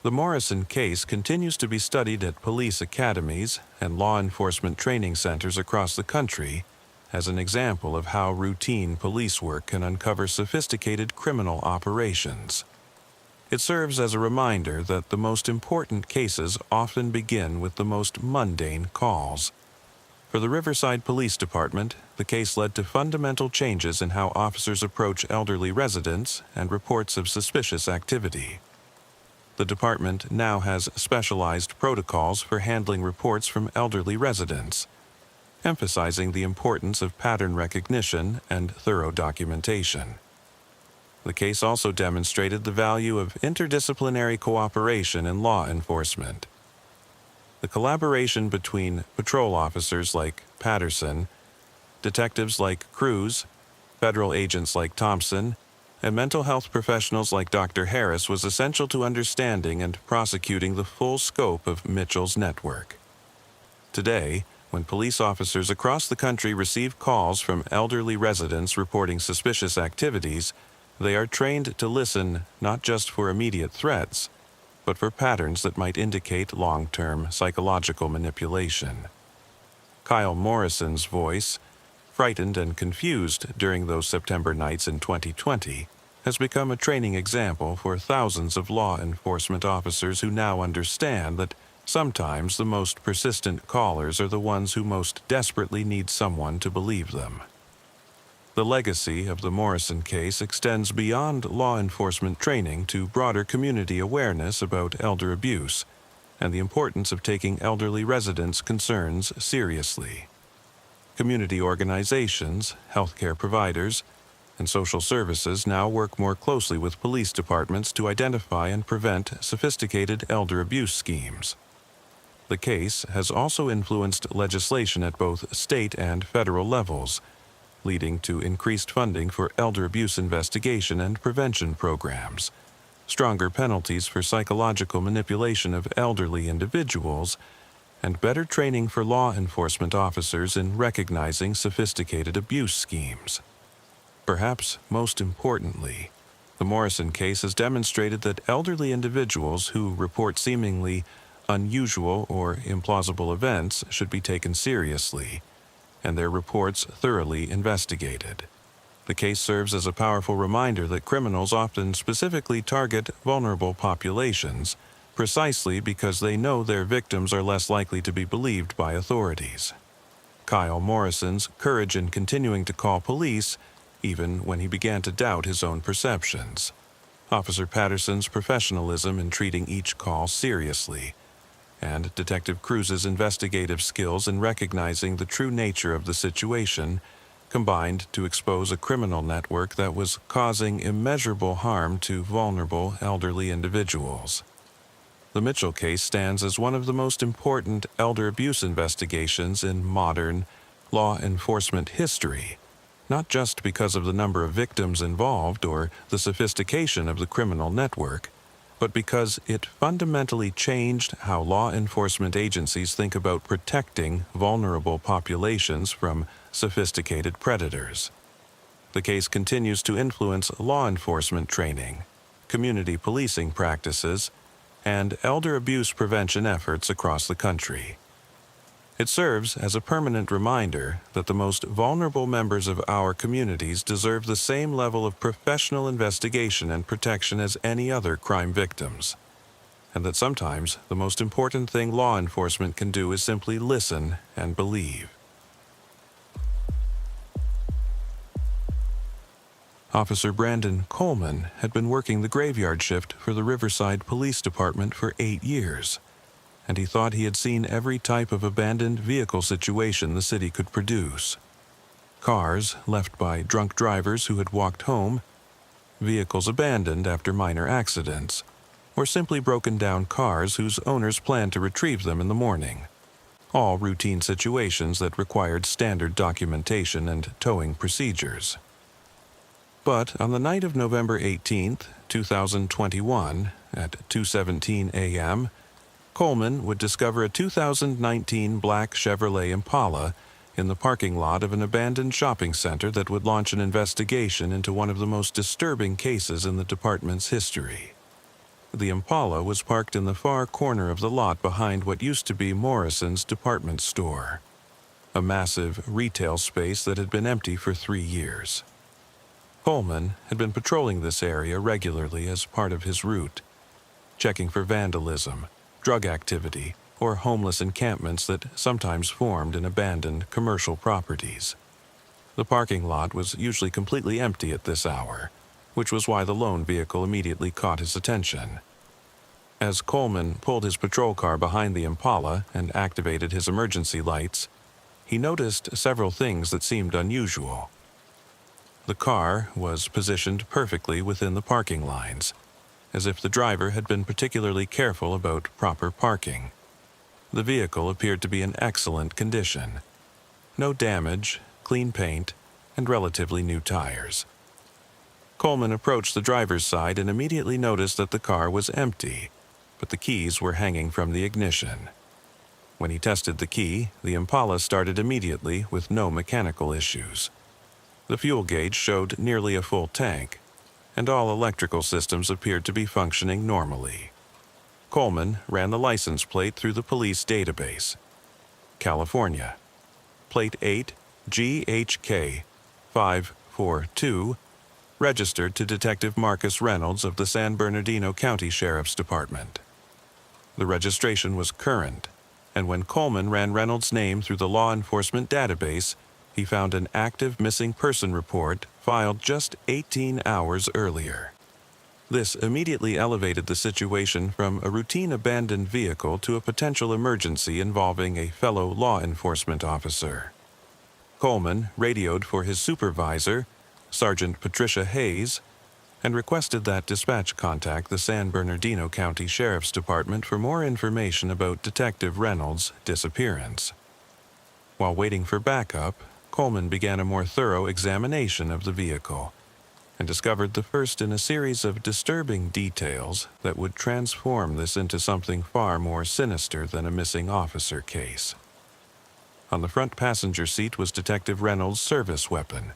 Speaker 1: The Morrison case continues to be studied at police academies and law enforcement training centers across the country as an example of how routine police work can uncover sophisticated criminal operations. It serves as a reminder that the most important cases often begin with the most mundane calls. For the Riverside Police Department, the case led to fundamental changes in how officers approach elderly residents and reports of suspicious activity. The department now has specialized protocols for handling reports from elderly residents, emphasizing the importance of pattern recognition and thorough documentation. The case also demonstrated the value of interdisciplinary cooperation in law enforcement. The collaboration between patrol officers like Patterson, detectives like Cruz, federal agents like Thompson, and mental health professionals like Dr. Harris was essential to understanding and prosecuting the full scope of Mitchell's network. Today, when police officers across the country receive calls from elderly residents reporting suspicious activities, they are trained to listen not just for immediate threats, but for patterns that might indicate long-term psychological manipulation. Kyle Morrison's voice, frightened and confused during those September nights in 2020, has become a training example for thousands of law enforcement officers who now understand that sometimes the most persistent callers are the ones who most desperately need someone to believe them. The legacy of the Morrison case extends beyond law enforcement training to broader community awareness about elder abuse and the importance of taking elderly residents' concerns seriously. Community organizations, healthcare providers, and social services now work more closely with police departments to identify and prevent sophisticated elder abuse schemes. The case has also influenced legislation at both state and federal levels, leading to increased funding for elder abuse investigation and prevention programs, stronger penalties for psychological manipulation of elderly individuals, and better training for law enforcement officers in recognizing sophisticated abuse schemes. Perhaps most importantly, the Morrison case has demonstrated that elderly individuals who report seemingly unusual or implausible events should be taken seriously, and their reports thoroughly investigated. The case serves as a powerful reminder that criminals often specifically target vulnerable populations, precisely because they know their victims are less likely to be believed by authorities. Kyle Morrison's courage in continuing to call police, even when he began to doubt his own perceptions. Officer Patterson's professionalism in treating each call seriously, and Detective Cruz's investigative skills in recognizing the true nature of the situation combined to expose a criminal network that was causing immeasurable harm to vulnerable elderly individuals. The Mitchell case stands as one of the most important elder abuse investigations in modern law enforcement history, not just because of the number of victims involved or the sophistication of the criminal network, but because it fundamentally changed how law enforcement agencies think about protecting vulnerable populations from sophisticated predators. The case continues to influence law enforcement training, community policing practices, and elder abuse prevention efforts across the country. It serves as a permanent reminder that the most vulnerable members of our communities deserve the same level of professional investigation and protection as any other crime victims, and that sometimes the most important thing law enforcement can do is simply listen and believe. Officer Brandon Coleman had been working the graveyard shift for the Riverside Police Department for 8 years, and he thought he had seen every type of abandoned vehicle situation the city could produce. Cars left by drunk drivers who had walked home, vehicles abandoned after minor accidents, or simply broken down cars whose owners planned to retrieve them in the morning. All routine situations that required standard documentation and towing procedures. But on the night of November 18, 2021, at 2:17 a.m., Coleman would discover a 2019 black Chevrolet Impala in the parking lot of an abandoned shopping center that would launch an investigation into one of the most disturbing cases in the department's history. The Impala was parked in the far corner of the lot behind what used to be Morrison's department store, a massive retail space that had been empty for 3 years. Coleman had been patrolling this area regularly as part of his route, checking for vandalism, drug activity, or homeless encampments that sometimes formed in abandoned commercial properties. The parking lot was usually completely empty at this hour, which was why the lone vehicle immediately caught his attention. As Coleman pulled his patrol car behind the Impala and activated his emergency lights, he noticed several things that seemed unusual. The car was positioned perfectly within the parking lines, as if the driver had been particularly careful about proper parking. The vehicle appeared to be in excellent condition. No damage, clean paint, and relatively new tires. Coleman approached the driver's side and immediately noticed that the car was empty, but the keys were hanging from the ignition. When he tested the key, the Impala started immediately with no mechanical issues. The fuel gauge showed nearly a full tank, and all electrical systems appeared to be functioning normally. Coleman ran the license plate through the police database. California. Plate 8 GHK 542, registered to Detective Marcus Reynolds of the San Bernardino County Sheriff's Department. The registration was current, and when Coleman ran Reynolds' name through the law enforcement database, he found an active missing person report filed just 18 hours earlier. This immediately elevated the situation from a routine abandoned vehicle to a potential emergency involving a fellow law enforcement officer. Coleman radioed for his supervisor, Sergeant Patricia Hayes, and requested that dispatch contact the San Bernardino County Sheriff's Department for more information about Detective Reynolds' disappearance. While waiting for backup, Coleman began a more thorough examination of the vehicle and discovered the first in a series of disturbing details that would transform this into something far more sinister than a missing officer case. On the front passenger seat was Detective Reynolds' service weapon,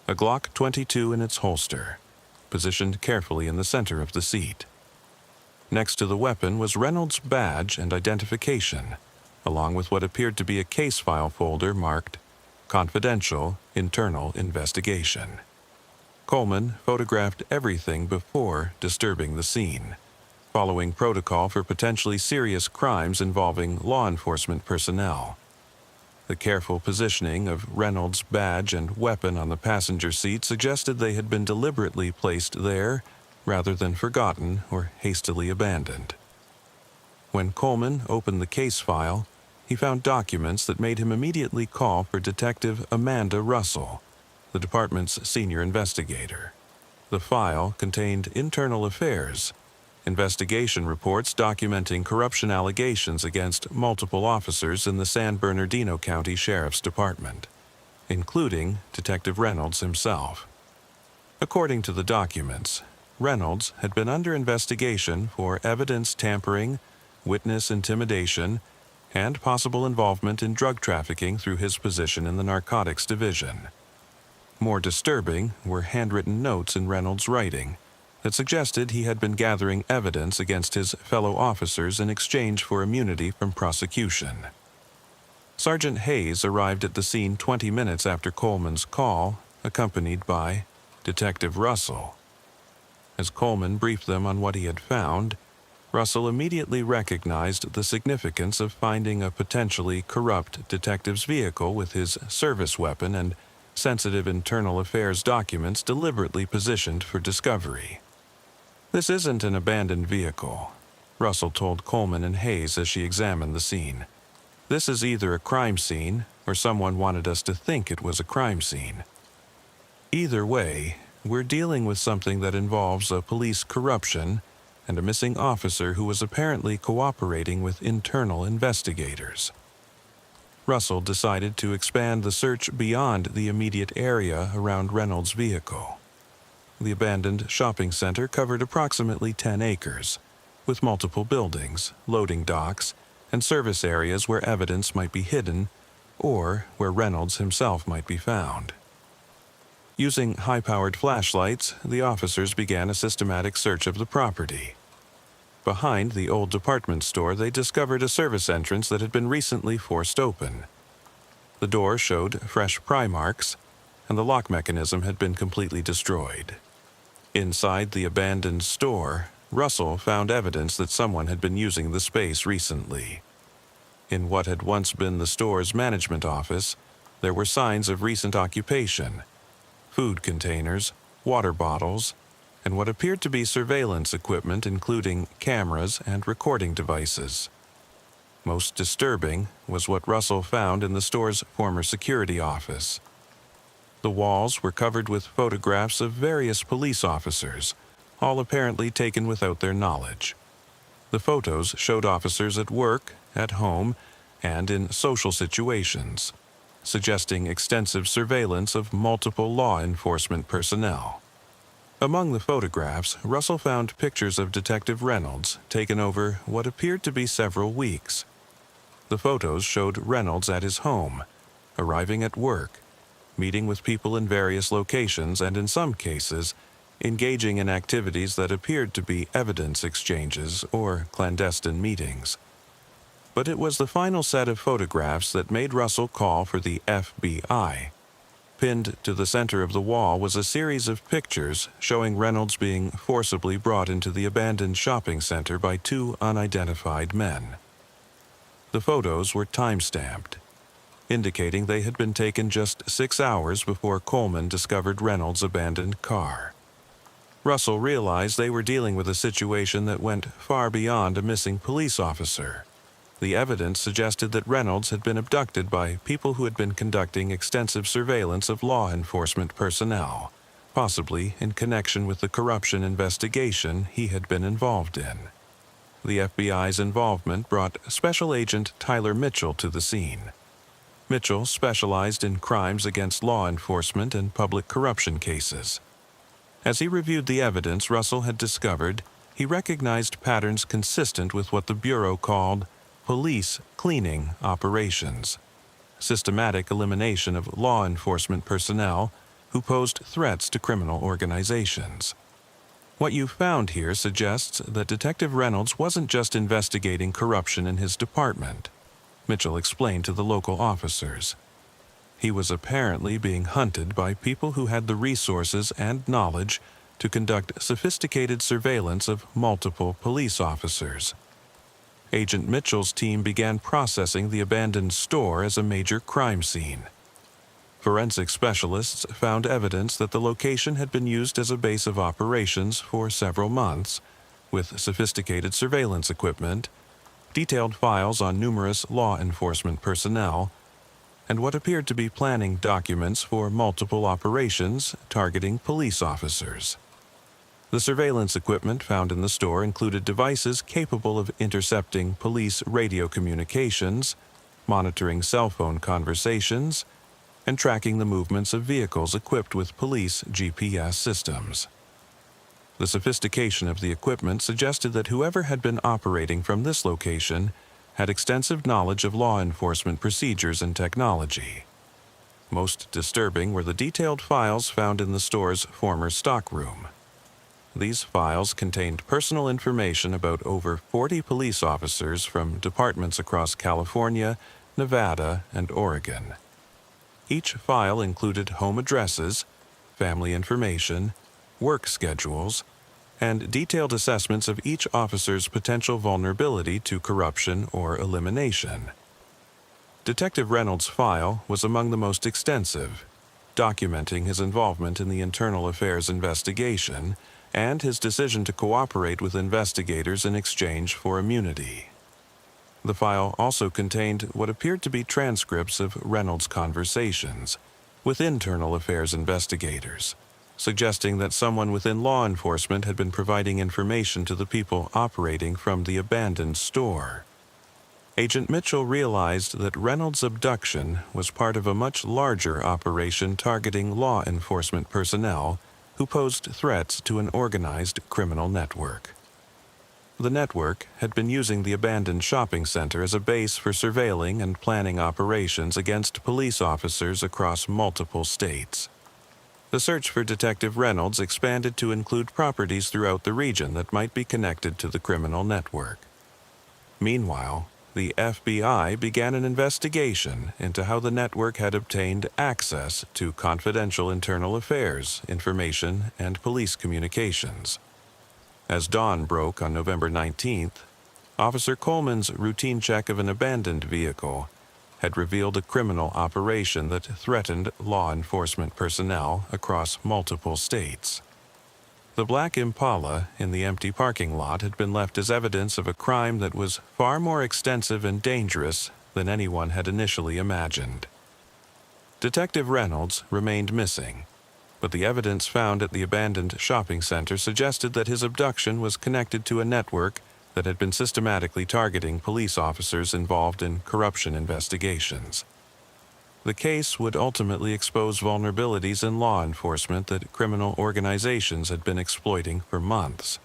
Speaker 1: a Glock 22 in its holster, positioned carefully in the center of the seat. Next to the weapon was Reynolds' badge and identification, along with what appeared to be a case file folder marked Confidential Internal Investigation. Coleman photographed everything before disturbing the scene, following protocol for potentially serious crimes involving law enforcement personnel. The careful positioning of Reynolds' badge and weapon on the passenger seat suggested they had been deliberately placed there rather than forgotten or hastily abandoned. When Coleman opened the case file, he found documents that made him immediately call for Detective Amanda Russell, the department's senior investigator. The file contained internal affairs, investigation reports documenting corruption allegations against multiple officers in the San Bernardino County Sheriff's Department, including Detective Reynolds himself. According to the documents, Reynolds had been under investigation for evidence tampering, witness intimidation, and possible involvement in drug trafficking through his position in the Narcotics Division. More disturbing were handwritten notes in Reynolds' writing that suggested he had been gathering evidence against his fellow officers in exchange for immunity from prosecution. Sergeant Hayes arrived at the scene 20 minutes after Coleman's call, accompanied by Detective Russell. As Coleman briefed them on what he had found, Russell immediately recognized the significance of finding a potentially corrupt detective's vehicle with his service weapon and sensitive internal affairs documents deliberately positioned for discovery. "This isn't an abandoned vehicle," Russell told Coleman and Hayes as she examined the scene. "This is either a crime scene or someone wanted us to think it was a crime scene. Either way, we're dealing with something that involves a police corruption and a missing officer who was apparently cooperating with internal investigators." Russell decided to expand the search beyond the immediate area around Reynolds' vehicle. The abandoned shopping center covered approximately 10 acres, with multiple buildings, loading docks, and service areas where evidence might be hidden or where Reynolds himself might be found. Using high-powered flashlights, the officers began a systematic search of the property. Behind the old department store, they discovered a service entrance that had been recently forced open. The door showed fresh pry marks, and the lock mechanism had been completely destroyed. Inside the abandoned store, Russell found evidence that someone had been using the space recently. In what had once been the store's management office, there were signs of recent occupation: food containers, water bottles, and what appeared to be surveillance equipment including cameras and recording devices. Most disturbing was what Russell found in the store's former security office. The walls were covered with photographs of various police officers, all apparently taken without their knowledge. The photos showed officers at work, at home, and in social situations, suggesting extensive surveillance of multiple law enforcement personnel. Among the photographs, Russell found pictures of Detective Reynolds taken over what appeared to be several weeks. The photos showed Reynolds at his home, arriving at work, meeting with people in various locations, and in some cases, engaging in activities that appeared to be evidence exchanges or clandestine meetings. But it was the final set of photographs that made Russell call for the FBI. Pinned to the center of the wall was a series of pictures showing Reynolds being forcibly brought into the abandoned shopping center by two unidentified men. The photos were time-stamped, indicating they had been taken just 6 hours before Coleman discovered Reynolds' abandoned car. Russell realized they were dealing with a situation that went far beyond a missing police officer. The evidence suggested that Reynolds had been abducted by people who had been conducting extensive surveillance of law enforcement personnel, possibly in connection with the corruption investigation he had been involved in. The FBI's involvement brought Special Agent Tyler Mitchell to the scene. Mitchell specialized in crimes against law enforcement and public corruption cases. As he reviewed the evidence Russell had discovered, he recognized patterns consistent with what the Bureau called police cleaning operations, systematic elimination of law enforcement personnel who posed threats to criminal organizations. What you found here suggests that Detective Reynolds wasn't just investigating corruption in his department, Mitchell explained to the local officers. He was apparently being hunted by people who had the resources and knowledge to conduct sophisticated surveillance of multiple police officers. Agent Mitchell's team began processing the abandoned store as a major crime scene. Forensic specialists found evidence that the location had been used as a base of operations for several months, with sophisticated surveillance equipment, detailed files on numerous law enforcement personnel, and what appeared to be planning documents for multiple operations targeting police officers. The surveillance equipment found in the store included devices capable of intercepting police radio communications, monitoring cell phone conversations, and tracking the movements of vehicles equipped with police GPS systems. The sophistication of the equipment suggested that whoever had been operating from this location had extensive knowledge of law enforcement procedures and technology. Most disturbing were the detailed files found in the store's former stockroom. These files contained personal information about over 40 police officers from departments across California, Nevada, and Oregon. Each file included home addresses, family information, work schedules, and detailed assessments of each officer's potential vulnerability to corruption or elimination. Detective Reynolds' file was among the most extensive, documenting his involvement in the internal affairs investigation and his decision to cooperate with investigators in exchange for immunity. The file also contained what appeared to be transcripts of Reynolds' conversations with internal affairs investigators, suggesting that someone within law enforcement had been providing information to the people operating from the abandoned store. Agent Mitchell realized that Reynolds' abduction was part of a much larger operation targeting law enforcement personnel who posed threats to an organized criminal network. The network had been using the abandoned shopping center as a base for surveilling and planning operations against police officers across multiple states. The search for Detective Reynolds expanded to include properties throughout the region that might be connected to the criminal network. Meanwhile, the FBI began an investigation into how the network had obtained access to confidential internal affairs, information, and police communications. As dawn broke on November 19th, Officer Coleman's routine check of an abandoned vehicle had revealed a criminal operation that threatened law enforcement personnel across multiple states. The black Impala in the empty parking lot had been left as evidence of a crime that was far more extensive and dangerous than anyone had initially imagined. Detective Reynolds remained missing, but the evidence found at the abandoned shopping center suggested that his abduction was connected to a network that had been systematically targeting police officers involved in corruption investigations. The case would ultimately expose vulnerabilities in law enforcement that criminal organizations had been exploiting for months.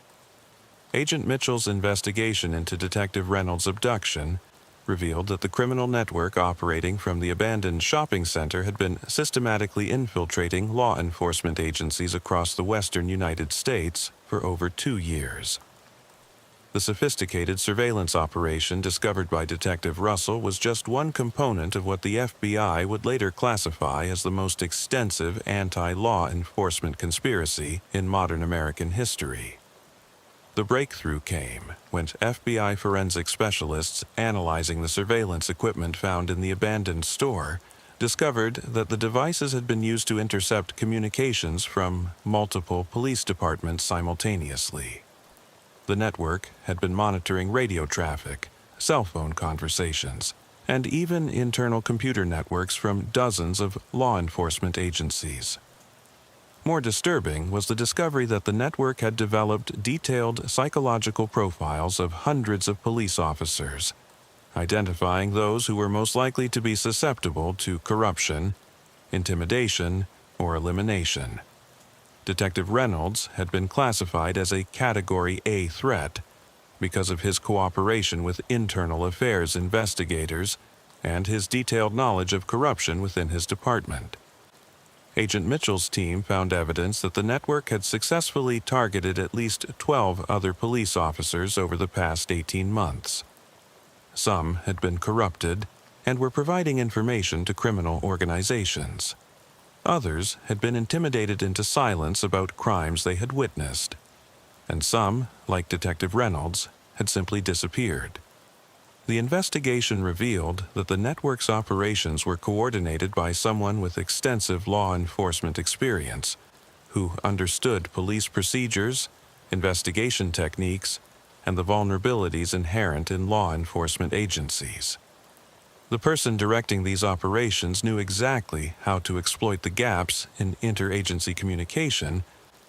Speaker 1: Agent Mitchell's investigation into Detective Reynolds' abduction revealed that the criminal network operating from the abandoned shopping center had been systematically infiltrating law enforcement agencies across the western United States for over 2 years. The sophisticated surveillance operation discovered by Detective Russell was just one component of what the FBI would later classify as the most extensive anti-law enforcement conspiracy in modern American history. The breakthrough came when FBI forensic specialists analyzing the surveillance equipment found in the abandoned store discovered that the devices had been used to intercept communications from multiple police departments simultaneously. The network had been monitoring radio traffic, cell phone conversations, and even internal computer networks from dozens of law enforcement agencies. More disturbing was the discovery that the network had developed detailed psychological profiles of hundreds of police officers, identifying those who were most likely to be susceptible to corruption, intimidation, or elimination. Detective Reynolds had been classified as a Category A threat because of his cooperation with internal affairs investigators and his detailed knowledge of corruption within his department. Agent Mitchell's team found evidence that the network had successfully targeted at least 12 other police officers over the past 18 months. Some had been corrupted and were providing information to criminal organizations. Others had been intimidated into silence about crimes they had witnessed. And some, like Detective Reynolds, had simply disappeared. The investigation revealed that the network's operations were coordinated by someone with extensive law enforcement experience, who understood police procedures, investigation techniques, and the vulnerabilities inherent in law enforcement agencies. The person directing these operations knew exactly how to exploit the gaps in interagency communication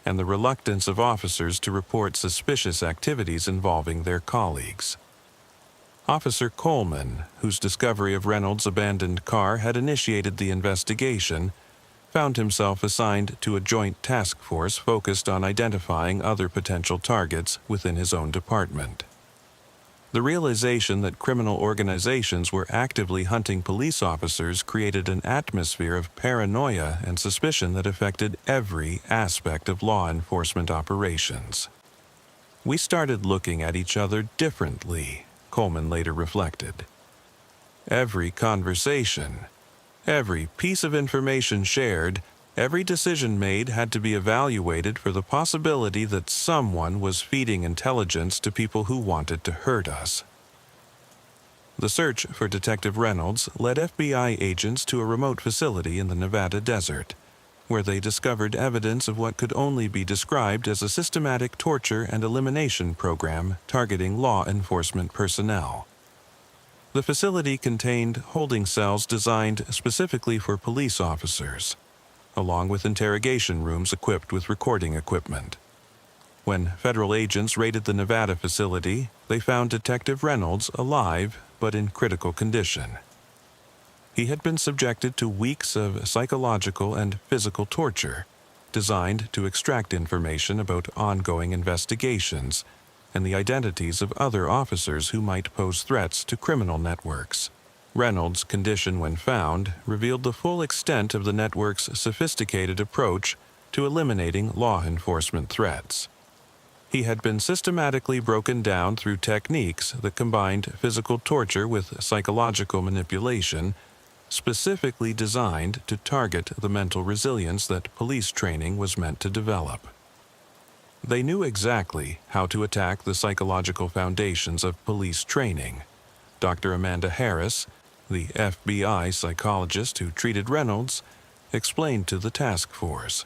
Speaker 1: and the reluctance of officers to report suspicious activities involving their colleagues. Officer Coleman, whose discovery of Reynolds' abandoned car had initiated the investigation, found himself assigned to a joint task force focused on identifying other potential targets within his own department. The realization that criminal organizations were actively hunting police officers created an atmosphere of paranoia and suspicion that affected every aspect of law enforcement operations. "We started looking at each other differently," Coleman later reflected. Every conversation, every piece of information shared, every decision made had to be evaluated for the possibility that someone was feeding intelligence to people who wanted to hurt us. The search for Detective Reynolds led FBI agents to a remote facility in the Nevada desert, where they discovered evidence of what could only be described as a systematic torture and elimination program targeting law enforcement personnel. The facility contained holding cells designed specifically for police officers, along with interrogation rooms equipped with recording equipment. When federal agents raided the Nevada facility, they found Detective Reynolds alive but in critical condition. He had been subjected to weeks of psychological and physical torture, designed to extract information about ongoing investigations and the identities of other officers who might pose threats to criminal networks. Reynolds' condition when found revealed the full extent of the network's sophisticated approach to eliminating law enforcement threats. He had been systematically broken down through techniques that combined physical torture with psychological manipulation, specifically designed to target the mental resilience that police training was meant to develop. They knew exactly how to attack the psychological foundations of police training. Dr. Amanda Harris, the FBI psychologist who treated Reynolds, explained to the task force.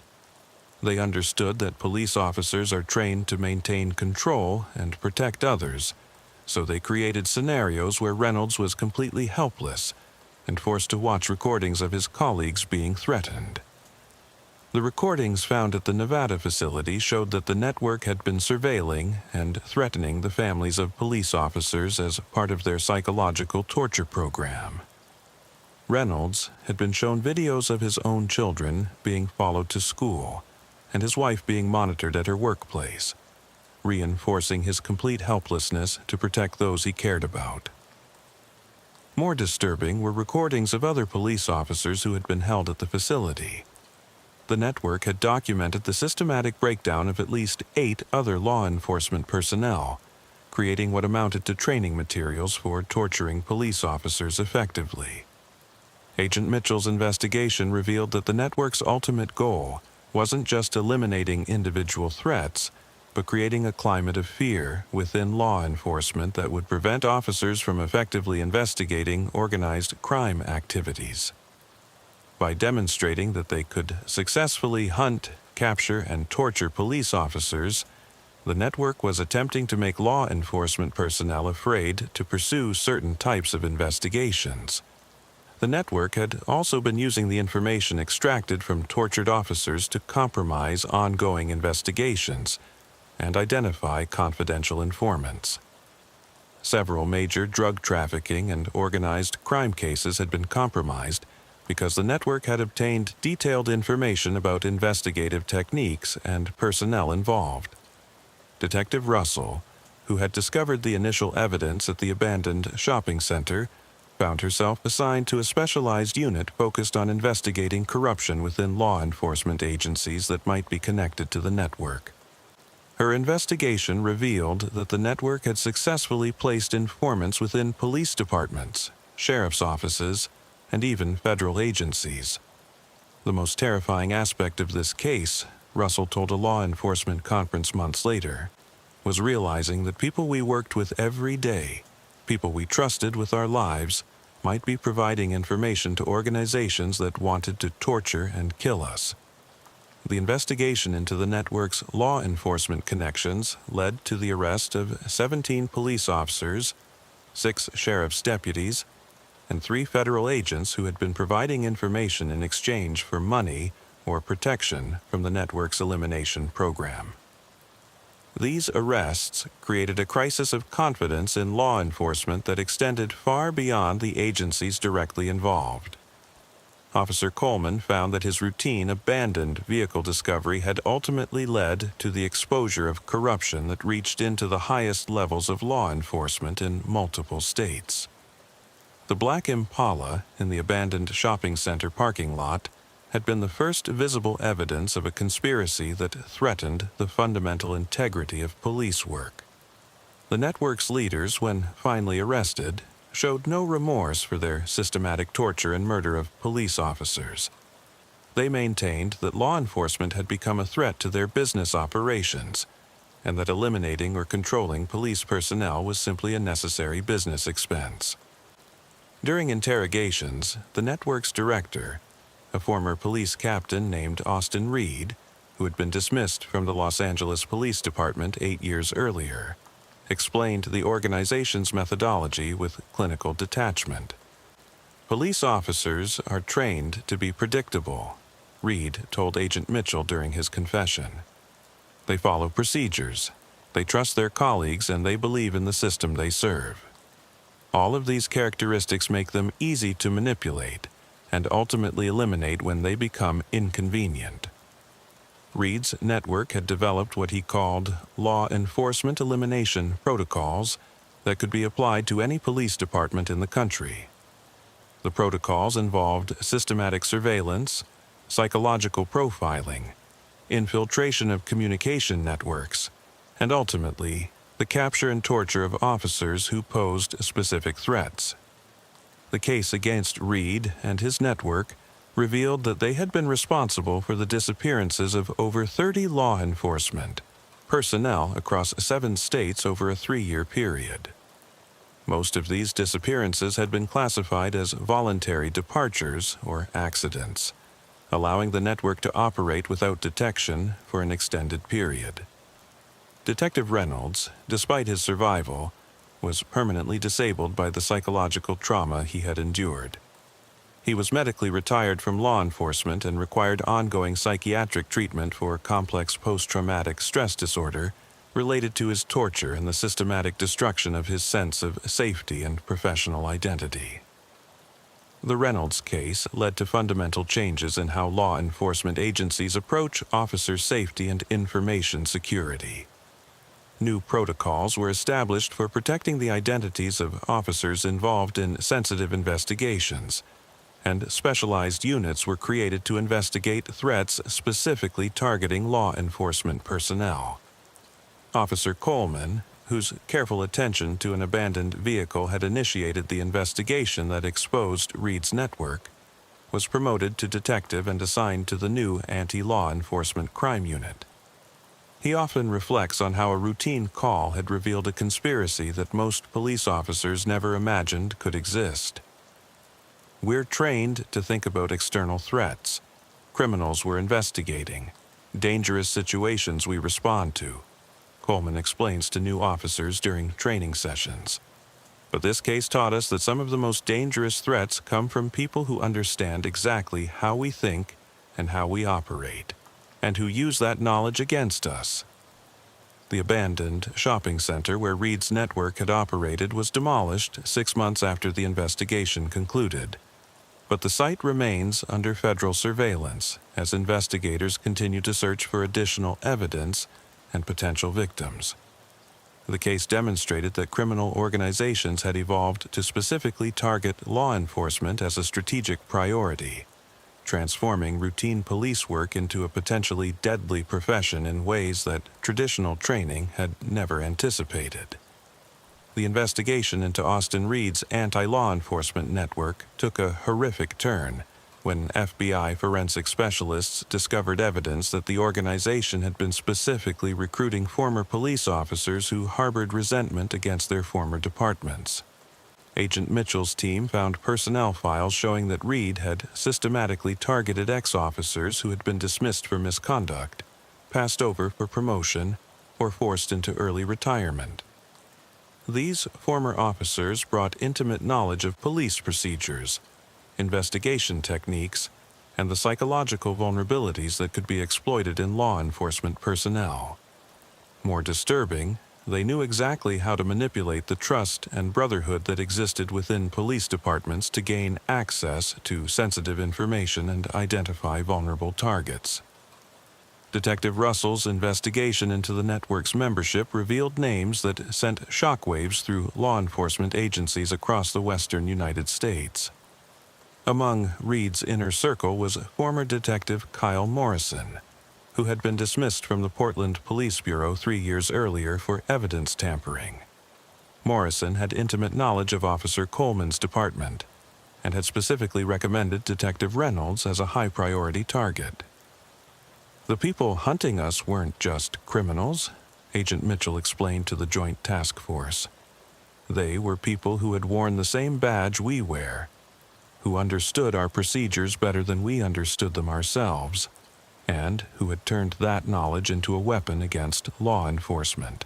Speaker 1: They understood that police officers are trained to maintain control and protect others, so they created scenarios where Reynolds was completely helpless and forced to watch recordings of his colleagues being threatened. The recordings found at the Nevada facility showed that the network had been surveilling and threatening the families of police officers as part of their psychological torture program. Reynolds had been shown videos of his own children being followed to school and his wife being monitored at her workplace, reinforcing his complete helplessness to protect those he cared about. More disturbing were recordings of other police officers who had been held at the facility. The network had documented the systematic breakdown of at least 8 other law enforcement personnel, creating what amounted to training materials for torturing police officers effectively. Agent Mitchell's investigation revealed that the network's ultimate goal wasn't just eliminating individual threats, but creating a climate of fear within law enforcement that would prevent officers from effectively investigating organized crime activities. By demonstrating that they could successfully hunt, capture, and torture police officers, the network was attempting to make law enforcement personnel afraid to pursue certain types of investigations. The network had also been using the information extracted from tortured officers to compromise ongoing investigations and identify confidential informants. Several major drug trafficking and organized crime cases had been compromised because the network had obtained detailed information about investigative techniques and personnel involved. Detective Russell, who had discovered the initial evidence at the abandoned shopping center, found herself assigned to a specialized unit focused on investigating corruption within law enforcement agencies that might be connected to the network. Her investigation revealed that the network had successfully placed informants within police departments, sheriff's offices, and even federal agencies. The most terrifying aspect of this case, Russell told a law enforcement conference months later, was realizing that people we worked with every day, people we trusted with our lives, might be providing information to organizations that wanted to torture and kill us. The investigation into the network's law enforcement connections led to the arrest of 17 police officers, 6 sheriff's deputies, and 3 federal agents who had been providing information in exchange for money or protection from the network's elimination program. These arrests created a crisis of confidence in law enforcement that extended far beyond the agencies directly involved. Officer Coleman found that his routine abandoned vehicle discovery had ultimately led to the exposure of corruption that reached into the highest levels of law enforcement in multiple states. The black Impala in the abandoned shopping center parking lot had been the first visible evidence of a conspiracy that threatened the fundamental integrity of police work. The network's leaders, when finally arrested, showed no remorse for their systematic torture and murder of police officers. They maintained that law enforcement had become a threat to their business operations, and that eliminating or controlling police personnel was simply a necessary business expense. During interrogations, the network's director, a former police captain named Austin Reed, who had been dismissed from the Los Angeles Police Department 8 years earlier, explained the organization's methodology with clinical detachment. Police officers are trained to be predictable, Reed told Agent Mitchell during his confession. They follow procedures, they trust their colleagues, and they believe in the system they serve. All of these characteristics make them easy to manipulate and ultimately eliminate when they become inconvenient. Reed's network had developed what he called law enforcement elimination protocols that could be applied to any police department in the country. The protocols involved systematic surveillance, psychological profiling, infiltration of communication networks, and ultimately, the capture and torture of officers who posed specific threats. The case against Reed and his network revealed that they had been responsible for the disappearances of over 30 law enforcement personnel across 7 states over a 3-year period. Most of these disappearances had been classified as voluntary departures or accidents, allowing the network to operate without detection for an extended period. Detective Reynolds, despite his survival, was permanently disabled by the psychological trauma he had endured. He was medically retired from law enforcement and required ongoing psychiatric treatment for complex post-traumatic stress disorder related to his torture and the systematic destruction of his sense of safety and professional identity. The Reynolds case led to fundamental changes in how law enforcement agencies approach officer safety and information security. New protocols were established for protecting the identities of officers involved in sensitive investigations, and specialized units were created to investigate threats specifically targeting law enforcement personnel. Officer Coleman, whose careful attention to an abandoned vehicle had initiated the investigation that exposed Reed's network, was promoted to detective and assigned to the new anti-law enforcement crime unit. He often reflects on how a routine call had revealed a conspiracy that most police officers never imagined could exist. "We're trained to think about external threats, criminals we're investigating, dangerous situations we respond to," Coleman explains to new officers during training sessions. "But this case taught us that some of the most dangerous threats come from people who understand exactly how we think and how we operate, and who use that knowledge against us." The abandoned shopping center where Reed's network had operated was demolished 6 months after the investigation concluded. But the site remains under federal surveillance as investigators continue to search for additional evidence and potential victims. The case demonstrated that criminal organizations had evolved to specifically target law enforcement as a strategic priority, transforming routine police work into a potentially deadly profession in ways that traditional training had never anticipated. The investigation into Austin Reed's anti-law enforcement network took a horrific turn when FBI forensic specialists discovered evidence that the organization had been specifically recruiting former police officers who harbored resentment against their former departments. Agent Mitchell's team found personnel files showing that Reed had systematically targeted ex-officers who had been dismissed for misconduct, passed over for promotion, or forced into early retirement. These former officers brought intimate knowledge of police procedures, investigation techniques, and the psychological vulnerabilities that could be exploited in law enforcement personnel. More disturbing, they knew exactly how to manipulate the trust and brotherhood that existed within police departments to gain access to sensitive information and identify vulnerable targets. Detective Russell's investigation into the network's membership revealed names that sent shockwaves through law enforcement agencies across the western United States. Among Reed's inner circle was former Detective Kyle Morrison, who had been dismissed from the Portland Police Bureau 3 years earlier for evidence tampering. Morrison had intimate knowledge of Officer Coleman's department and had specifically recommended Detective Reynolds as a high-priority target. "The people hunting us weren't just criminals," Agent Mitchell explained to the Joint Task Force. "They were people who had worn the same badge we wear, who understood our procedures better than we understood them ourselves, and who had turned that knowledge into a weapon against law enforcement."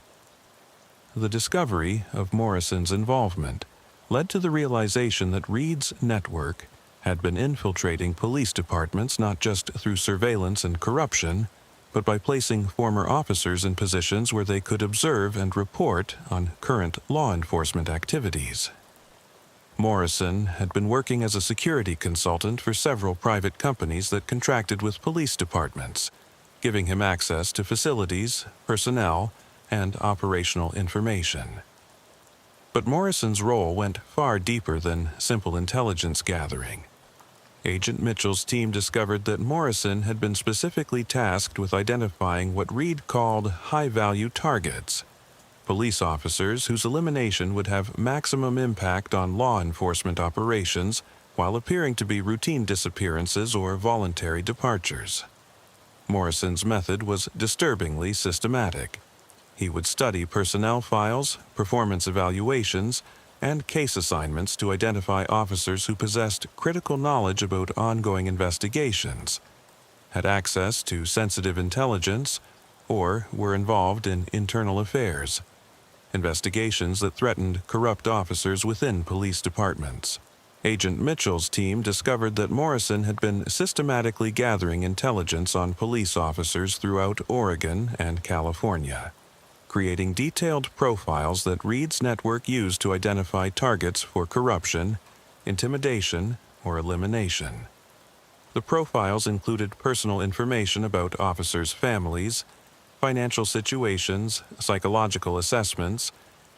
Speaker 1: The discovery of Morrison's involvement led to the realization that Reed's network had been infiltrating police departments not just through surveillance and corruption, but by placing former officers in positions where they could observe and report on current law enforcement activities. Morrison had been working as a security consultant for several private companies that contracted with police departments, giving him access to facilities, personnel, and operational information. But Morrison's role went far deeper than simple intelligence gathering. Agent Mitchell's team discovered that Morrison had been specifically tasked with identifying what Reed called high-value targets, police officers whose elimination would have maximum impact on law enforcement operations while appearing to be routine disappearances or voluntary departures. Morrison's method was disturbingly systematic. He would study personnel files, performance evaluations, and case assignments to identify officers who possessed critical knowledge about ongoing investigations, had access to sensitive intelligence, or were involved in internal affairs, investigations that threatened corrupt officers within police departments. Agent Mitchell's team discovered that Morrison had been systematically gathering intelligence on police officers throughout Oregon and California, creating detailed profiles that Reed's network used to identify targets for corruption, intimidation, or elimination. The profiles included personal information about officers' families, financial situations, psychological assessments,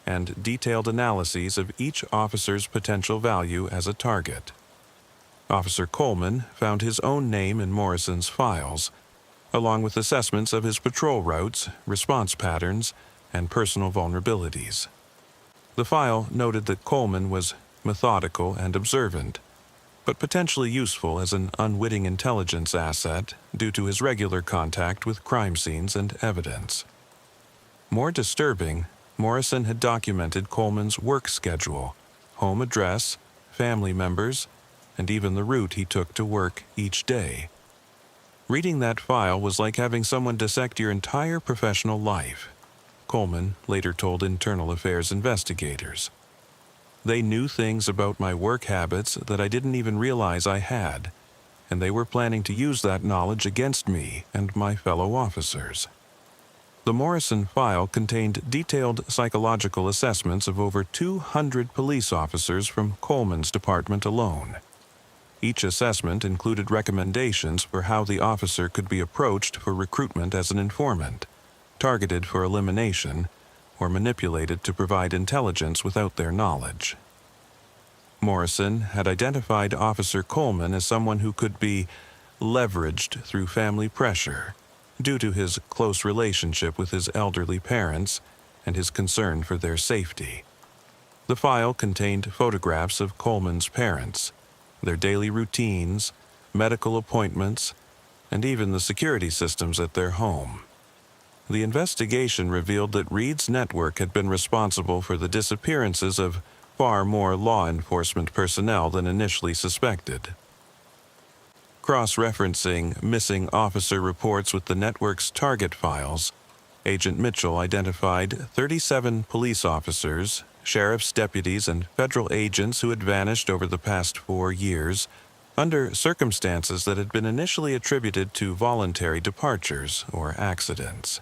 Speaker 1: and detailed analyses of each officer's potential value as a target. Officer Coleman found his own name in Morrison's files, along with assessments of his patrol routes, response patterns, and personal vulnerabilities. The file noted that Coleman was methodical and observant, but potentially useful as an unwitting intelligence asset due to his regular contact with crime scenes and evidence. More disturbing, Morrison had documented Coleman's work schedule, home address, family members, and even the route he took to work each day. Reading that file was like having someone dissect your entire professional life, Coleman later told Internal Affairs investigators. They knew things about my work habits that I didn't even realize I had, and they were planning to use that knowledge against me and my fellow officers. The Morrison file contained detailed psychological assessments of over 200 police officers from Coleman's department alone. Each assessment included recommendations for how the officer could be approached for recruitment as an informant, targeted for elimination, or manipulated to provide intelligence without their knowledge. Morrison had identified Officer Coleman as someone who could be leveraged through family pressure due to his close relationship with his elderly parents and his concern for their safety. The file contained photographs of Coleman's parents, their daily routines, medical appointments, and even the security systems at their home. The investigation revealed that Reed's network had been responsible for the disappearances of far more law enforcement personnel than initially suspected. Cross-referencing missing officer reports with the network's target files, Agent Mitchell identified 37 police officers, sheriff's deputies, and federal agents who had vanished over the past 4 years under circumstances that had been initially attributed to voluntary departures or accidents.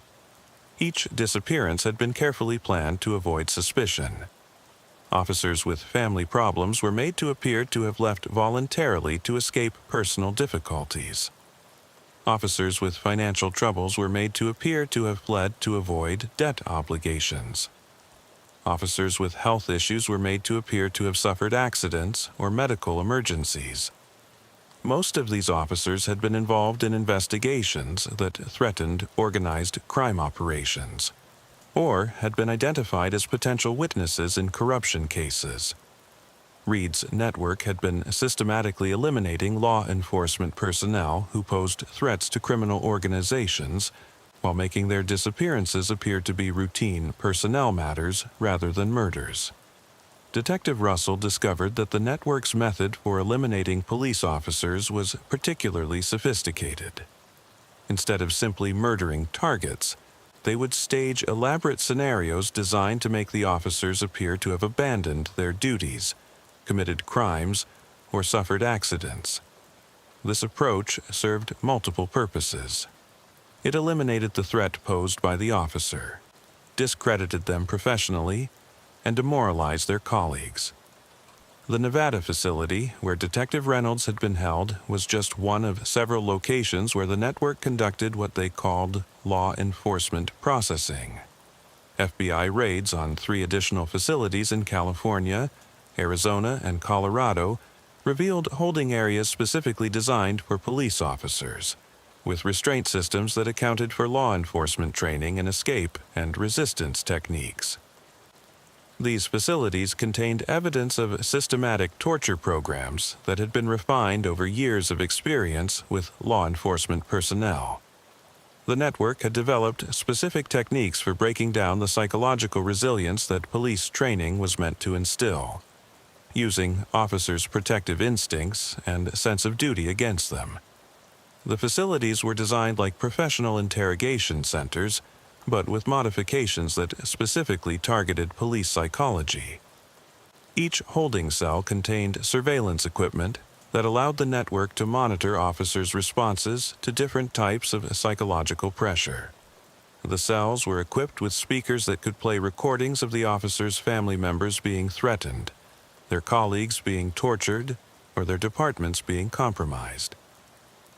Speaker 1: Each disappearance had been carefully planned to avoid suspicion. Officers with family problems were made to appear to have left voluntarily to escape personal difficulties. Officers with financial troubles were made to appear to have fled to avoid debt obligations. Officers with health issues were made to appear to have suffered accidents or medical emergencies. Most of these officers had been involved in investigations that threatened organized crime operations, or had been identified as potential witnesses in corruption cases. Reed's network had been systematically eliminating law enforcement personnel who posed threats to criminal organizations, while making their disappearances appear to be routine personnel matters rather than murders. Detective Russell discovered that the network's method for eliminating police officers was particularly sophisticated. Instead of simply murdering targets, they would stage elaborate scenarios designed to make the officers appear to have abandoned their duties, committed crimes, or suffered accidents. This approach served multiple purposes. It eliminated the threat posed by the officer, discredited them professionally, and demoralized their colleagues. The Nevada facility, where Detective Reynolds had been held, was just one of several locations where the network conducted what they called law enforcement processing. FBI raids on 3 additional facilities in California, Arizona, and Colorado revealed holding areas specifically designed for police officers, with restraint systems that accounted for law enforcement training in escape and resistance techniques. These facilities contained evidence of systematic torture programs that had been refined over years of experience with law enforcement personnel. The network had developed specific techniques for breaking down the psychological resilience that police training was meant to instill, using officers' protective instincts and sense of duty against them. The facilities were designed like professional interrogation centers, but with modifications that specifically targeted police psychology. Each holding cell contained surveillance equipment that allowed the network to monitor officers' responses to different types of psychological pressure. The cells were equipped with speakers that could play recordings of the officers' family members being threatened, their colleagues being tortured, and or their departments being compromised.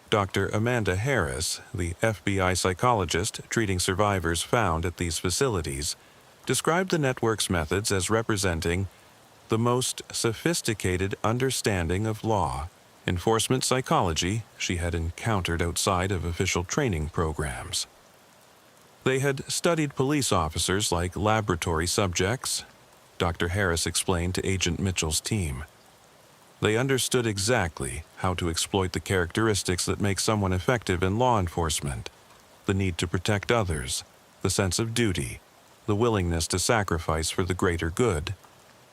Speaker 1: Dr. Amanda Harris, the FBI psychologist treating survivors found at these facilities, described the network's methods as representing the most sophisticated understanding of law enforcement psychology she had encountered outside of official training programs. They had studied police officers like laboratory subjects, Dr. Harris explained to Agent Mitchell's team. They understood exactly how to exploit the characteristics that make someone effective in law enforcement: the need to protect others, the sense of duty, the willingness to sacrifice for the greater good,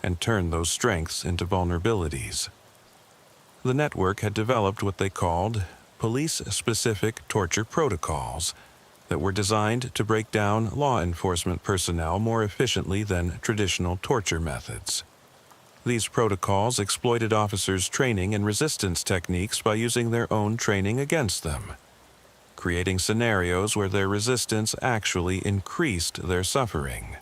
Speaker 1: and turn those strengths into vulnerabilities. The network had developed what they called police-specific torture protocols that were designed to break down law enforcement personnel more efficiently than traditional torture methods. These protocols exploited officers' training in resistance techniques by using their own training against them, creating scenarios where their resistance actually increased their suffering.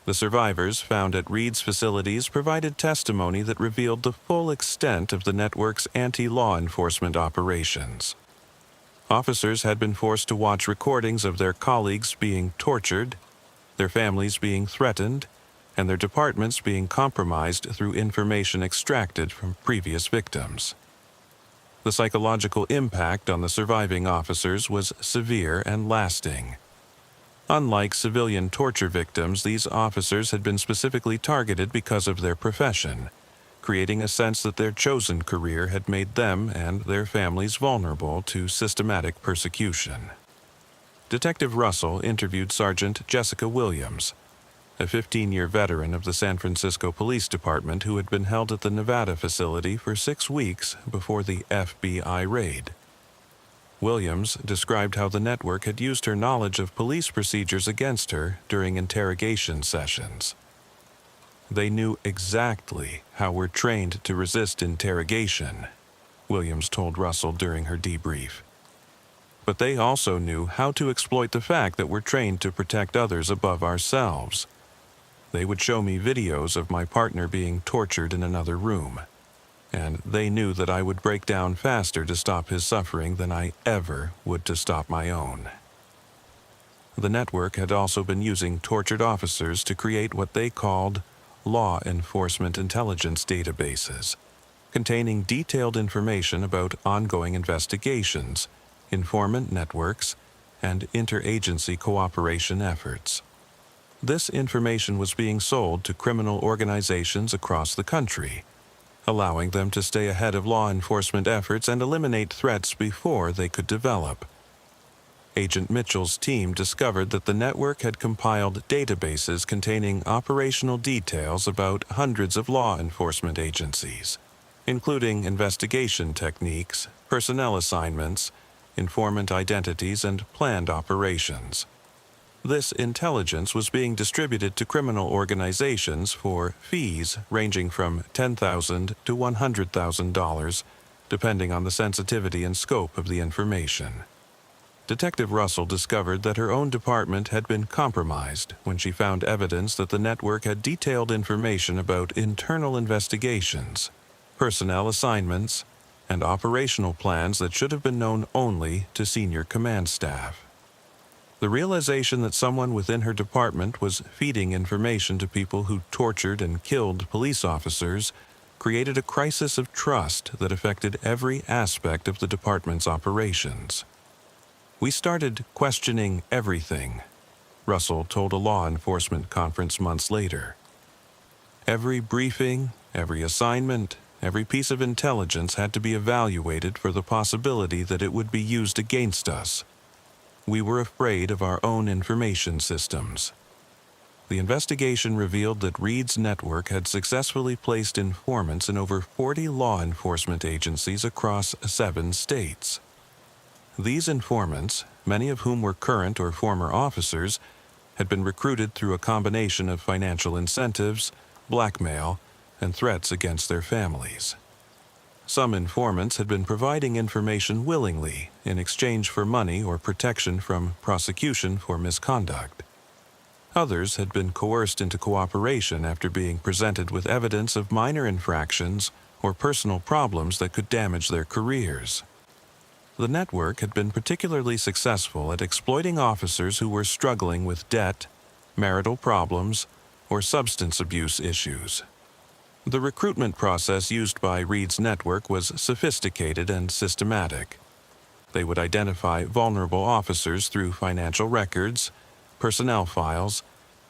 Speaker 1: The survivors found at Reed's facilities provided testimony that revealed the full extent of the network's anti-law enforcement operations. Officers had been forced to watch recordings of their colleagues being tortured, their families being threatened, and their departments being compromised through information extracted from previous victims. The psychological impact on the surviving officers was severe and lasting. Unlike civilian torture victims, these officers had been specifically targeted because of their profession, creating a sense that their chosen career had made them and their families vulnerable to systematic persecution. Detective Russell interviewed Sergeant Jessica Williams, a 15-year veteran of the San Francisco Police Department who had been held at the Nevada facility for 6 weeks before the FBI raid. Williams described how the network had used her knowledge of police procedures against her during interrogation sessions. They knew exactly how we're trained to resist interrogation, Williams told Russell during her debrief. But they also knew how to exploit the fact that we're trained to protect others above ourselves. They would show me videos of my partner being tortured in another room, and they knew that I would break down faster to stop his suffering than I ever would to stop my own. The network had also been using tortured officers to create what they called law enforcement intelligence databases, containing detailed information about ongoing investigations, informant networks, and interagency cooperation efforts. This information was being sold to criminal organizations across the country, allowing them to stay ahead of law enforcement efforts and eliminate threats before they could develop. Agent Mitchell's team discovered that the network had compiled databases containing operational details about hundreds of law enforcement agencies, including investigation techniques, personnel assignments, informant identities, and planned operations. This intelligence was being distributed to criminal organizations for fees ranging from $10,000 to $100,000, depending on the sensitivity and scope of the information. Detective Russell discovered that her own department had been compromised when she found evidence that the network had detailed information about internal investigations, personnel assignments, and operational plans that should have been known only to senior command staff. The realization that someone within her department was feeding information to people who tortured and killed police officers created a crisis of trust that affected every aspect of the department's operations. "We started questioning everything," Russell told a law enforcement conference months later. Every briefing, every assignment, every piece of intelligence had to be evaluated for the possibility that it would be used against us. We were afraid of our own information systems. The investigation revealed that Reed's network had successfully placed informants in over 40 law enforcement agencies across 7 states. These informants, many of whom were current or former officers, had been recruited through a combination of financial incentives, blackmail, and threats against their families. Some informants had been providing information willingly in exchange for money or protection from prosecution for misconduct. Others had been coerced into cooperation after being presented with evidence of minor infractions or personal problems that could damage their careers. The network had been particularly successful at exploiting officers who were struggling with debt, marital problems, or substance abuse issues. The recruitment process used by Reed's network was sophisticated and systematic. They would identify vulnerable officers through financial records, personnel files,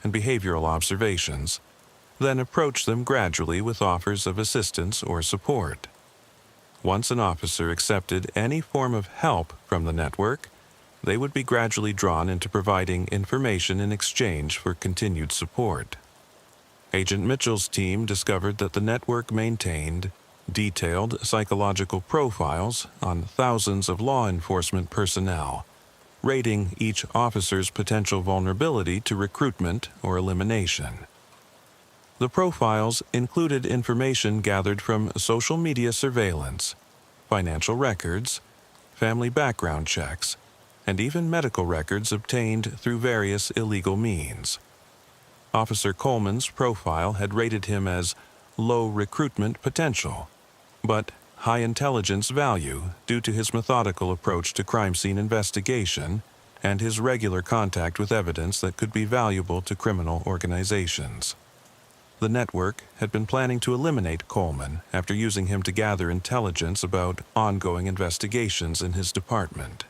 Speaker 1: and behavioral observations, then approach them gradually with offers of assistance or support. Once an officer accepted any form of help from the network, they would be gradually drawn into providing information in exchange for continued support. Agent Mitchell's team discovered that the network maintained detailed psychological profiles on thousands of law enforcement personnel, rating each officer's potential vulnerability to recruitment or elimination. The profiles included information gathered from social media surveillance, financial records, family background checks, and even medical records obtained through various illegal means. Officer Coleman's profile had rated him as low recruitment potential, but high intelligence value due to his methodical approach to crime scene investigation and his regular contact with evidence that could be valuable to criminal organizations. The network had been planning to eliminate Coleman after using him to gather intelligence about ongoing investigations in his department.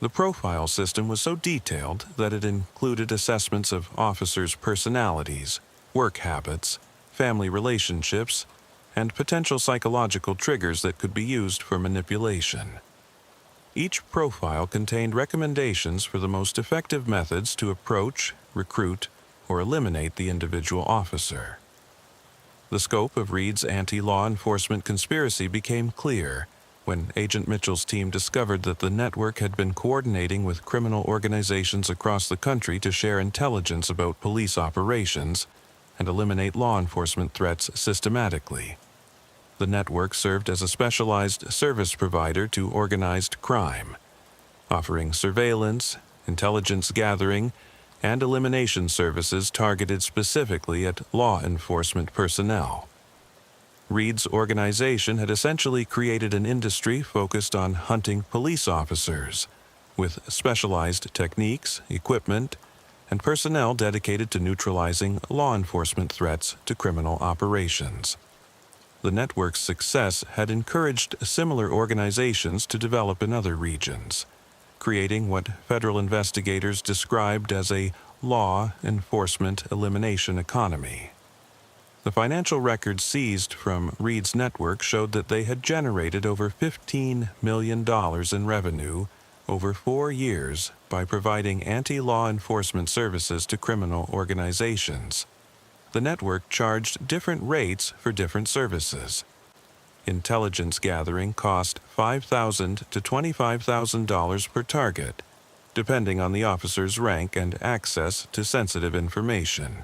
Speaker 1: The profile system was so detailed that it included assessments of officers' personalities, work habits, family relationships, and potential psychological triggers that could be used for manipulation. Each profile contained recommendations for the most effective methods to approach, recruit, or eliminate the individual officer. The scope of Reed's anti-law enforcement conspiracy became clear when Agent Mitchell's team discovered that the network had been coordinating with criminal organizations across the country to share intelligence about police operations and eliminate law enforcement threats systematically. The network served as a specialized service provider to organized crime, offering surveillance, intelligence gathering, and elimination services targeted specifically at law enforcement personnel. Reed's organization had essentially created an industry focused on hunting police officers, with specialized techniques, equipment, and personnel dedicated to neutralizing law enforcement threats to criminal operations. The network's success had encouraged similar organizations to develop in other regions, creating what federal investigators described as a law enforcement elimination economy. The financial records seized from Reed's network showed that they had generated over $15 million in revenue over 4 years by providing anti-law enforcement services to criminal organizations. The network charged different rates for different services. Intelligence gathering cost $5,000 to $25,000 per target, depending on the officer's rank and access to sensitive information.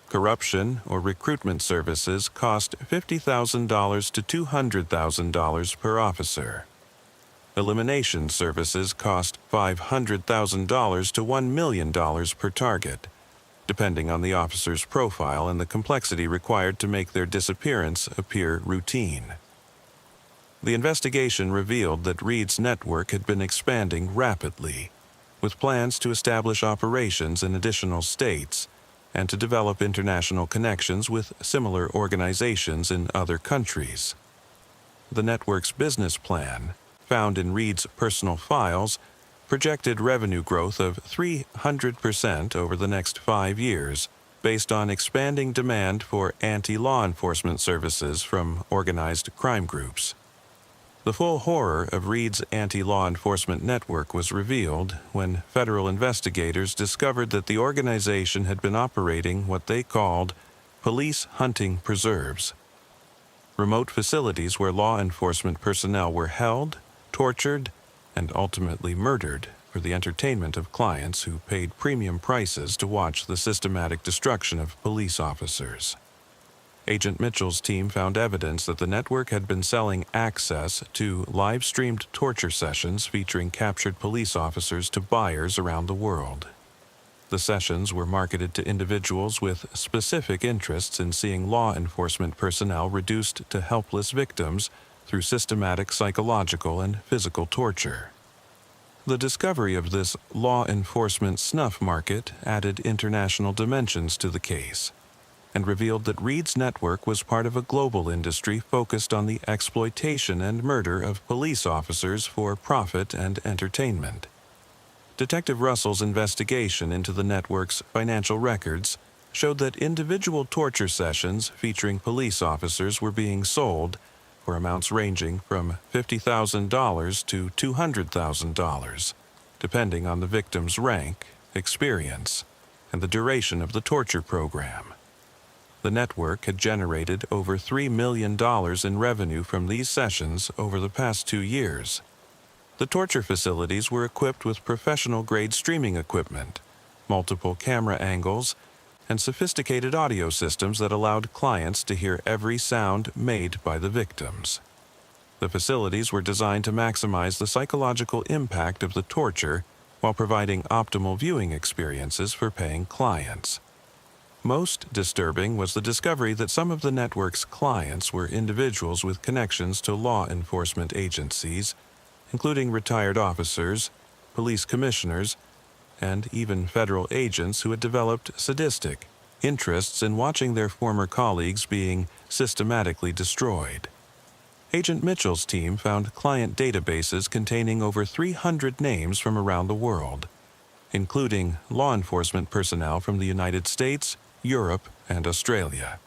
Speaker 1: Corruption or recruitment services cost $50,000 to $200,000 per officer. Elimination services cost $500,000 to $1 million per target, depending on the officer's profile and the complexity required to make their disappearance appear routine. The investigation revealed that Reed's network had been expanding rapidly, with plans to establish operations in additional states and to develop international connections with similar organizations in other countries. The network's business plan, found in Reed's personal files, projected revenue growth of 300% over the next 5 years, based on expanding demand for anti-law enforcement services from organized crime groups. The full horror of Reed's anti-law enforcement network was revealed when federal investigators discovered that the organization had been operating what they called police hunting preserves, remote facilities where law enforcement personnel were held, tortured, and ultimately murdered for the entertainment of clients who paid premium prices to watch the systematic destruction of police officers. Agent Mitchell's team found evidence that the network had been selling access to live-streamed torture sessions featuring captured police officers to buyers around the world. The sessions were marketed to individuals with specific interests in seeing law enforcement personnel reduced to helpless victims through systematic psychological and physical torture. The discovery of this law enforcement snuff market added international dimensions to the case and revealed that Reed's network was part of a global industry focused on the exploitation and murder of police officers for profit and entertainment. Detective Russell's investigation into the network's financial records showed that individual torture sessions featuring police officers were being sold for amounts ranging from $50,000 to $200,000, depending on the victim's rank, experience, and the duration of the torture program. The network had generated over $3 million in revenue from these sessions over the past 2 years. The torture facilities were equipped with professional-grade streaming equipment, multiple camera angles, and sophisticated audio systems that allowed clients to hear every sound made by the victims. The facilities were designed to maximize the psychological impact of the torture while providing optimal viewing experiences for paying clients. Most disturbing was the discovery that some of the network's clients were individuals with connections to law enforcement agencies, including retired officers, police commissioners, and even federal agents who had developed sadistic interests in watching their former colleagues being systematically destroyed. Agent Mitchell's team found client databases containing over 300 names from around the world, including law enforcement personnel from the United States, Europe, and Australia.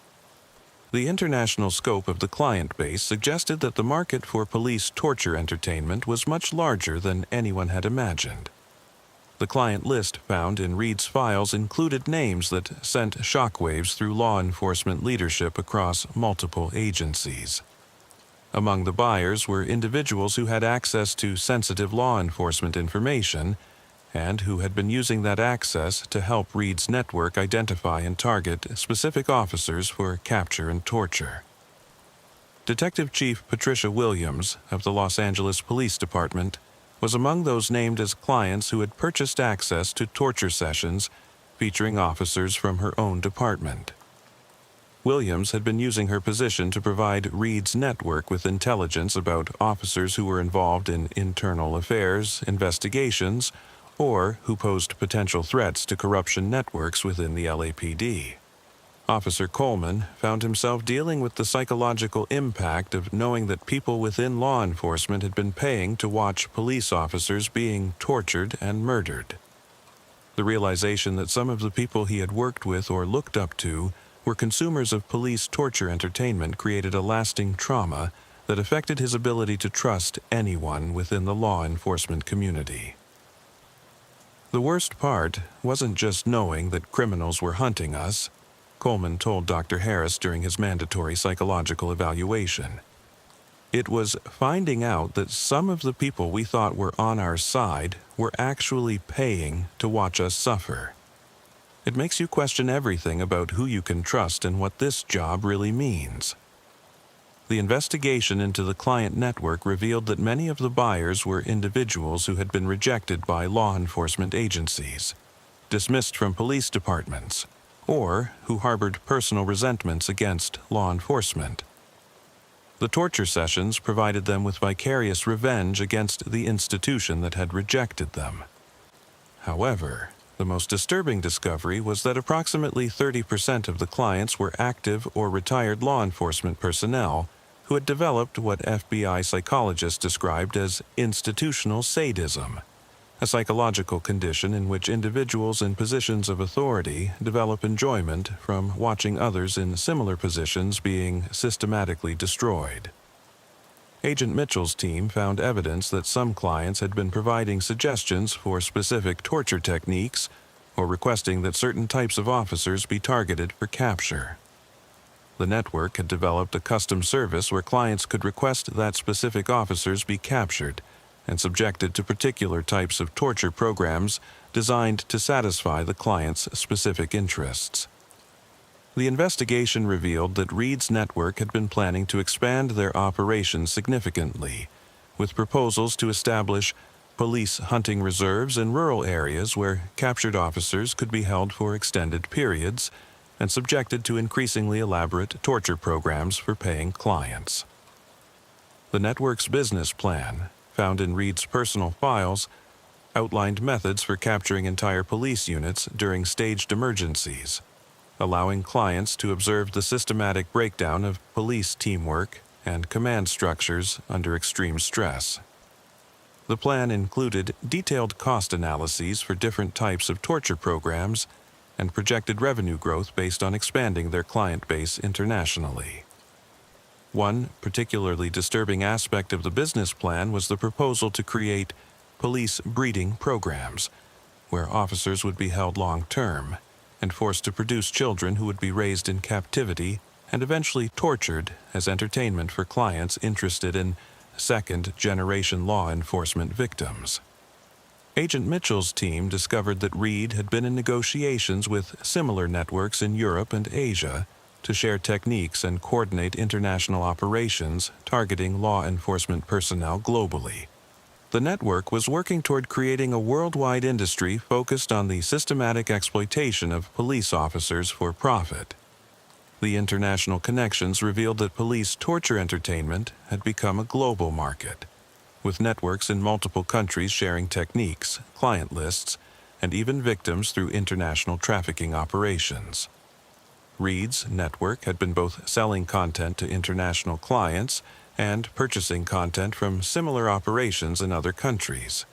Speaker 1: The international scope of the client base suggested that the market for police torture entertainment was much larger than anyone had imagined. The client list found in Reed's files included names that sent shockwaves through law enforcement leadership across multiple agencies. Among the buyers were individuals who had access to sensitive law enforcement information and who had been using that access to help Reed's network identify and target specific officers for capture and torture. Detective Chief Patricia Williams of the Los Angeles Police Department was among those named as clients who had purchased access to torture sessions featuring officers from her own department. Williams had been using her position to provide Reed's network with intelligence about officers who were involved in internal affairs, investigations, or who posed potential threats to corruption networks within the LAPD. Officer Coleman found himself dealing with the psychological impact of knowing that people within law enforcement had been paying to watch police officers being tortured and murdered. The realization that some of the people he had worked with or looked up to were consumers of police torture entertainment created a lasting trauma that affected his ability to trust anyone within the law enforcement community. The worst part wasn't just knowing that criminals were hunting us, Coleman told Dr. Harris during his mandatory psychological evaluation. It was finding out that some of the people we thought were on our side were actually paying to watch us suffer. It makes you question everything about who you can trust and what this job really means. The investigation into the client network revealed that many of the buyers were individuals who had been rejected by law enforcement agencies, dismissed from police departments, or who harbored personal resentments against law enforcement. The torture sessions provided them with vicarious revenge against the institution that had rejected them. However, the most disturbing discovery was that approximately 30% of the clients were active or retired law enforcement personnel who had developed what FBI psychologists described as institutional sadism, a psychological condition in which individuals in positions of authority develop enjoyment from watching others in similar positions being systematically destroyed. Agent Mitchell's team found evidence that some clients had been providing suggestions for specific torture techniques or requesting that certain types of officers be targeted for capture. The network had developed a custom service where clients could request that specific officers be captured and subjected to particular types of torture programs designed to satisfy the client's specific interests. The investigation revealed that Reed's network had been planning to expand their operations significantly, with proposals to establish police hunting reserves in rural areas where captured officers could be held for extended periods and subjected to increasingly elaborate torture programs for paying clients. The network's business plan, found in Reed's personal files, outlined methods for capturing entire police units during staged emergencies, allowing clients to observe the systematic breakdown of police teamwork and command structures under extreme stress. The plan included detailed cost analyses for different types of torture programs and projected revenue growth based on expanding their client base internationally. One particularly disturbing aspect of the business plan was the proposal to create police breeding programs, where officers would be held long-term and forced to produce children who would be raised in captivity and eventually tortured as entertainment for clients interested in second-generation law enforcement victims. Agent Mitchell's team discovered that Reed had been in negotiations with similar networks in Europe and Asia to share techniques and coordinate international operations targeting law enforcement personnel globally. The network was working toward creating a worldwide industry focused on the systematic exploitation of police officers for profit. The international connections revealed that police torture entertainment had become a global market, with networks in multiple countries sharing techniques, client lists, and even victims through international trafficking operations. Reed's network had been both selling content to international clients and purchasing content from similar operations in other countries.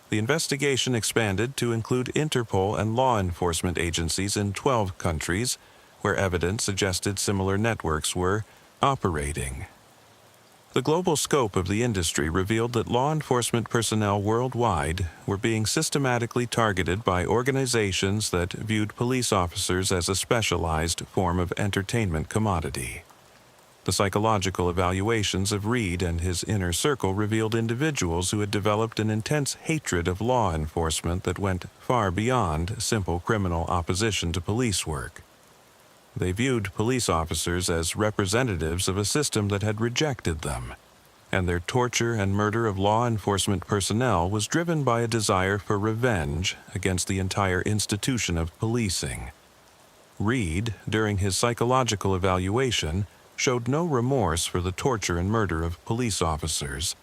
Speaker 1: The investigation expanded to include Interpol and law enforcement agencies in 12 countries, where evidence suggested similar networks were operating. The global scope of the industry revealed that law enforcement personnel worldwide were being systematically targeted by organizations that viewed police officers as a specialized form of entertainment commodity. The psychological evaluations of Reed and his inner circle revealed individuals who had developed an intense hatred of law enforcement that went far beyond simple criminal opposition to police work. They viewed police officers as representatives of a system that had rejected them, and their torture and murder of law enforcement personnel was driven by a desire for revenge against the entire institution of policing. Reed, during his psychological evaluation, showed no remorse for the torture and murder of police officers,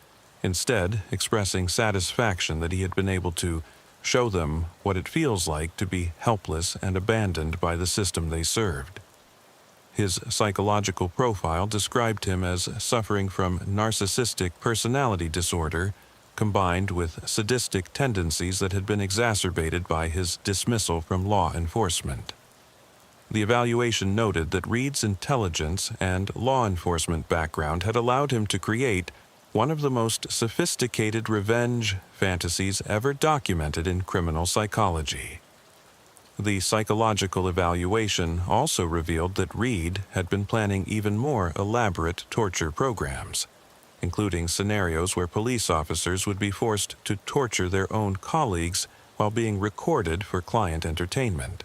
Speaker 1: instead expressing satisfaction that he had been able to show them what it feels like to be helpless and abandoned by the system they served. His psychological profile described him as suffering from narcissistic personality disorder combined with sadistic tendencies that had been exacerbated by his dismissal from law enforcement. The evaluation noted that Reed's intelligence and law enforcement background had allowed him to create one of the most sophisticated revenge fantasies ever documented in criminal psychology. The psychological evaluation also revealed that Reed had been planning even more elaborate torture programs, including scenarios where police officers would be forced to torture their own colleagues while being recorded for client entertainment.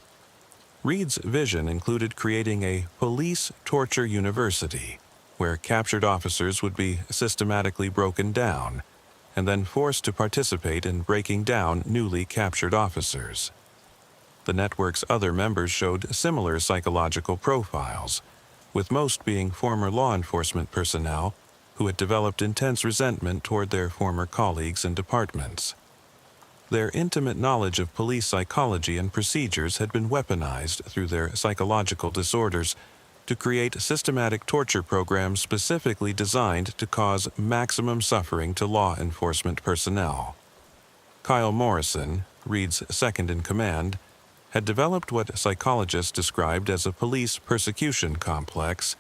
Speaker 1: Reed's vision included creating a police torture university, where captured officers would be systematically broken down and then forced to participate in breaking down newly captured officers. The network's other members showed similar psychological profiles, with most being former law enforcement personnel who had developed intense resentment toward their former colleagues and departments. Their intimate knowledge of police psychology and procedures had been weaponized through their psychological disorders to create systematic torture programs specifically designed to cause maximum suffering to law enforcement personnel. Kyle Morrison, Reed's second-in-command, had developed what psychologists described as a police persecution complex,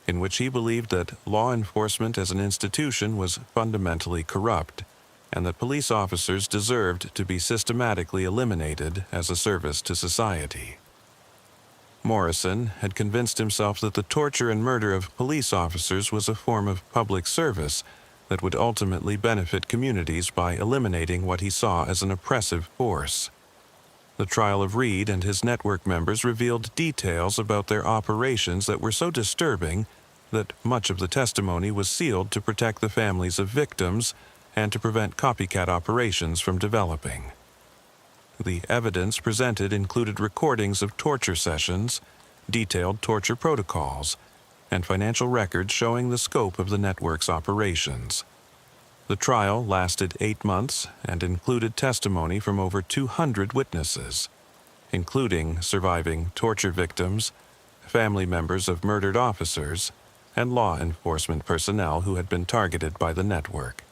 Speaker 1: in which he believed that law enforcement as an institution was fundamentally corrupt, and that police officers deserved to be systematically eliminated as a service to society. Morrison had convinced himself that the torture and murder of police officers was a form of public service that would ultimately benefit communities by eliminating what he saw as an oppressive force. The trial of Reed and his network members revealed details about their operations that were so disturbing that much of the testimony was sealed to protect the families of victims and to prevent copycat operations from developing. The evidence presented included recordings of torture sessions, detailed torture protocols, and financial records showing the scope of the network's operations. The trial lasted 8 months and included testimony from over 200 witnesses, including surviving torture victims, family members of murdered officers, and law enforcement personnel who had been targeted by the network.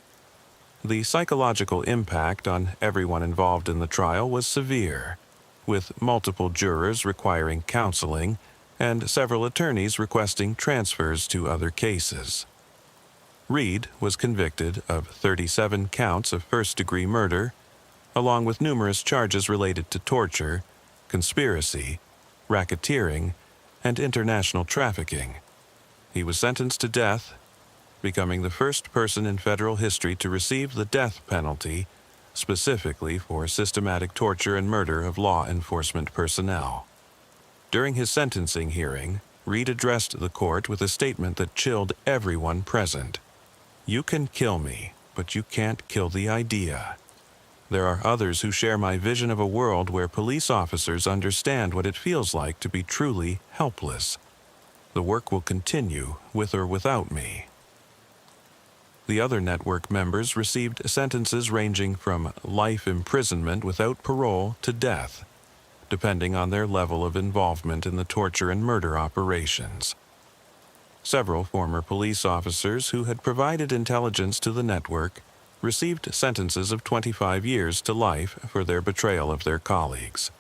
Speaker 1: The psychological impact on everyone involved in the trial was severe, with multiple jurors requiring counseling and several attorneys requesting transfers to other cases. Reed was convicted of 37 counts of first-degree murder, along with numerous charges related to torture, conspiracy, racketeering, and international trafficking. He was sentenced to death, becoming the first person in federal history to receive the death penalty, specifically for systematic torture and murder of law enforcement personnel. During his sentencing hearing, Reed addressed the court with a statement that chilled everyone present. "You can kill me, but you can't kill the idea. There are others who share my vision of a world where police officers understand what it feels like to be truly helpless. The work will continue with or without me." The other network members received sentences ranging from life imprisonment without parole to death, depending on their level of involvement in the torture and murder operations. Several former police officers who had provided intelligence to the network received sentences of 25 years to life for their betrayal of their colleagues.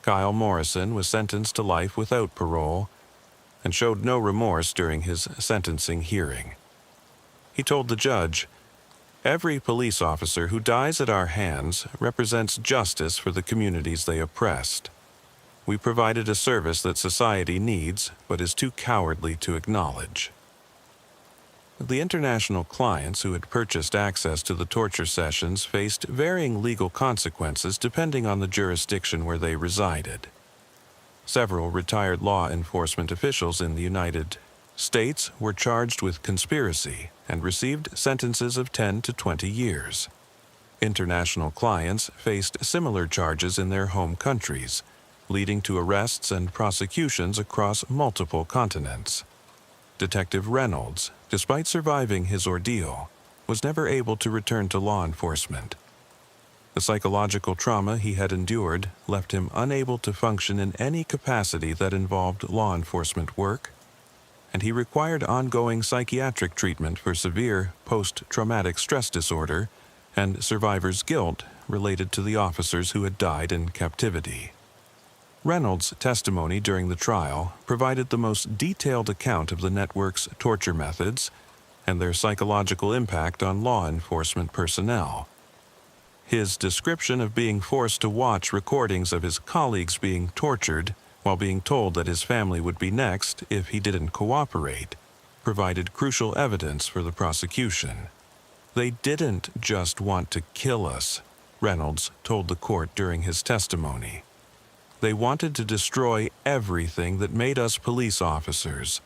Speaker 1: Kyle Morrison was sentenced to life without parole and showed no remorse during his sentencing hearing. He told the judge, "Every police officer who dies at our hands represents justice for the communities they oppressed. We provided a service that society needs but is too cowardly to acknowledge." The international clients who had purchased access to the torture sessions faced varying legal consequences depending on the jurisdiction where they resided. Several retired law enforcement officials in the United States were charged with conspiracy and received sentences of 10 to 20 years. International clients faced similar charges in their home countries, leading to arrests and prosecutions across multiple continents. Detective Reynolds, despite surviving his ordeal, was never able to return to law enforcement. The psychological trauma he had endured left him unable to function in any capacity that involved law enforcement work, and he required ongoing psychiatric treatment for severe post-traumatic stress disorder and survivor's guilt related to the officers who had died in captivity. Reynolds' testimony during the trial provided the most detailed account of the network's torture methods and their psychological impact on law enforcement personnel. His description of being forced to watch recordings of his colleagues being tortured while being told that his family would be next if he didn't cooperate provided crucial evidence for the prosecution. "They didn't just want to kill us," Reynolds told the court during his testimony. "They wanted to destroy everything that made us police officers: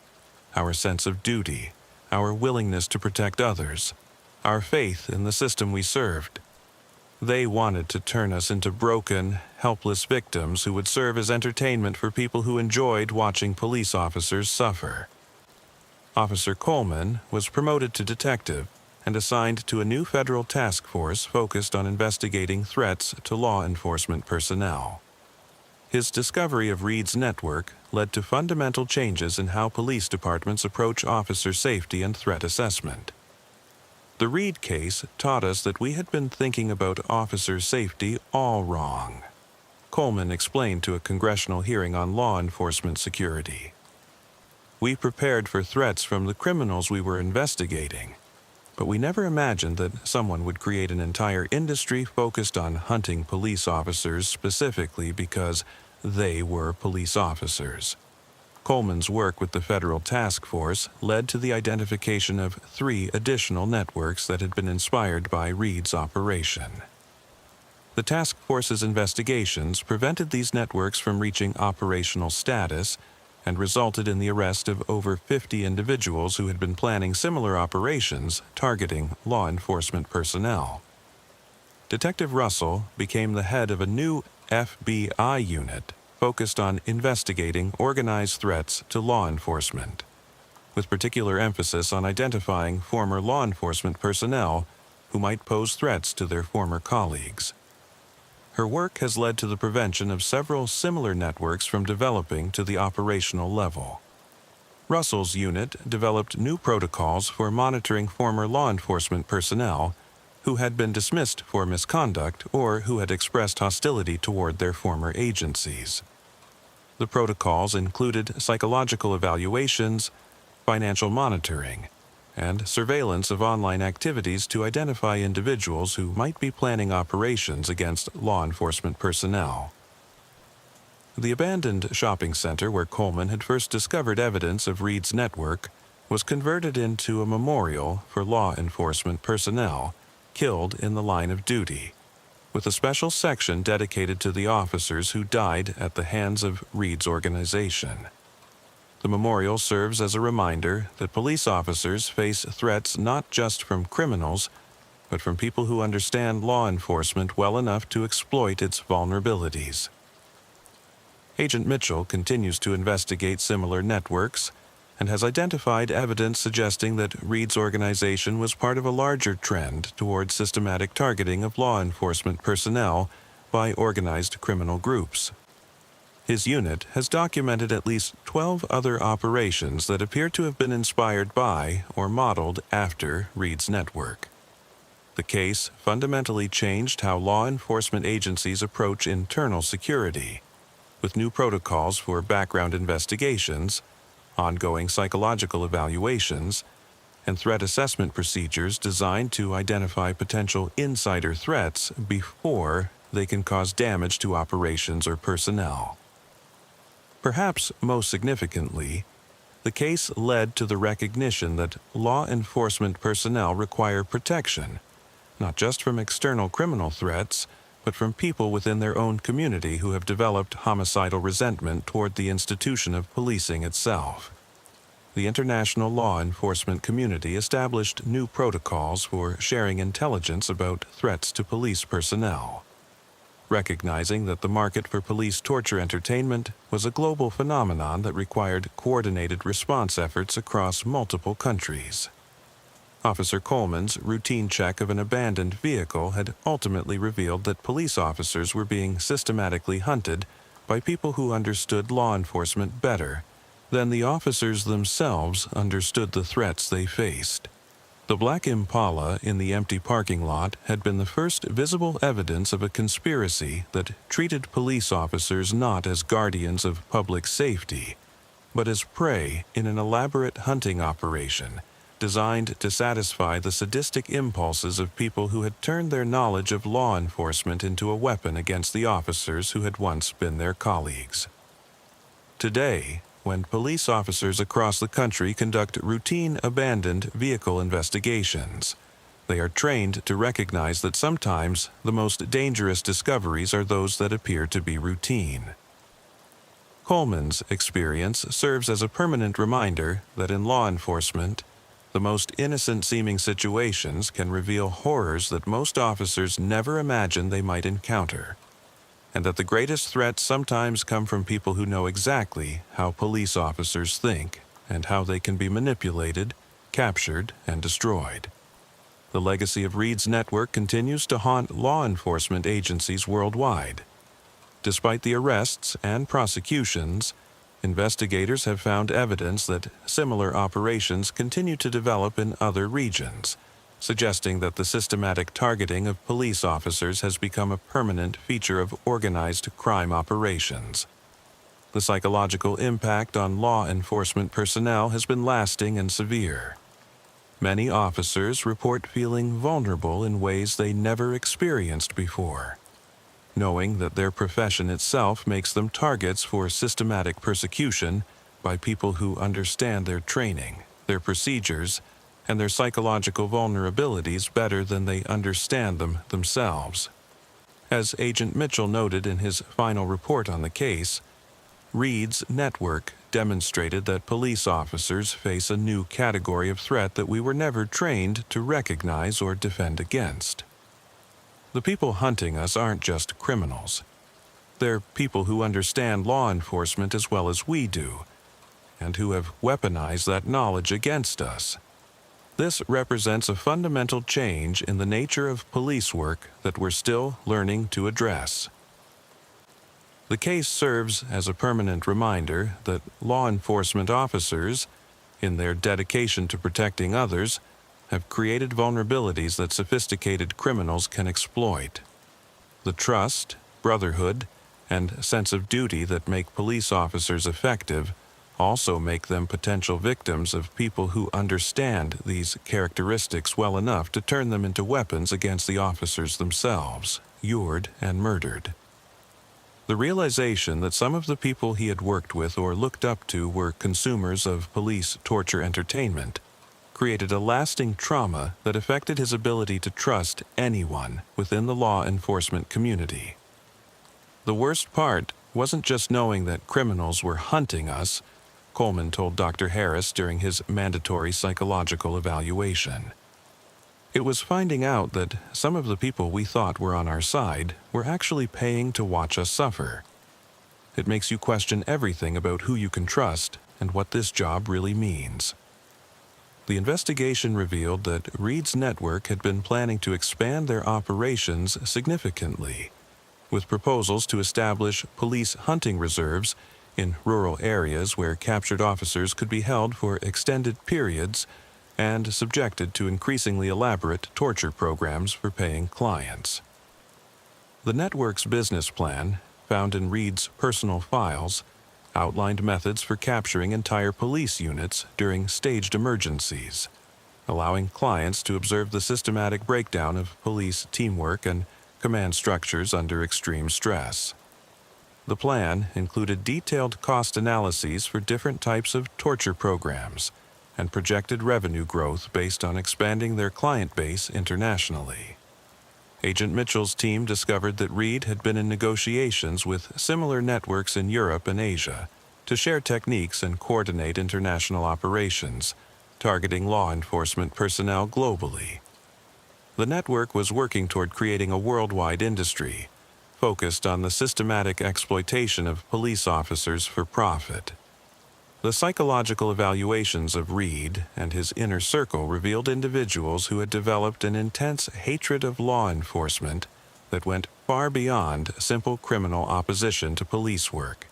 Speaker 1: our sense of duty, our willingness to protect others, our faith in the system we served. They wanted to turn us into broken, helpless victims who would serve as entertainment for people who enjoyed watching police officers suffer." Officer Coleman was promoted to detective and assigned to a new federal task force focused on investigating threats to law enforcement personnel. His discovery of Reed's network led to fundamental changes in how police departments approach officer safety and threat assessment. The Reed case taught us that we had been thinking about officer safety all wrong, Coleman explained to a congressional hearing on law enforcement security. "We prepared for threats from the criminals we were investigating, but we never imagined that someone would create an entire industry focused on hunting police officers specifically because they were police officers." Coleman's work with the federal task force led to the identification of 3 additional networks that had been inspired by Reed's operation. The task force's investigations prevented these networks from reaching operational status and resulted in the arrest of over 50 individuals who had been planning similar operations targeting law enforcement personnel. Detective Russell became the head of a new FBI unit focused on investigating organized threats to law enforcement, with particular emphasis on identifying former law enforcement personnel who might pose threats to their former colleagues. Her work has led to the prevention of several similar networks from developing to the operational level. Russell's unit developed new protocols for monitoring former law enforcement personnel who had been dismissed for misconduct or who had expressed hostility toward their former agencies. The protocols included psychological evaluations, financial monitoring, and surveillance of online activities to identify individuals who might be planning operations against law enforcement personnel. The abandoned shopping center where Coleman had first discovered evidence of Reed's network was converted into a memorial for law enforcement personnel killed in the line of duty, with a special section dedicated to the officers who died at the hands of Reed's organization. The memorial serves as a reminder that police officers face threats not just from criminals, but from people who understand law enforcement well enough to exploit its vulnerabilities. Agent Mitchell continues to investigate similar networks and has identified evidence suggesting that Reed's organization was part of a larger trend toward systematic targeting of law enforcement personnel by organized criminal groups. His unit has documented at least 12 other operations that appear to have been inspired by or modeled after Reed's network. The case fundamentally changed how law enforcement agencies approach internal security, with new protocols for background investigations, ongoing psychological evaluations, and threat assessment procedures designed to identify potential insider threats before they can cause damage to operations or personnel. Perhaps most significantly, the case led to the recognition that law enforcement personnel require protection, not just from external criminal threats, but from people within their own community who have developed homicidal resentment toward the institution of policing itself. The international law enforcement community established new protocols for sharing intelligence about threats to police personnel, recognizing that the market for police torture entertainment was a global phenomenon that required coordinated response efforts across multiple countries. Officer Coleman's routine check of an abandoned vehicle had ultimately revealed that police officers were being systematically hunted by people who understood law enforcement better than the officers themselves understood the threats they faced. The black Impala in the empty parking lot had been the first visible evidence of a conspiracy that treated police officers not as guardians of public safety, but as prey in an elaborate hunting operation designed to satisfy the sadistic impulses of people who had turned their knowledge of law enforcement into a weapon against the officers who had once been their colleagues. Today, when police officers across the country conduct routine abandoned vehicle investigations, they are trained to recognize that sometimes the most dangerous discoveries are those that appear to be routine. Coleman's experience serves as a permanent reminder that in law enforcement, the most innocent-seeming situations can reveal horrors that most officers never imagined they might encounter, and that the greatest threats sometimes come from people who know exactly how police officers think and how they can be manipulated, captured, and destroyed. The legacy of Reed's network continues to haunt law enforcement agencies worldwide. Despite the arrests and prosecutions, investigators have found evidence that similar operations continue to develop in other regions, suggesting that the systematic targeting of police officers has become a permanent feature of organized crime operations. The psychological impact on law enforcement personnel has been lasting and severe. Many officers report feeling vulnerable in ways they never experienced before, knowing that their profession itself makes them targets for systematic persecution by people who understand their training, their procedures, and their psychological vulnerabilities better than they understand them themselves. As Agent Mitchell noted in his final report on the case, Reed's network demonstrated that police officers face a new category of threat that we were never trained to recognize or defend against. The people hunting us aren't just criminals. They're people who understand law enforcement as well as we do, and who have weaponized that knowledge against us. This represents a fundamental change in the nature of police work that we're still learning to address. The case serves as a permanent reminder that law enforcement officers, in their dedication to protecting others, have created vulnerabilities that sophisticated criminals can exploit. The trust, brotherhood, and sense of duty that make police officers effective also make them potential victims of people who understand these characteristics well enough to turn them into weapons against the officers themselves, lured and murdered. The realization that some of the people he had worked with or looked up to were consumers of police torture entertainment created a lasting trauma that affected his ability to trust anyone within the law enforcement community. The worst part wasn't just knowing that criminals were hunting us, Coleman told Dr. Harris during his mandatory psychological evaluation. It was finding out that some of the people we thought were on our side were actually paying to watch us suffer. It makes you question everything about who you can trust and what this job really means. The investigation revealed that Reed's network had been planning to expand their operations significantly, with proposals to establish police hunting reserves in rural areas where captured officers could be held for extended periods and subjected to increasingly elaborate torture programs for paying clients. The network's business plan, found in Reed's personal files, outlined methods for capturing entire police units during staged emergencies, allowing clients to observe the systematic breakdown of police teamwork and command structures under extreme stress. The plan included detailed cost analyses for different types of torture programs and projected revenue growth based on expanding their client base internationally. Agent Mitchell's team discovered that Reed had been in negotiations with similar networks in Europe and Asia to share techniques and coordinate international operations, targeting law enforcement personnel globally. The network was working toward creating a worldwide industry, focused on the systematic exploitation of police officers for profit. The psychological evaluations of Reed and his inner circle revealed individuals who had developed an intense hatred of law enforcement that went far beyond simple criminal opposition to police work.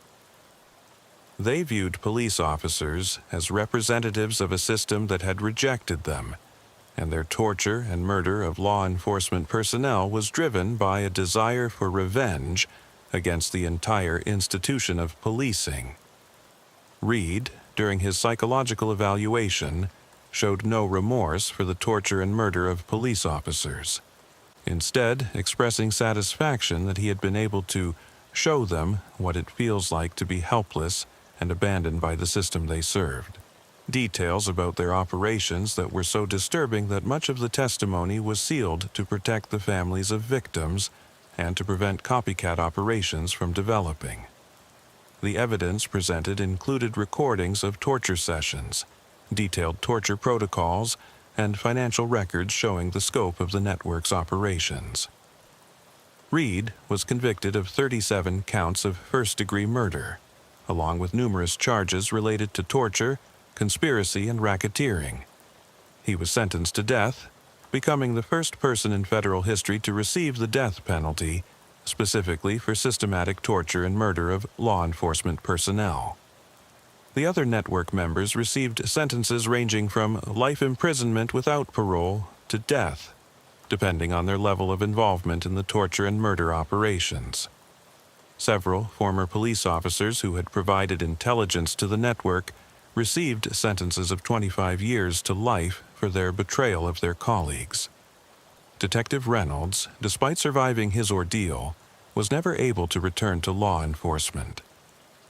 Speaker 1: They viewed police officers as representatives of a system that had rejected them, and their torture and murder of law enforcement personnel was driven by a desire for revenge against the entire institution of policing. Reed, during his psychological evaluation, showed no remorse for the torture and murder of police officers, instead expressing satisfaction that he had been able to show them what it feels like to be helpless and abandoned by the system they served. Details about their operations that were so disturbing that much of the testimony was sealed to protect the families of victims and to prevent copycat operations from developing. The evidence presented included recordings of torture sessions, detailed torture protocols, and financial records showing the scope of the network's operations. Reed was convicted of 37 counts of first-degree murder, along with numerous charges related to torture, conspiracy, and racketeering. He was sentenced to death, becoming the first person in federal history to receive the death penalty, specifically for systematic torture and murder of law enforcement personnel. The other network members received sentences ranging from life imprisonment without parole to death, depending on their level of involvement in the torture and murder operations. Several former police officers who had provided intelligence to the network received sentences of 25 years to life for their betrayal of their colleagues. Detective Reynolds, despite surviving his ordeal, was never able to return to law enforcement.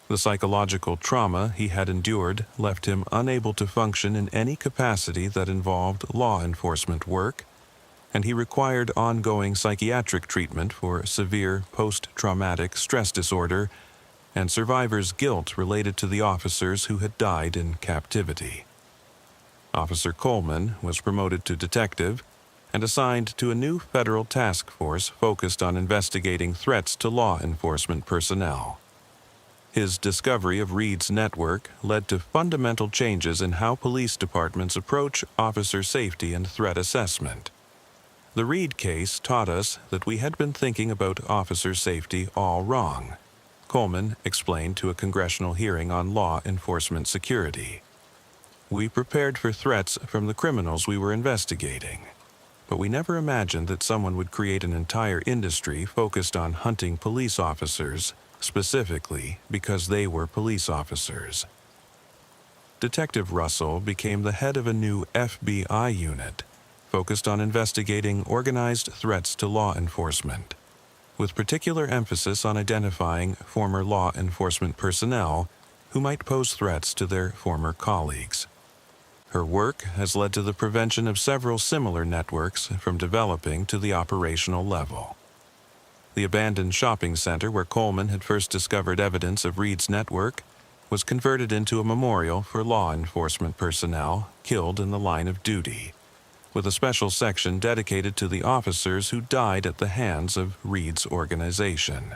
Speaker 1: The psychological trauma he had endured left him unable to function in any capacity that involved law enforcement work, and he required ongoing psychiatric treatment for severe post-traumatic stress disorder and survivors' guilt related to the officers who had died in captivity. Officer Coleman was promoted to detective and assigned to a new federal task force focused on investigating threats to law enforcement personnel. His discovery of Reed's network led to fundamental changes in how police departments approach officer safety and threat assessment. The Reed case taught us that we had been thinking about officer safety all wrong, Coleman explained to a congressional hearing on law enforcement security. We prepared for threats from the criminals we were investigating, but we never imagined that someone would create an entire industry focused on hunting police officers, specifically because they were police officers. Detective Russell became the head of a new FBI unit, focused on investigating organized threats to law enforcement, with particular emphasis on identifying former law enforcement personnel who might pose threats to their former colleagues. Her work has led to the prevention of several similar networks from developing to the operational level. The abandoned shopping center where Coleman had first discovered evidence of Reed's network was converted into a memorial for law enforcement personnel killed in the line of duty, with a special section dedicated to the officers who died at the hands of Reed's organization.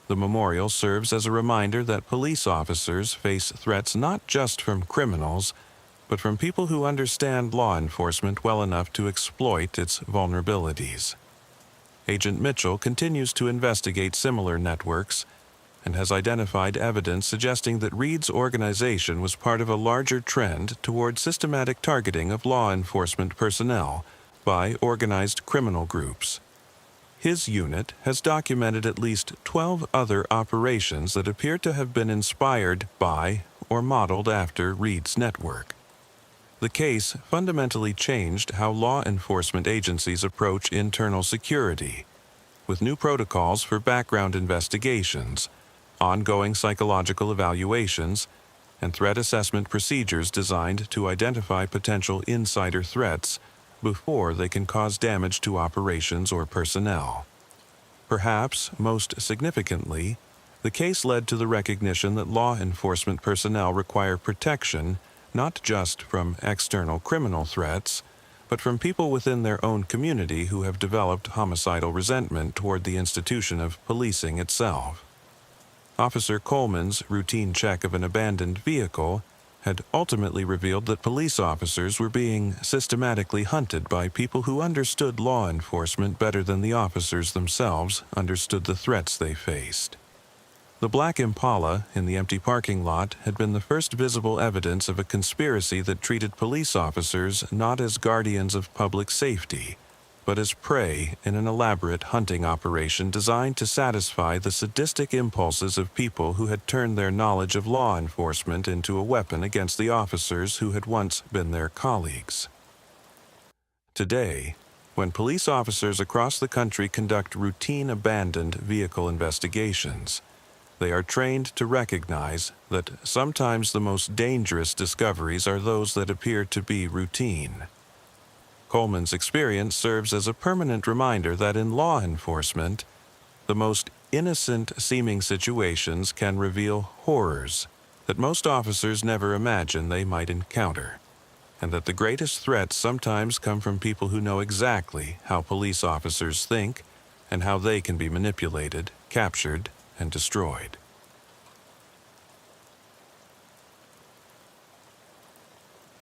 Speaker 1: The memorial serves as a reminder that police officers face threats not just from criminals, but from people who understand law enforcement well enough to exploit its vulnerabilities. Agent Mitchell continues to investigate similar networks and has identified evidence suggesting that Reed's organization was part of a larger trend toward systematic targeting of law enforcement personnel by organized criminal groups. His unit has documented at least 12 other operations that appear to have been inspired by or modeled after Reed's network. The case fundamentally changed how law enforcement agencies approach internal security, with new protocols for background investigations, ongoing psychological evaluations, and threat assessment procedures designed to identify potential insider threats before they can cause damage to operations or personnel. Perhaps most significantly, the case led to the recognition that law enforcement personnel require protection not just from external criminal threats, but from people within their own community who have developed homicidal resentment toward the institution of policing itself. Officer Coleman's routine check of an abandoned vehicle had ultimately revealed that police officers were being systematically hunted by people who understood law enforcement better than the officers themselves understood the threats they faced. The black Impala in the empty parking lot had been the first visible evidence of a conspiracy that treated police officers not as guardians of public safety, but as prey in an elaborate hunting operation designed to satisfy the sadistic impulses of people who had turned their knowledge of law enforcement into a weapon against the officers who had once been their colleagues. Today, when police officers across the country conduct routine abandoned vehicle investigations, they are trained to recognize that sometimes the most dangerous discoveries are those that appear to be routine. Coleman's experience serves as a permanent reminder that in law enforcement, the most innocent-seeming situations can reveal horrors that most officers never imagine they might encounter, and that the greatest threats sometimes come from people who know exactly how police officers think and how they can be manipulated, captured, and destroyed.